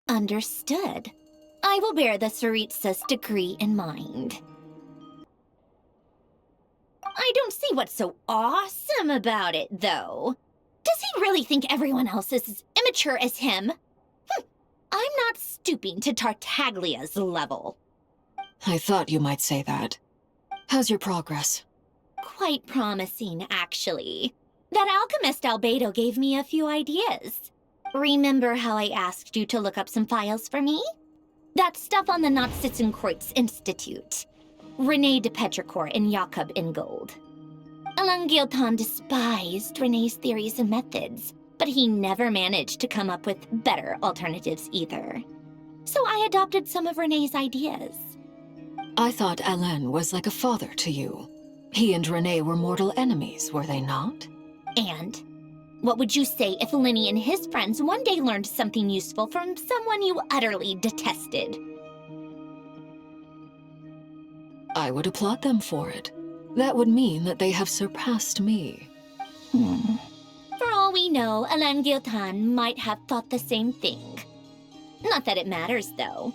Understood. I will bear the Tsaritsa's decree in mind. I don't see what's so awesome about it, though. Does he really think everyone else is as immature as him? I'm not stooping to Tartaglia's level. I thought you might say that. How's your progress? Quite promising, actually. That alchemist Albedo gave me a few ideas. Remember how I asked you to look up some files for me? That stuff on the Nachtschitzenkreuz Institute. René de Petrichor and Jakob Ingold. Alain Guillotin despised René's theories and methods, but he never managed to come up with better alternatives either. So I adopted some of René's ideas. I thought Alain was like a father to you. He and René were mortal enemies, were they not? And what would you say if Lenny and his friends one day learned something useful from someone you utterly detested? I would applaud them for it. That would mean that they have surpassed me. For all we know, Alain Guillotin might have thought the same thing. Not that it matters, though.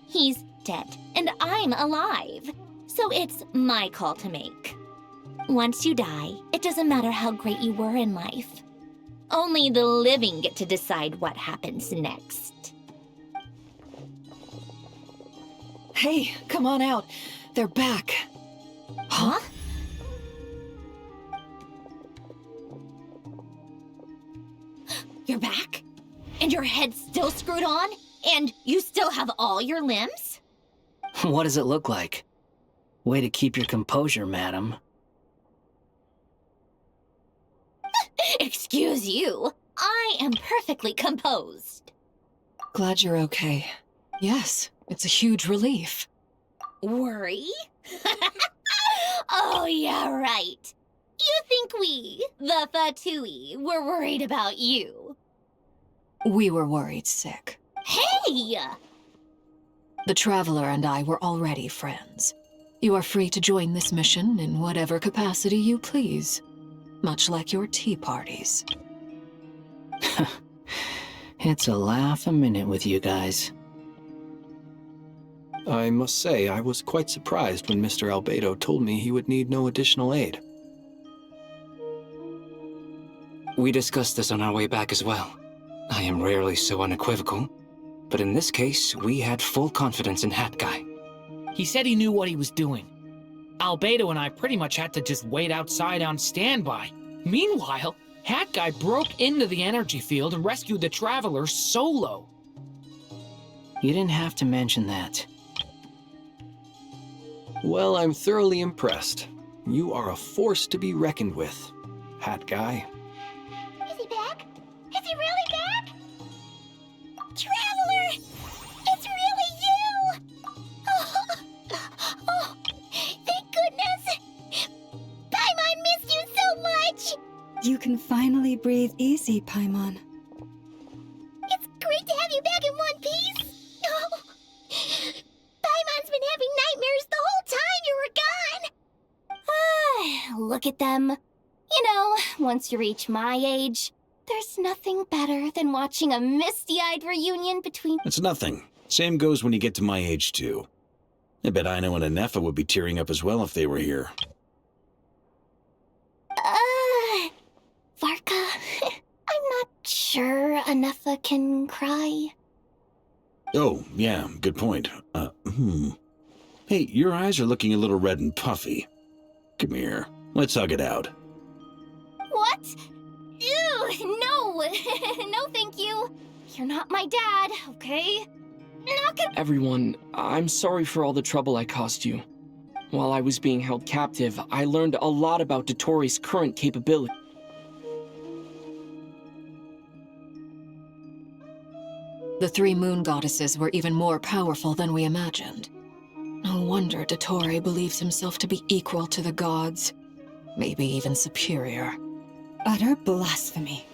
He's dead, and I'm alive. So it's my call to make. Once you die, it doesn't matter how great you were in life. Only the living get to decide what happens next. Hey, come on out. They're back. Huh? You're back? And your head's still screwed on? And you still have all your limbs? What does it look like? Way to keep your composure, madam. Excuse you. I am perfectly composed. Glad you're okay. Yes, it's a huge relief. Worry? Oh, yeah, right. You think we, the Fatui, were worried about you? We were worried sick. Hey! The Traveler and I were already friends. You are free to join this mission in whatever capacity you please. Much like your tea parties. It's a laugh a minute with you guys. I must say, I was quite surprised when Mr. Albedo told me he would need no additional aid. We discussed this on our way back as well. I am rarely so unequivocal, but in this case, we had full confidence in Hat Guy. He said he knew what he was doing. Albedo and I pretty much had to just wait outside on standby. Meanwhile, Hat Guy broke into the energy field and rescued the Traveler solo. You didn't have to mention that. Well, I'm thoroughly impressed. You are a force to be reckoned with, Hat Guy. Is he back? Is he really back? Traveler! It's really you! Oh, thank goodness! Paimon missed you so much! You can finally breathe easy, Paimon. It's great to have you back in one piece! Oh, Paimon's been having nightmares the whole time you were gone! Look at them. You know, once you reach my age, there's nothing better than watching a misty-eyed reunion between— It's nothing. Same goes when you get to my age, too. I bet Ino and Anefa would be tearing up as well if they were here. Varka, I'm not sure Anefa can cry. Oh, yeah, good point. Hey, your eyes are looking a little red and puffy. Come here, let's hug it out. What? Ew, no! No, thank you. You're not my dad, okay? Not gonna— Everyone, I'm sorry for all the trouble I caused you. While I was being held captive, I learned a lot about Dotori's current capability. The 3 moon goddesses were even more powerful than we imagined. No wonder Dotori believes himself to be equal to the gods. Maybe even superior. Utter blasphemy.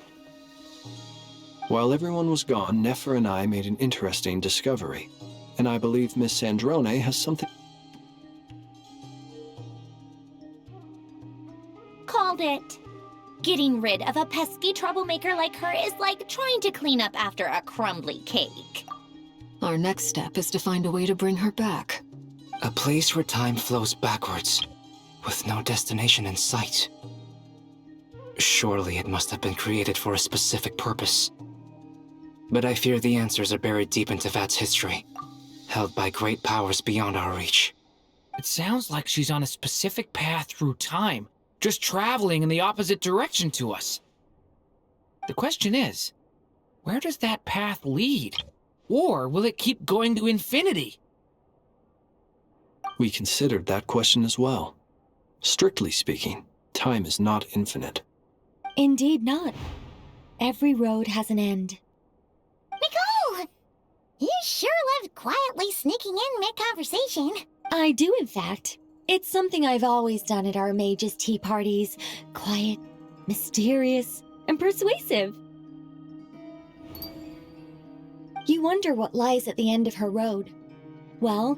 While everyone was gone, Nefer and I made an interesting discovery. And I believe Miss Sandrone has something— Called it. Getting rid of a pesky troublemaker like her is like trying to clean up after a crumbly cake. Our next step is to find a way to bring her back. A place where time flows backwards, with no destination in sight. Surely it must have been created for a specific purpose. But I fear the answers are buried deep in Tevat's history, held by great powers beyond our reach. It sounds like she's on a specific path through time, just traveling in the opposite direction to us. The question is, where does that path lead? Or will it keep going to infinity? We considered that question as well. Strictly speaking, time is not infinite. Indeed not. Every road has an end. Nicole! You sure loved quietly sneaking in mid-conversation. I do, in fact. It's something I've always done at our mages' tea parties. Quiet, mysterious, and persuasive. You wonder what lies at the end of her road. Well,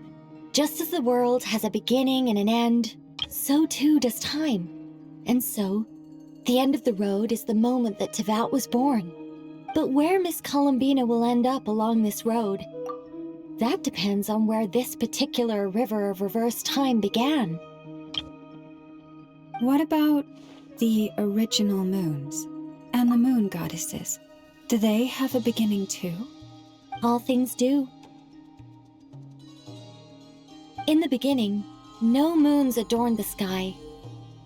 just as the world has a beginning and an end, so too does time. And so, the end of the road is the moment that Tevat was born. But where Miss Columbina will end up along this road, that depends on where this particular river of reverse time began. What about the original moons and the moon goddesses? Do they have a beginning too? All things do. In the beginning, no moons adorned the sky.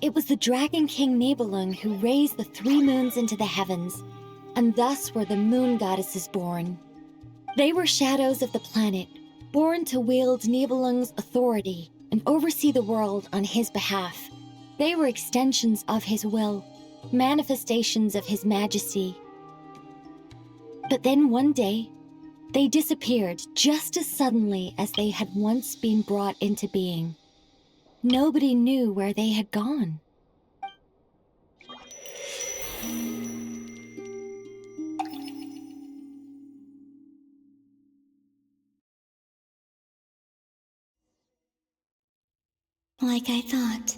It was the Dragon King Nibelung who raised the 3 moons into the heavens, and thus were the moon goddesses born. They were shadows of the planet, born to wield Nibelung's authority and oversee the world on his behalf. They were extensions of his will, manifestations of his majesty. But then one day, they disappeared just as suddenly as they had once been brought into being. Nobody knew where they had gone. Like I thought.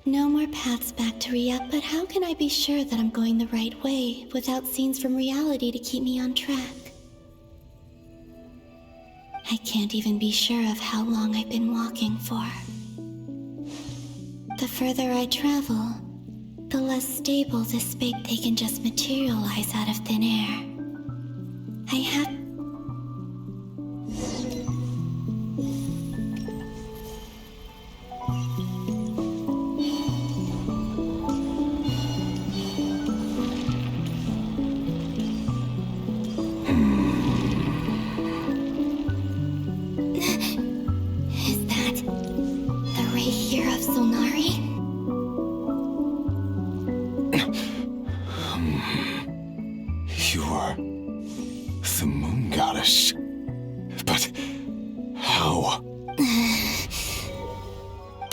No more paths back to Ria, but how can I be sure that I'm going the right way without scenes from reality to keep me on track? I can't even be sure of how long I've been walking for. The further I travel, the less stable this fate they can just materialize out of thin air. I have...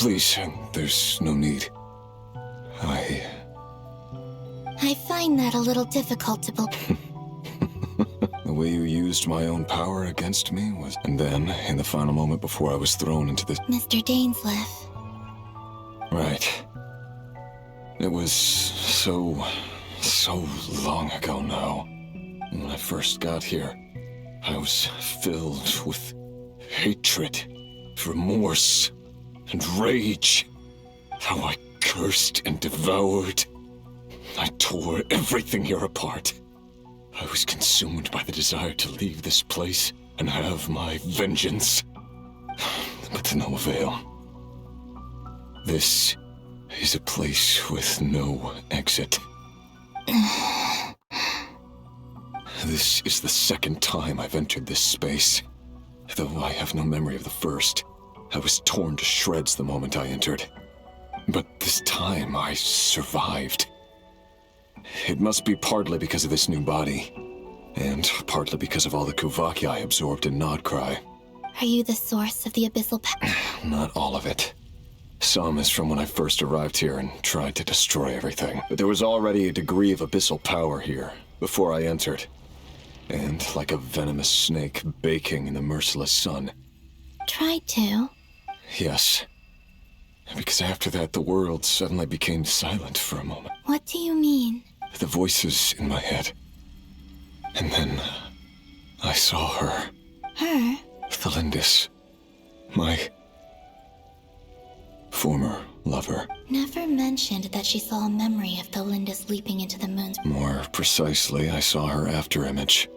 Please, there's no need. I find that a little difficult to believe. The way you used my own power against me was... And then, in the final moment before I was thrown into this... Mr. Dainsleif. Right. It was so long ago now. When I first got here, I was filled with hatred, remorse, and rage. How I cursed and devoured. I tore everything here apart. I was consumed by the desire to leave this place and have my vengeance. But to no avail. This is a place with no exit. This is the second time I've entered this space. Though I have no memory of the first. I was torn to shreds the moment I entered. But this time I survived. It must be partly because of this new body, and partly because of all the Kuvaki I absorbed in Nodcry. Are you the source of the abyssal power? Not all of it. Some is from when I first arrived here and tried to destroy everything. But there was already a degree of abyssal power here, before I entered. And like a venomous snake baking in the merciless sun. Tried to? Yes. Because after that, the world suddenly became silent for a moment. What do you mean? The voices in my head. And then I saw her. Her? Thelindis. My former lover. Never mentioned that she saw a memory of Thelindis leaping into the moon's... More precisely, I saw her after-image.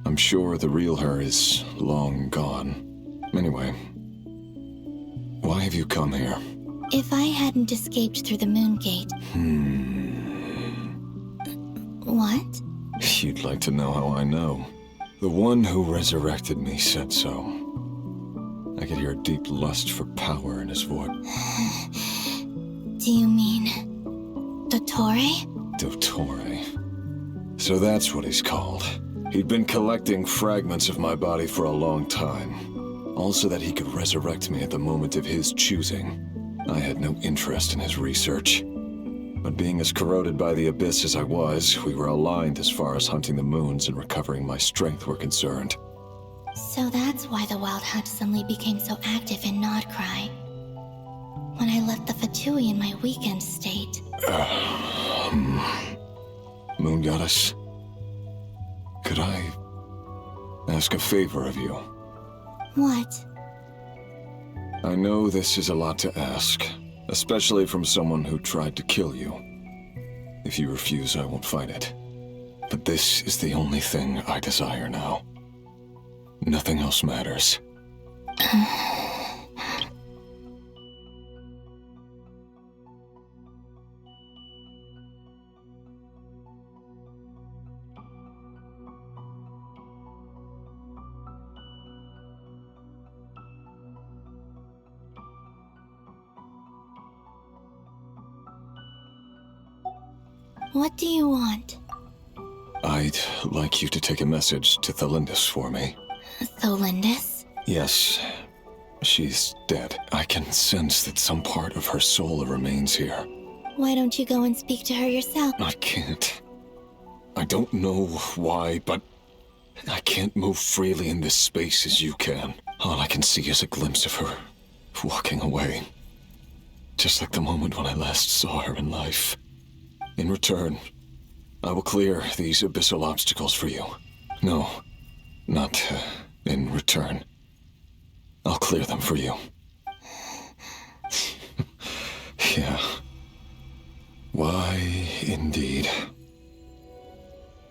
I'm sure the real her is long gone. Anyway, why have you come here? If I hadn't escaped through the moon gate... What? You'd like to know how I know. The one who resurrected me said so. I could hear a deep lust for power in his voice. Do you mean... Dottore? Dottore. So that's what he's called. He'd been collecting fragments of my body for a long time. All so that he could resurrect me at the moment of his choosing. I had no interest in his research. But being as corroded by the abyss as I was, we were aligned as far as hunting the moons and recovering my strength were concerned. So that's why the Wild Hunt suddenly became so active in Nodcry. When I left the Fatui in my weakened state. Moon Goddess, could I ask a favor of you? What? I know this is a lot to ask, especially from someone who tried to kill you. If you refuse, I won't fight it. But this is the only thing I desire now. Nothing else matters. What do you want? I'd like you to take a message to Thelindis for me. Thelindis? Yes. She's dead. I can sense that some part of her soul remains here. Why don't you go and speak to her yourself? I can't. I don't know why, but I can't move freely in this space as you can. All I can see is a glimpse of her walking away. Just like the moment when I last saw her in life. In return, I will clear these abyssal obstacles for you. No, not in return. I'll clear them for you. Yeah. Why, indeed.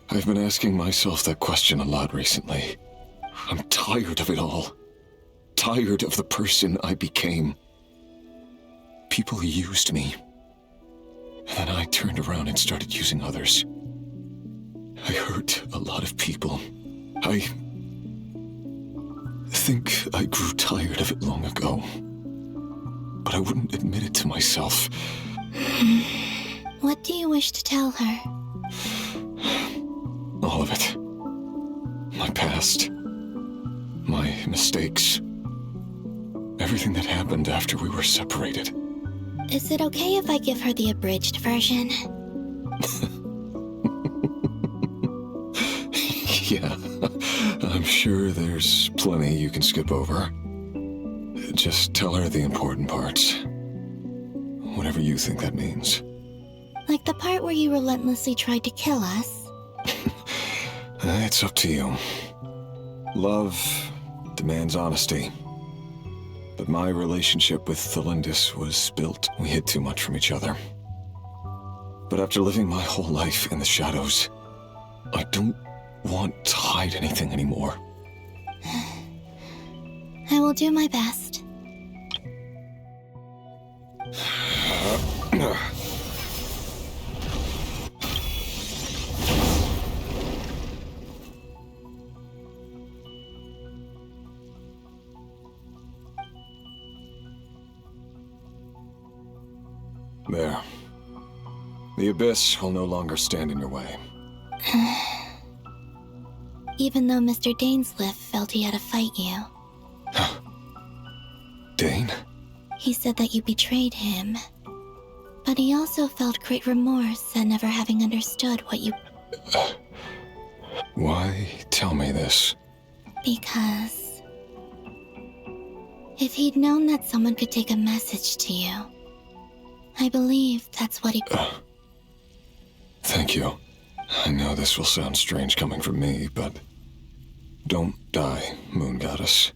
I've been asking myself that question a lot recently. I'm tired of it all. Tired of the person I became. People used me. And then I turned around and started using others. I hurt a lot of people. I think I grew tired of it long ago. But I wouldn't admit it to myself. What do you wish to tell her? All of it. My past. My mistakes. everything that happened after we were separated. Is it okay if I give her the abridged version? Yeah, I'm sure there's plenty you can skip over. Just tell her the important parts. Whatever you think that means. Like the part where you relentlessly tried to kill us? It's up to you. Love demands honesty. But my relationship with Thelindis was built. We hid too much from each other. But after living my whole life in the shadows, I don't want to hide anything anymore. I will do my best. There. The Abyss will no longer stand in your way. Even though Mr. Dainsliff felt he had to fight you. Dane? He said that you betrayed him. But he also felt great remorse at never having understood what you... Why tell me this? Because... if he'd known that someone could take a message to you, I believe that's what he... Thank you. I know this will sound strange coming from me, but... don't die, Moon Goddess.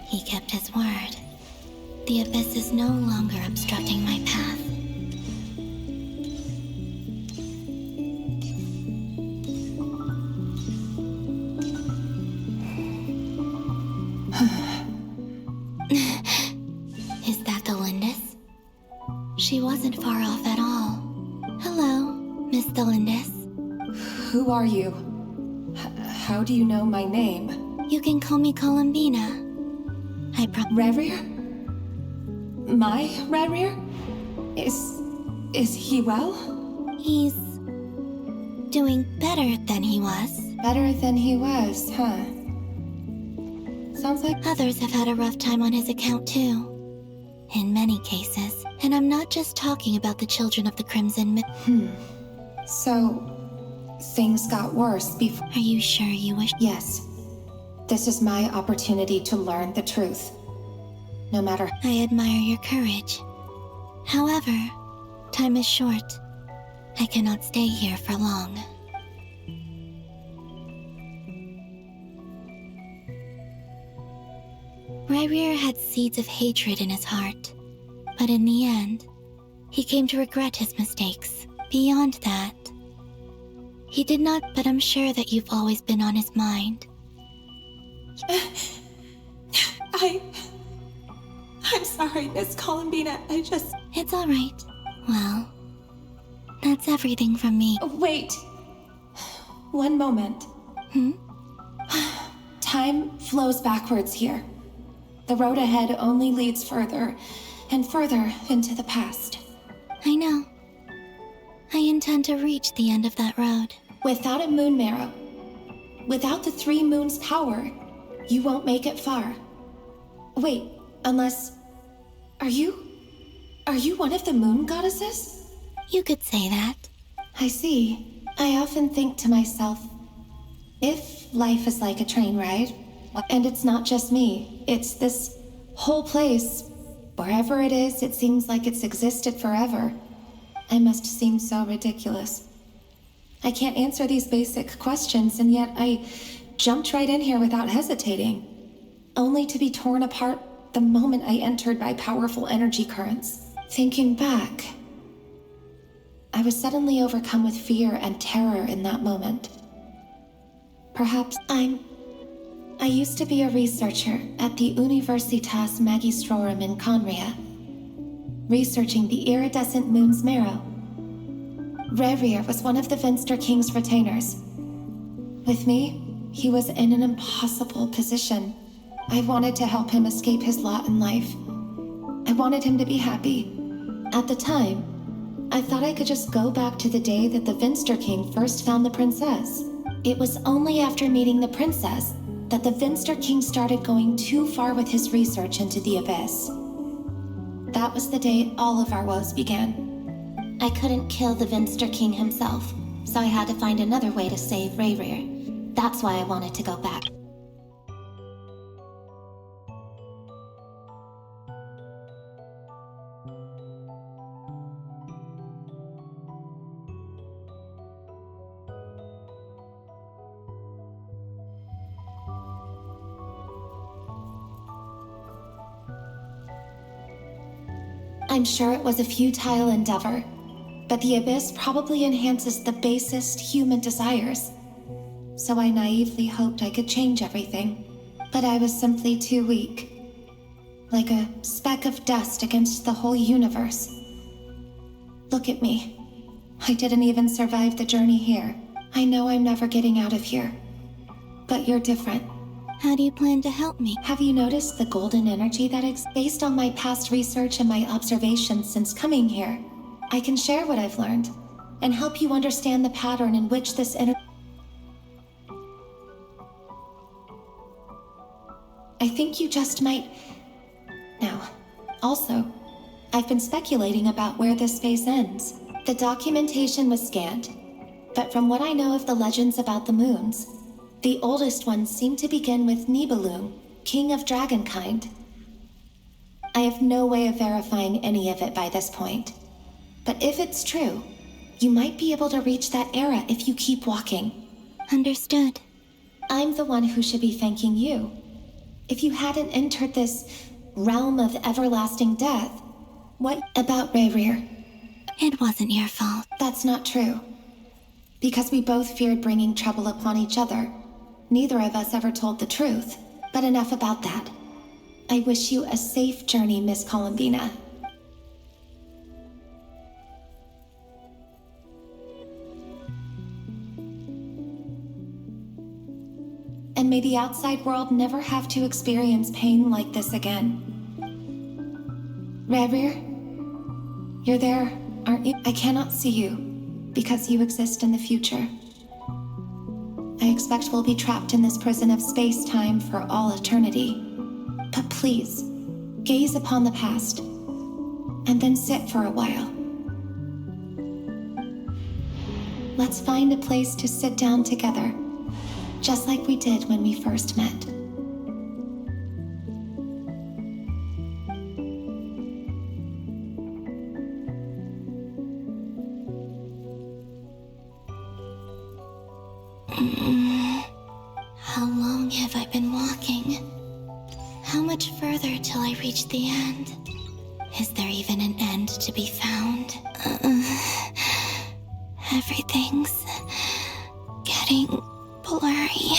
He kept his word. The Abyss is no longer obstructing my path. Is that Thelindis? She wasn't far off at all. Hello, Miss Thelindis. Who are you? How do you know my name? You can call me Columbina. Rerir? My Rerir? Is he well? He's doing better than he was. Better than he was, huh? Sounds like others have had a rough time on his account too. In many cases. And I'm not just talking about the children of the Crimson So, things got worse before... Are you sure you wish... Yes. This is my opportunity to learn the truth. No matter... I admire your courage. However, time is short. I cannot stay here for long. Rerir had seeds of hatred in his heart. But in the end, he came to regret his mistakes. Beyond that, he did not, but I'm sure that you've always been on his mind. I'm sorry, Miss Columbina. It's all right. Well, that's everything from me. Wait. One moment. Time flows backwards here. The road ahead only leads further and further into the past. I know. I intend to reach the end of that road. Without a moon marrow, without the 3 moons' power, you won't make it far. Wait, unless... Are you one of the moon goddesses? You could say that. I see. I often think to myself, if life is like a train ride, and it's not just me, it's this whole place, wherever it is, it seems like it's existed forever. I must seem so ridiculous. I can't answer these basic questions, and yet I jumped right in here without hesitating, only to be torn apart the moment I entered by powerful energy currents. Thinking back, I was suddenly overcome with fear and terror in that moment. Perhaps I used to be a researcher at the Universitas Magistrorum in Conria. researching the iridescent moon's marrow. Rerir was one of the Vinster King's retainers. With me, he was in an impossible position. I wanted to help him escape his lot in life. I wanted him to be happy. At the time, I thought I could just go back to the day that the Vinster King first found the princess. It was only after meeting the princess that the Vinster King started going too far with his research into the Abyss. That was the day all of our woes began. I couldn't kill the Vinster King himself, so I had to find another way to save Rerir. That's why I wanted to go back. I'm sure it was a futile endeavor, but the Abyss probably enhances the basest human desires. So I naively hoped I could change everything, but I was simply too weak. Like a speck of dust against the whole universe. Look at me. I didn't even survive the journey here. I know I'm never getting out of here. But you're different. How do you plan to help me? Have you noticed the golden energy that exists? Based on my past research and my observations since coming here, I can share what I've learned and help you understand the pattern in which this I think you just might... Now, also, I've been speculating about where this space ends. The documentation was scanned, but from what I know of the legends about the moons, the oldest ones seem to begin with Nibelung, king of dragonkind. I have no way of verifying any of it by this point. But if it's true, you might be able to reach that era if you keep walking. Understood. I'm the one who should be thanking you. If you hadn't entered this realm of everlasting death, what about Rerir? It wasn't your fault. That's not true. Because we both feared bringing trouble upon each other. Neither of us ever told the truth, but enough about that. I wish you a safe journey, Miss Columbina. And may the outside world never have to experience pain like this again. Rerir, you're there, aren't you? I cannot see you, because you exist in the future. I expect we'll be trapped in this prison of space-time for all eternity. But please, gaze upon the past, and then sit for a while. Let's find a place to sit down together, just like we did when we first met. How long have I been walking? How much further till I reach the end? Is there even an end to be found? Everything's getting blurry.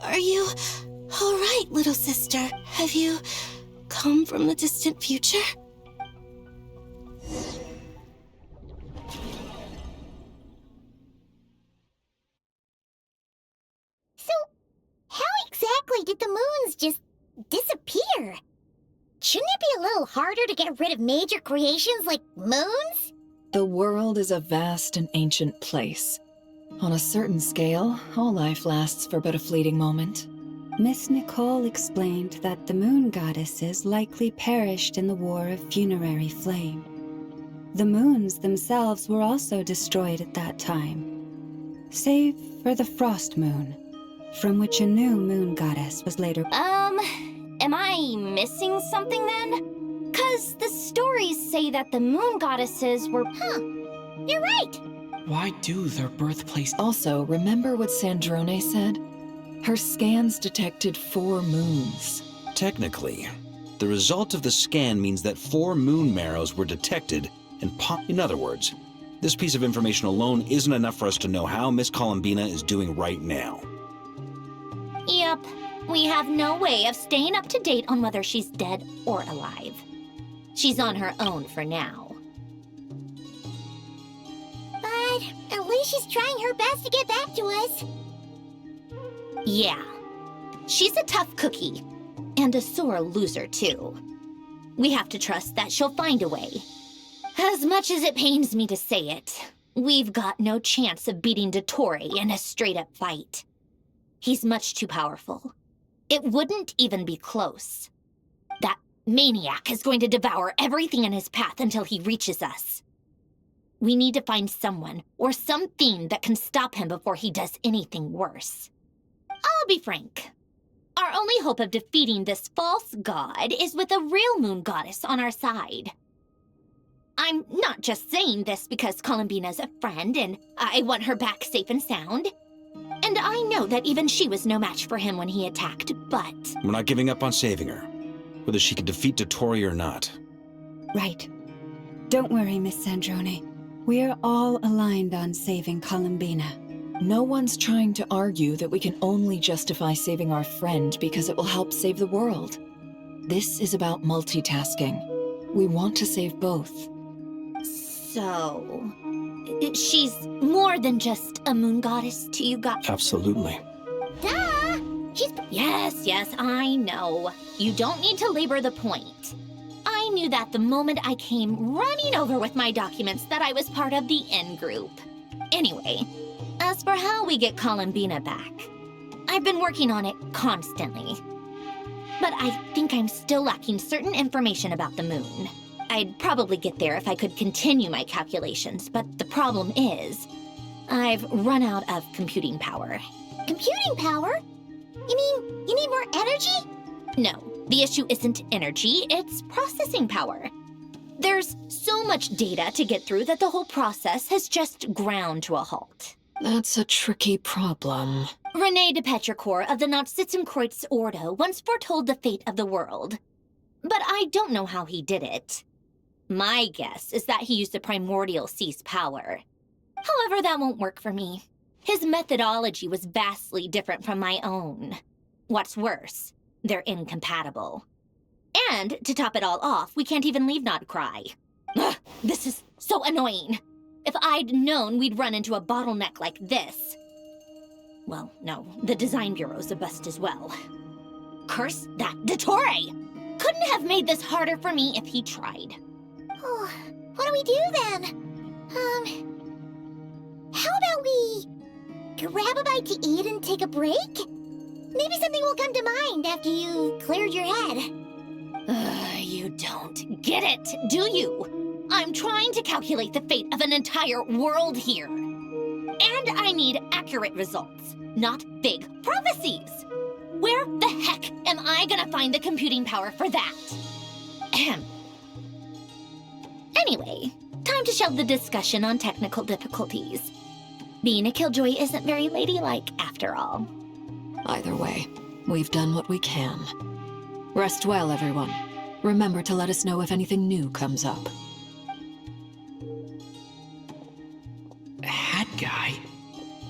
Are you all right, little sister? Have you come from the distant future? So, how exactly did the moons just disappear? Shouldn't it be a little harder to get rid of major creations like moons? The world is a vast and ancient place. On a certain scale, all life lasts for but a fleeting moment. Miss Nicole explained that the moon goddesses likely perished in the War of Funerary Flame. The moons themselves were also destroyed at that time, save for the Frost Moon, from which a new moon goddess was later... Am I missing something then? 'Cause the stories say that the moon goddesses were... You're right! Why do their birthplace... Also, remember what Sandrone said? Her scans detected 4 moons. Technically, the result of the scan means that 4 moon marrows were detected and in other words, this piece of information alone isn't enough for us to know how Miss Columbina is doing right now. We have no way of staying up to date on whether she's dead or alive. She's on her own for now. But at least she's trying her best to get back to us. Yeah. She's a tough cookie. And a sore loser, too. We have to trust that she'll find a way. As much as it pains me to say it, we've got no chance of beating Dottore in a straight-up fight. He's much too powerful. It wouldn't even be close. That maniac is going to devour everything in his path until he reaches us. We need to find someone or something that can stop him before he does anything worse. I'll be frank. Our only hope of defeating this false god is with a real moon goddess on our side. I'm not just saying this because Columbina's a friend and I want her back safe and sound. And I know that even she was no match for him when he attacked, but... We're not giving up on saving her, whether she can defeat Dottore or not. Right. Don't worry, Miss Sandrone. We're all aligned on saving Columbina. No one's trying to argue that we can only justify saving our friend because it will help save the world. This is about multitasking. We want to save both. So... she's more than just a moon goddess to you guys? Absolutely. Duh! Yes, I know. You don't need to labor the point. I knew that the moment I came running over with my documents that I was part of the in-group. Anyway, as for how we get Columbina back, I've been working on it constantly. But I think I'm still lacking certain information about the moon. I'd probably get there if I could continue my calculations, but the problem is, I've run out of computing power. Computing power? You mean you need more energy? No, the issue isn't energy, it's processing power. There's so much data to get through that the whole process has just ground to a halt. That's a tricky problem. René de Petrichor of the Nazissenkreuz Ordo once foretold the fate of the world. But I don't know how he did it. My guess is that he used the primordial sea's power. However, that won't work for me. His methodology was vastly different from my own. What's worse, they're incompatible. And, to top it all off, we can't even leave Nodcry. Ugh, this is so annoying. If I'd known we'd run into a bottleneck like this... Well, no, the design bureau's a bust as well. Curse that Dottore! Couldn't have made this harder for me if he tried. Oh, what do we do then? How about we grab a bite to eat and take a break? Maybe something will come to mind after you've cleared your head. You don't get it, do you? I'm trying to calculate the fate of an entire world here. And I need accurate results, not big prophecies. Where the heck am I gonna find the computing power for that? Ahem. Anyway, time to shelve the discussion on technical difficulties. Being a killjoy isn't very ladylike, after all. Either way, we've done what we can. Rest well, everyone. Remember to let us know if anything new comes up. Hat guy?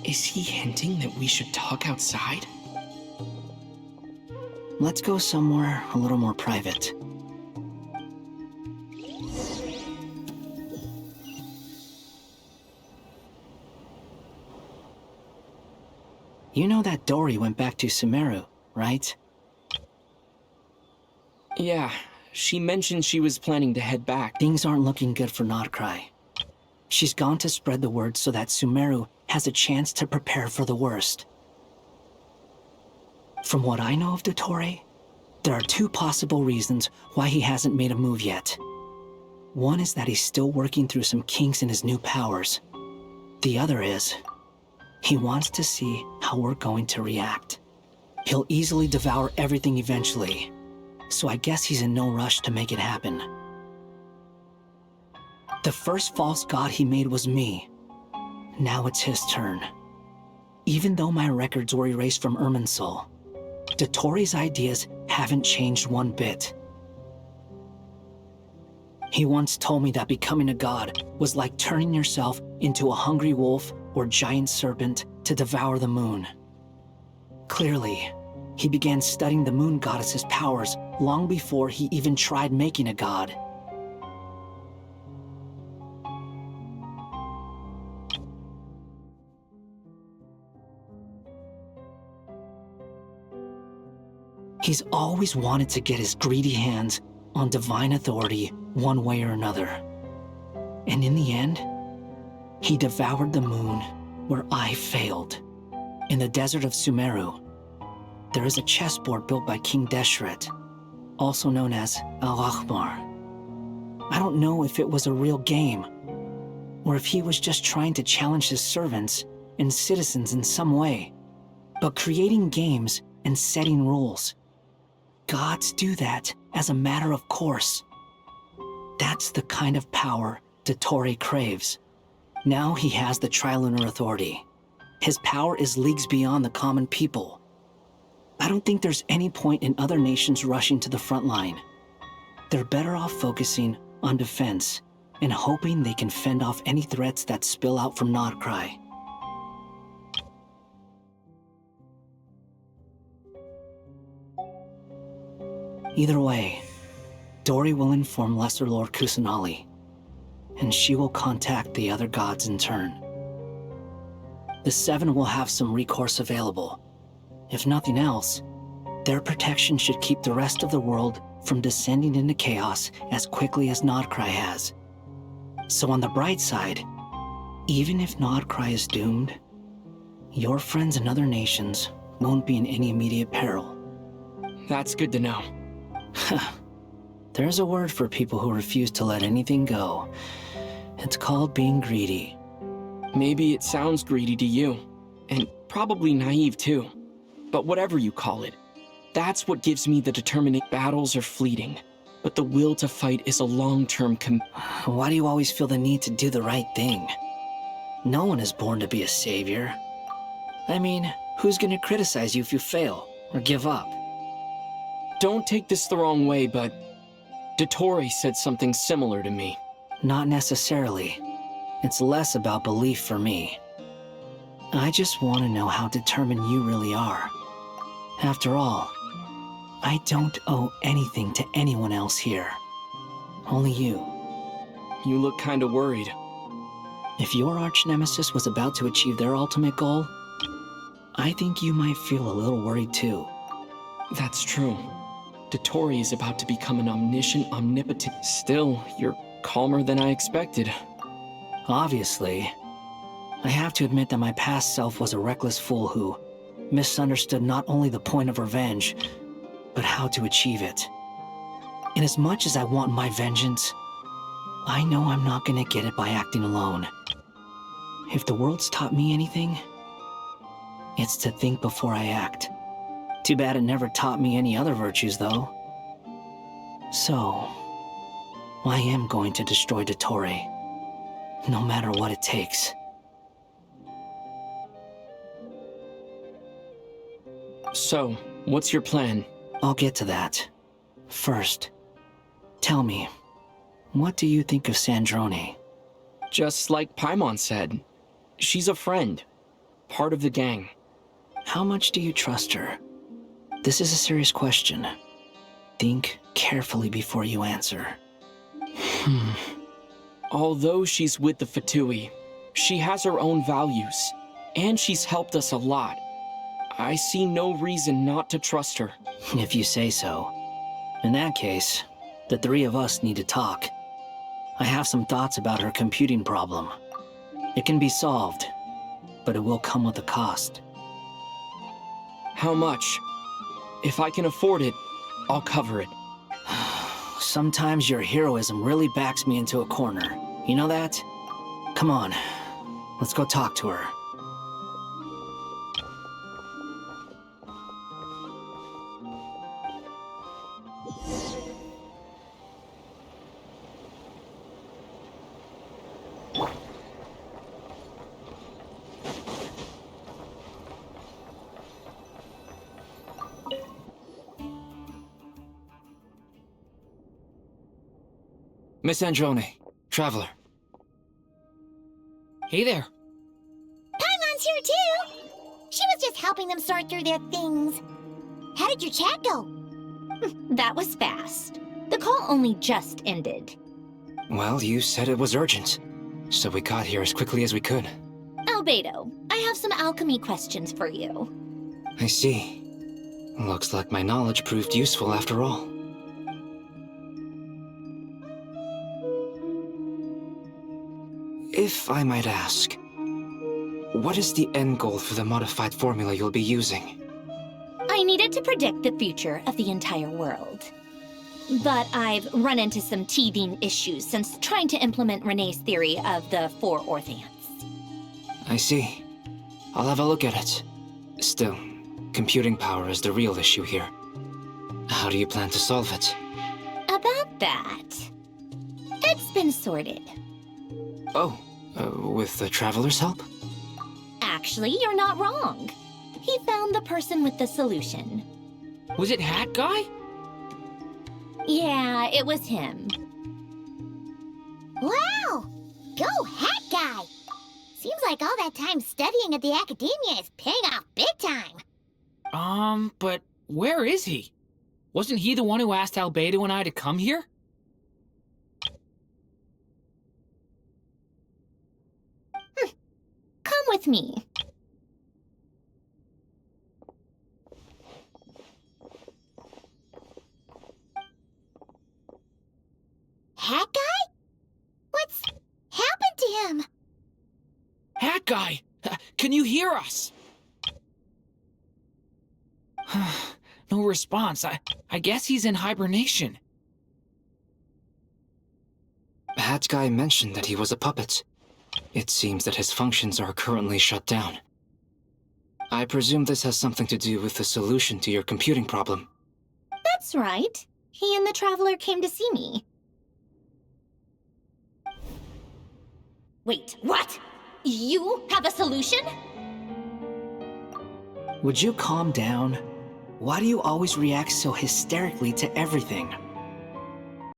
Is he hinting that we should talk outside? Let's go somewhere a little more private. You know that Dory went back to Sumeru, right? Yeah, she mentioned she was planning to head back. Things aren't looking good for Nodcry. She's gone to spread the word so that Sumeru has a chance to prepare for the worst. From what I know of Dottore, there are two possible reasons why he hasn't made a move yet. One is that he's still working through some kinks in his new powers. The other is, he wants to see how we're going to react. He'll easily devour everything eventually, so I guess he's in no rush to make it happen. The first false god he made was me. Now it's his turn. Even though my records were erased from Irminsul, Dottore's ideas haven't changed one bit. He once told me that becoming a god was like turning yourself into a hungry wolf or giant serpent to devour the moon. Clearly, He began studying the moon goddess's powers long before he even tried making a god. He's always wanted to get his greedy hands on divine authority one way or another. And in the end, he devoured the moon where I failed. In the desert of Sumeru, there is a chessboard built by King Deshret, also known as Al-Ahmar. I don't know if it was a real game, or if he was just trying to challenge his servants and citizens in some way. But creating games and setting rules, gods do that as a matter of course. That's the kind of power Dottore craves. Now he has the Trilunar Authority. His power is leagues beyond the common people. I don't think there's any point in other nations rushing to the front line. They're better off focusing on defense and hoping they can fend off any threats that spill out from Nordcry. Either way, Dori will inform Lesser Lord Kusanali, and she will contact the other gods in turn. The Seven will have some recourse available. If nothing else, their protection should keep the rest of the world from descending into chaos as quickly as Nordcry has. So on the bright side, even if Nordcry is doomed, your friends in other nations won't be in any immediate peril. That's good to know. There's a word for people who refuse to let anything go. It's called being greedy. Maybe it sounds greedy to you, and probably naive too. But whatever you call it, that's what gives me the determination. Battles are fleeting, but the will to fight is a long-term Why do you always feel the need to do the right thing? No one is born to be a savior. I mean, who's gonna criticize you if you fail, or give up? Don't take this the wrong way, but Dottore said something similar to me. Not necessarily. It's less about belief for me. I just want to know how determined you really are. After all, I don't owe anything to anyone else here. Only you. You look kinda worried. If your arch-nemesis was about to achieve their ultimate goal, I think you might feel a little worried too. That's true. Dottore is about to become an omniscient, omnipotent. Still, you're calmer than I expected. Obviously. I have to admit that my past self was a reckless fool who misunderstood not only the point of revenge, but how to achieve it. And as much as I want my vengeance, I know I'm not gonna get it by acting alone. If the world's taught me anything, it's to think before I act. Too bad it never taught me any other virtues, though. So, I am going to destroy Dottore, no matter what it takes. So, what's your plan? I'll get to that. First, tell me, what do you think of Sandrone? Just like Paimon said, she's a friend, part of the gang. How much do you trust her? This is a serious question. Think carefully before you answer. Although she's with the Fatui, she has her own values, and she's helped us a lot. I see no reason not to trust her. If you say so. In that case, the three of us need to talk. I have some thoughts about her computing problem. It can be solved, but it will come with a cost. How much? If I can afford it, I'll cover it. Sometimes your heroism really backs me into a corner. You know that? Come on, let's go talk to her. Miss Androne, Traveler. Hey there. Paimon's here too! She was just helping them sort through their things. How did your chat go? That was fast. The call only just ended. Well, you said it was urgent, so we got here as quickly as we could. Albedo, I have some alchemy questions for you. I see. Looks like my knowledge proved useful after all. If I might ask, what is the end goal for the modified formula you'll be using? I needed to predict the future of the entire world. But I've run into some teething issues since trying to implement Renee's theory of the 4 Orthants. I see. I'll have a look at it. Still, computing power is the real issue here. How do you plan to solve it? About that, it's been sorted. Oh, with the Traveler's help? Actually, you're not wrong. He found the person with the solution. Was it Hat Guy? Yeah, it was him. Wow! Go Hat Guy! Seems like all that time studying at the academia is paying off big time. But where is he? Wasn't he the one who asked Albedo and I to come here? Come with me. Hat Guy? What's happened to him? Hat Guy! Can you hear us? No response. I guess he's in hibernation. Hat Guy mentioned that he was a puppet. It seems that his functions are currently shut down. I presume this has something to do with the solution to your computing problem. That's right. He and the Traveler came to see me. Wait, what? You have a solution? Would you calm down? Why do you always react so hysterically to everything?